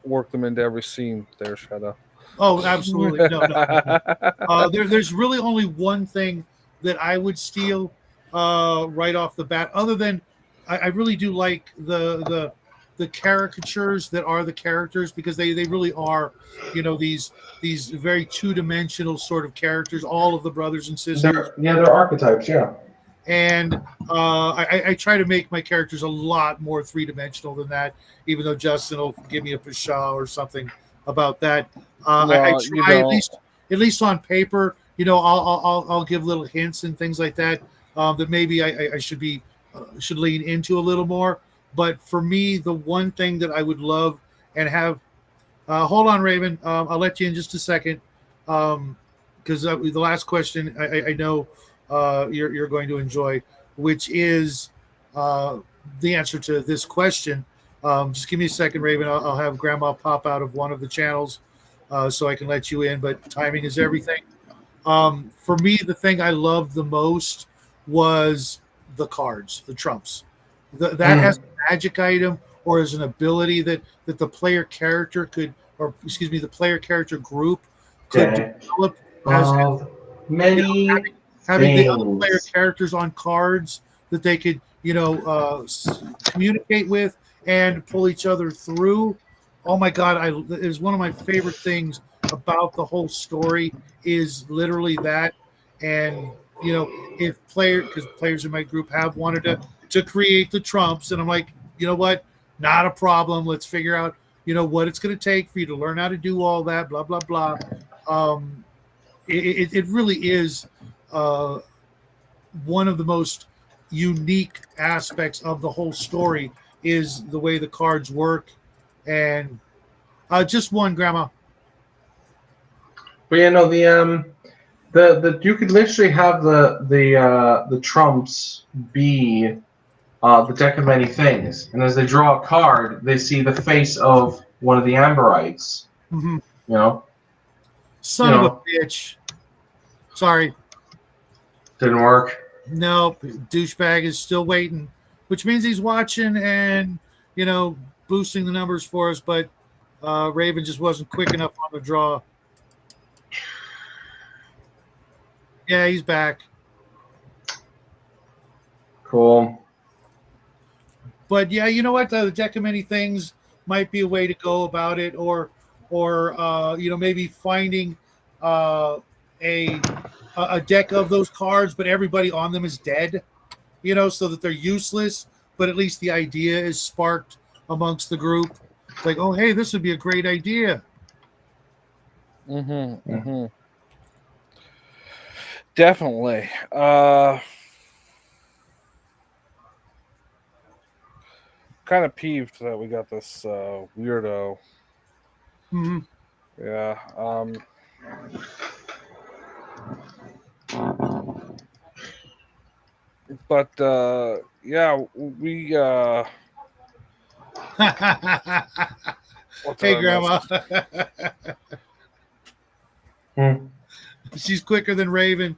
work them into every scene. There, Shadow. Oh, absolutely. No. There's really only one thing that I would steal right off the bat, other than I really do like the caricatures that are the characters, because they really are, these very two-dimensional sort of characters, all of the brothers and sisters. They're archetypes, yeah. And I try to make my characters a lot more three-dimensional than that, even though Justin will give me a pshaw or something about that. I try at least on paper, I'll give little hints and things like that that maybe I should lean into a little more. But for me, the one thing that I would love and have, hold on, Raven, I'll let you in just a second, because the last question I know you're going to enjoy, which is the answer to this question. Just give me a second, Raven. I'll have Grandma pop out of one of the channels so I can let you in, but timing is everything. For me, the thing I loved the most was the cards, the trumps. That has a magic item or as an ability that the player character could, or excuse me, the player character group could develop as many having things. the other player characters on cards that they could, communicate with and pull each other through. Oh my God, it was one of my favorite things about the whole story is literally that. And if because players in my group have wanted to create the trumps, and I'm like, you know what, not a problem. Let's figure out what it's going to take for you to learn how to do all that. Blah blah blah. It really is one of the most unique aspects of the whole story is the way the cards work. And just one, Grandma. But the you could literally have the trumps be the deck of many things, and as they draw a card, they see the face of one of the Amberites. Mm-hmm. Son of a bitch. Sorry. Didn't work. Nope. Douchebag is still waiting, which means he's watching and, boosting the numbers for us, but Raven just wasn't quick enough on the draw. Yeah, he's back. Cool. But yeah, you know what? The deck of many things might be a way to go about it, or maybe finding a deck of those cards, but everybody on them is dead, so that they're useless, but at least the idea is sparked amongst the group. It's like, oh, hey, this would be a great idea. Mm-hmm. Mm-hmm. Definitely. Kind of peeved that we got this weirdo. Mm-hmm. Yeah. But yeah, we. Hey, Grandma. She's quicker than Raven.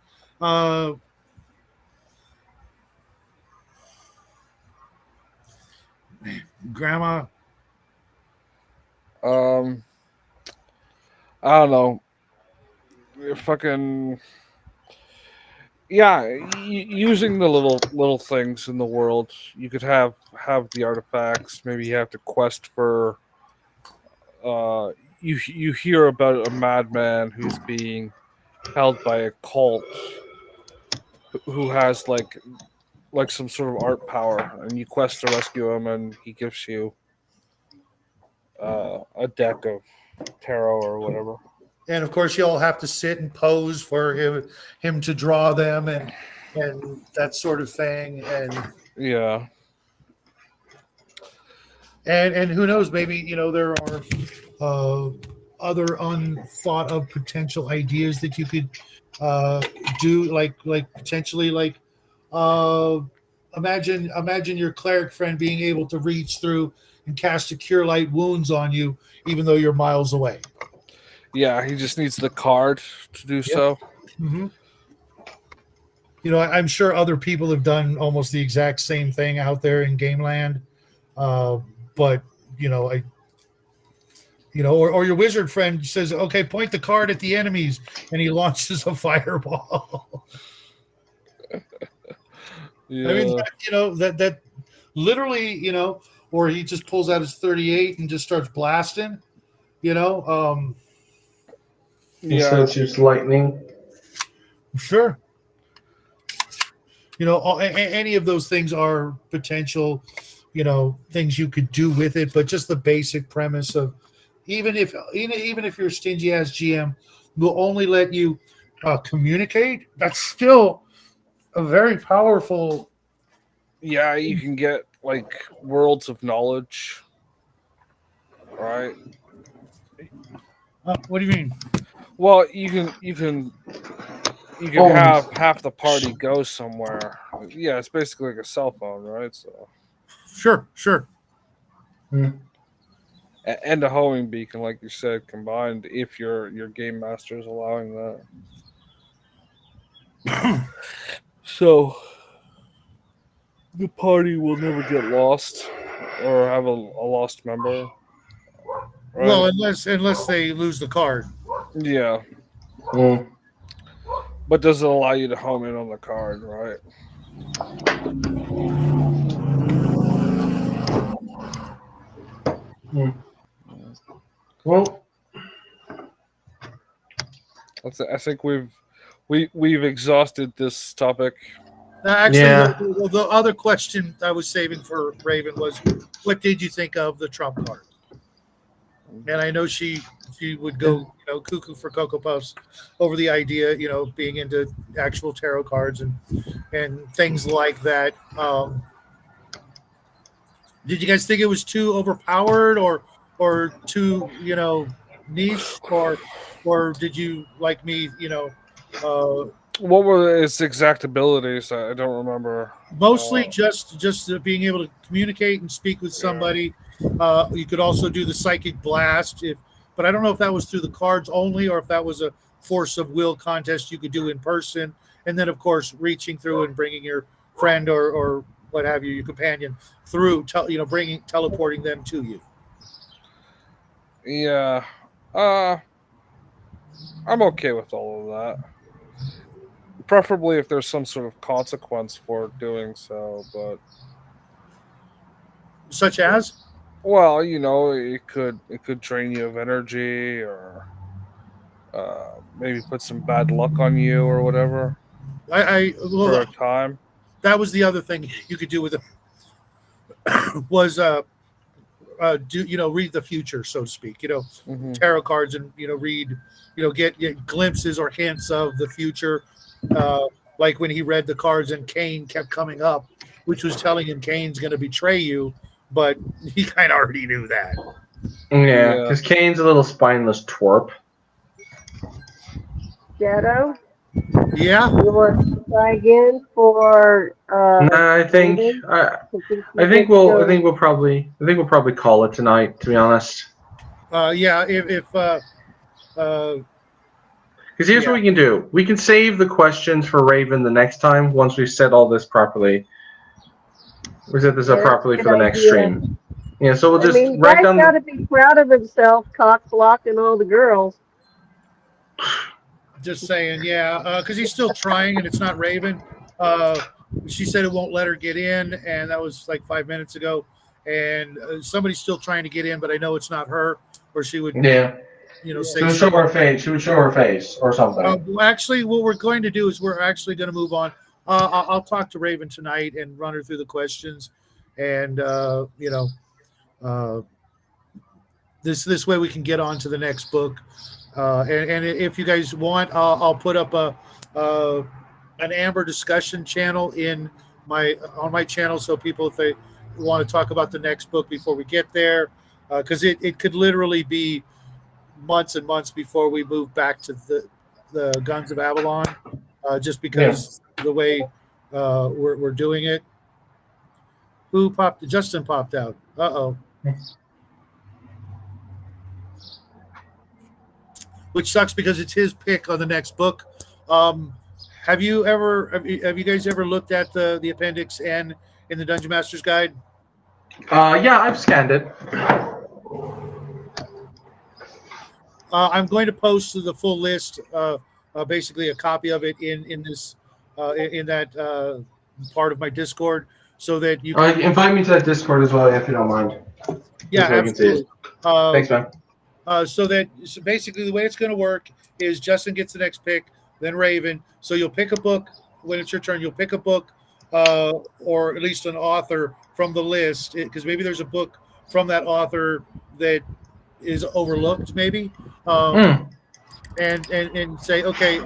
Grandma. I don't know. Fucking. Yeah, using the little things in the world, you could have the artifacts. Maybe you have to quest for. You hear about a madman who's being held by a cult who has like some sort of art power, and you quest to rescue him, and he gives you a deck of tarot or whatever. And of course, you all have to sit and pose for him to draw them and that sort of thing. Yeah. And who knows? Maybe there are other unthought of potential ideas that you could do, like potentially imagine your cleric friend being able to reach through and cast a cure light wounds on you, even though you're miles away. Yeah, he just needs the card to do so. Mm-hmm. I'm sure other people have done almost the exact same thing out there in Game Land. But or your wizard friend says, "Okay, point the card at the enemies," and he launches a fireball. Yeah. I mean, that literally, or he just pulls out his 38 and just starts blasting. Instead of just lightning. Sure. Any of those things are potential, things you could do with it, but just the basic premise of even if you're a stingy ass GM, will only let you communicate. That's still a very powerful. Yeah, you can get like worlds of knowledge, right? What do you mean? Well, you can have half the party go somewhere. Yeah, it's basically like a cell phone, right? So Sure. And a homing beacon, like you said, combined. If your game master is allowing that, so the party will never get lost or have a lost member. Right? Well, unless they lose the card. Yeah. Mm. But does it allow you to home in on the card, right? Mm. Well, I think we've exhausted this topic. Actually, Yeah. the other question I was saving for Raven was, what did you think of the Trump card? And I know she would go, cuckoo for Cocoa Puffs over the idea, being into actual tarot cards and things like that. Did you guys think it was too overpowered or too, niche, or did you, like me, What were its exact abilities? I don't remember. mostly just being able to communicate and speak with somebody. You could also do the psychic blast, but I don't know if that was through the cards only or if that was a force of will contest you could do in person. And then, of course, reaching through and bringing your friend or what have you, your companion through, teleporting them to you. Yeah. I'm okay with all of that. Preferably if there's some sort of consequence for doing so, but Such as? well, it could drain you of energy or maybe put some bad luck on you or whatever for a time. That was the other thing you could do with it was read the future, so to speak. Mm-hmm. Tarot cards and read, get glimpses or hints of the future. Like when he read the cards and Cain kept coming up, which was telling him Cain's going to betray you, but he kind of already knew that. Yeah, because Cain's a little spineless twerp. Shadow, Yeah. you want to try again for? Nah, I think we'll probably call it tonight. To be honest. Yeah. If Because here's what we can do. We can save the questions for Raven the next time once we've set all this properly. We set this up properly for the next stream. Yeah, so we'll just write down. He's got to be proud of himself, cock blocking all the girls. Just saying, yeah, because he's still trying, and it's not Raven. She said it won't let her get in, and that was like 5 minutes ago. And somebody's still trying to get in, but I know it's not her, or she would, Yeah. say She would show her face. She would show her face or something. Well, actually, what we're going to do is we're actually going to move on. I'll talk to Raven tonight and run her through the questions, and this way we can get on to the next book. And if you guys want, I'll put up an Amber discussion channel on my channel, so people, if they want to talk about the next book before we get there, because it could literally be months and months before we move back to the Guns of Avalon, just because the way we're doing it. Who popped? Justin popped out. Uh-oh. Which sucks because it's his pick on the next book. Have you guys ever looked at the Appendix N in the Dungeon Master's Guide? Yeah, I've scanned it. I'm going to post the full list, basically a copy of it in this in that part of my Discord, so that you can invite me to that Discord as well, if you don't mind. Yeah, so absolutely. Thanks, man. So basically the way it's going to work is Justin gets the next pick, then Raven. So you'll pick a book when it's your turn. You'll pick a book, or at least an author from the list, because maybe there's a book from that author that is overlooked, maybe, and say, okay,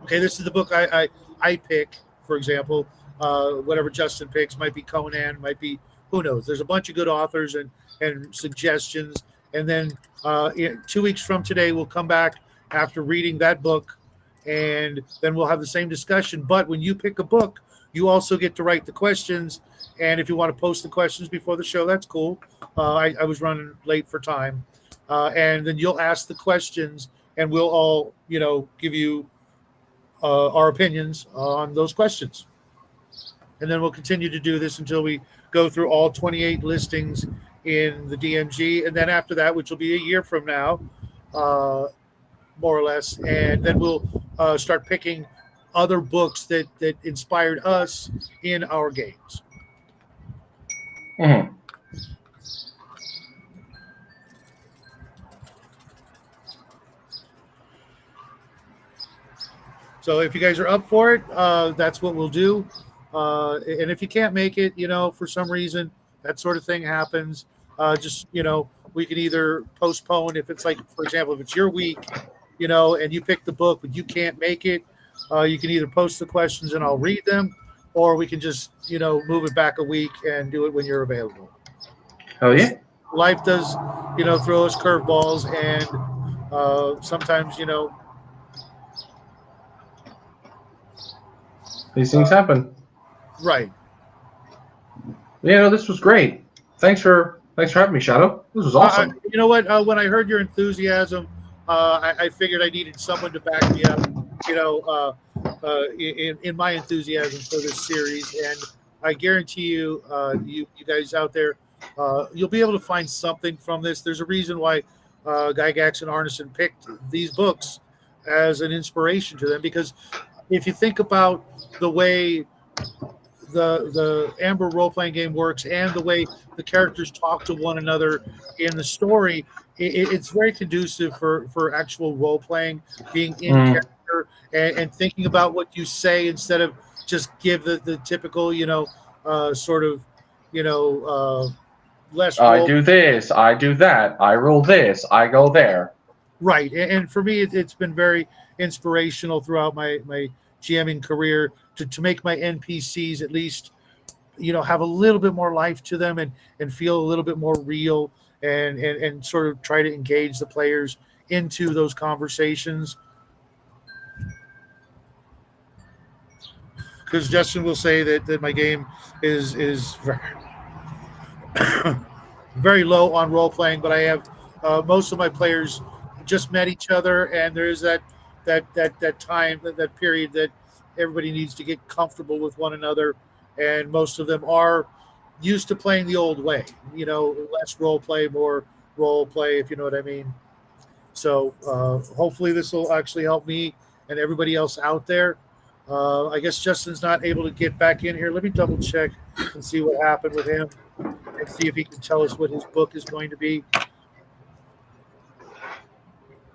this is the book I pick, for example. Whatever Justin picks might be Conan, might be, who knows. There's a bunch of good authors and suggestions, and then 2 weeks from today we'll come back after reading that book, and then we'll have the same discussion. But when you pick a book, you also get to write the questions, and if you want to post the questions before the show, that's cool. I was running late for time, and then you'll ask the questions, and we'll all give you our opinions on those questions, and then we'll continue to do this until we go through all 28 listings in the DMG, and then after that, which will be a year from now, more or less, and then we'll start picking other books that inspired us in our games. Mm-hmm. So if you guys are up for it, that's what we'll do. And if you can't make it, for some reason, that sort of thing happens. Just, we can either postpone if it's like, for example, if it's your week, and you pick the book, but you can't make it, you can either post the questions and I'll read them, or we can just, move it back a week and do it when you're available. Oh, yeah. Life does, throw us curveballs, and sometimes, these things happen. Right. Yeah, this was great. Thanks for having me, Shadow. This was awesome. You know what? When I heard your enthusiasm, I figured I needed someone to back me up, in my enthusiasm for this series. And I guarantee you, you guys out there, you'll be able to find something from this. There's a reason why Gygax and Arneson picked these books as an inspiration to them, because if you think about the way the Amber role-playing game works and the way the characters talk to one another in the story, it's very conducive for actual role-playing, being in character and thinking about what you say instead of just give the typical, sort of, less role. I do this, I do that, I roll this, I go there. Right. And for me, it's been very inspirational throughout my GMing career to make my NPCs at least, have a little bit more life to them and feel a little bit more real and sort of try to engage the players into those conversations. Because Justin will say that my game is very, very low on role playing, but I have most of my players just met each other, and there is that time, that period that everybody needs to get comfortable with one another, and most of them are used to playing the old way, less role play, more role play, if you know what I mean. So hopefully this will actually help me and everybody else out there. I guess Justin's not able to get back in here. Let me double check and see what happened with him and see if he can tell us what his book is going to be.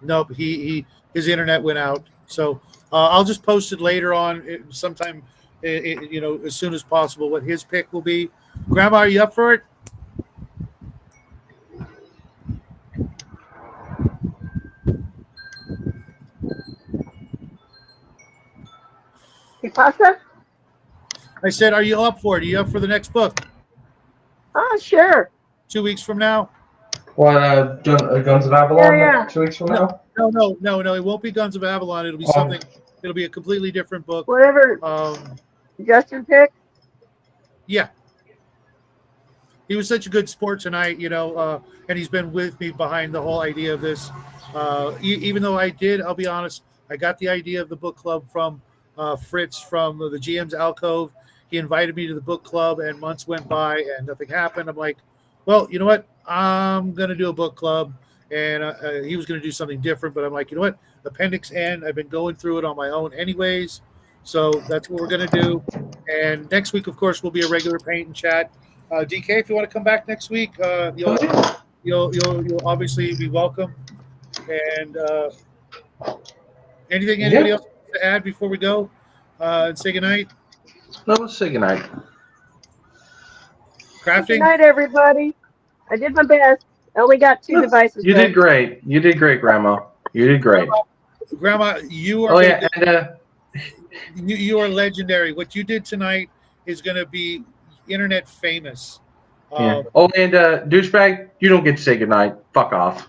Nope, his internet went out. So I'll just post it later on, sometime, as soon as possible, what his pick will be. Grandma, are you up for it? ¿Qué pasa? I said, are you up for it? Are you up for the next book? Oh, sure. 2 weeks from now? What, Guns of Avalon? Yeah. 2 weeks from now? No. It won't be Guns of Avalon. It'll be something. It'll be a completely different book. Whatever Justin picked. Yeah. He was such a good sport tonight, and he's been with me behind the whole idea of this. Even though I'll be honest, I got the idea of the book club from Fritz from the GM's Alcove. He invited me to the book club, and months went by and nothing happened. I'm like, well, you know what? I'm going to do a book club. And he was going to do something different, but I'm like, you know what? Appendix N, I've been going through it on my own anyways. So that's what we're going to do. And next week, of course, will be a regular paint and chat. DK, if you want to come back next week, you'll obviously be welcome. And anybody else to add before we go and say goodnight? No, let's say goodnight. Crafting? Good night, everybody. I did my best. I only got 2 devices. You did great. You did great, Grandma. You did great. Grandma, you are. Oh yeah, and you are legendary. What you did tonight is going to be internet famous. yeah. Oh, and douchebag, you don't get to say goodnight. Fuck off.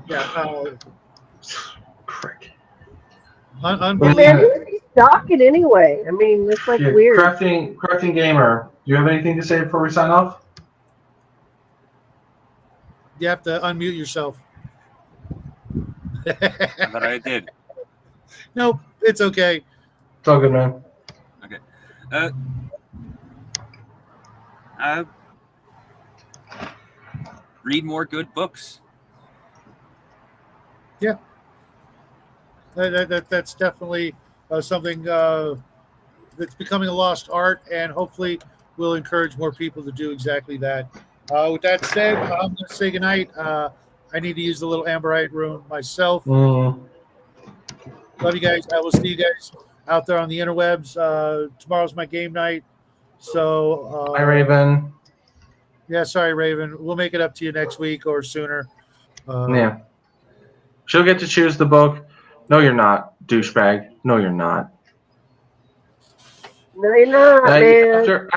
Yeah. Prick. Unbelievable. Man, who's stalking anyway? I mean, it's like weird. Crafting gamer. Do you have anything to say before we sign off? You have to unmute yourself. But I did. Nope, it's okay. It's all good, man. Okay. Read more good books. Yeah. That's definitely something that's becoming a lost art, and hopefully we'll encourage more people to do exactly that. With that said, I'm going to say goodnight. I need to use the little Amberite room myself. Love you guys. I will see you guys out there on the interwebs. Tomorrow's my game night. So, Hi, Raven. Yeah, sorry, Raven. We'll make it up to you next week or sooner. Yeah. She'll get to choose the book. No, you're not, douchebag. No, you're not. No, you're not, man.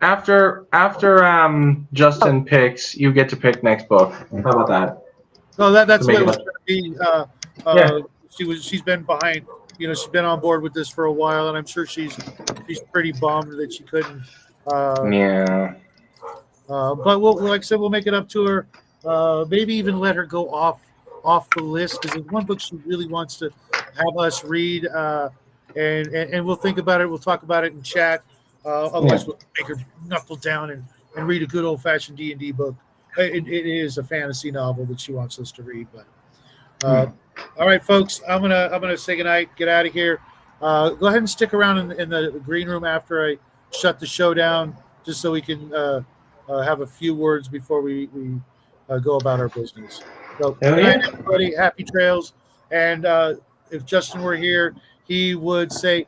After Justin picks, you get to pick next book. How about that? No, that's what it was it going to be. She's been behind. She's been on board with this for a while, and I'm sure she's pretty bummed that she couldn't. Yeah. But like I said, we'll make it up to her. Maybe even let her go off the list, because there's one book she really wants to have us read, and we'll think about it. We'll talk about it in chat. Otherwise, we'll make her knuckle down and read a good old-fashioned D&D book. It is a fantasy novel that she wants us to read. But all right, folks, I'm gonna say goodnight. Get out of here. Go ahead and stick around in the green room after I shut the show down, just so we can have a few words before we go about our business. So, good night, everybody. Happy trails. And if Justin were here, he would say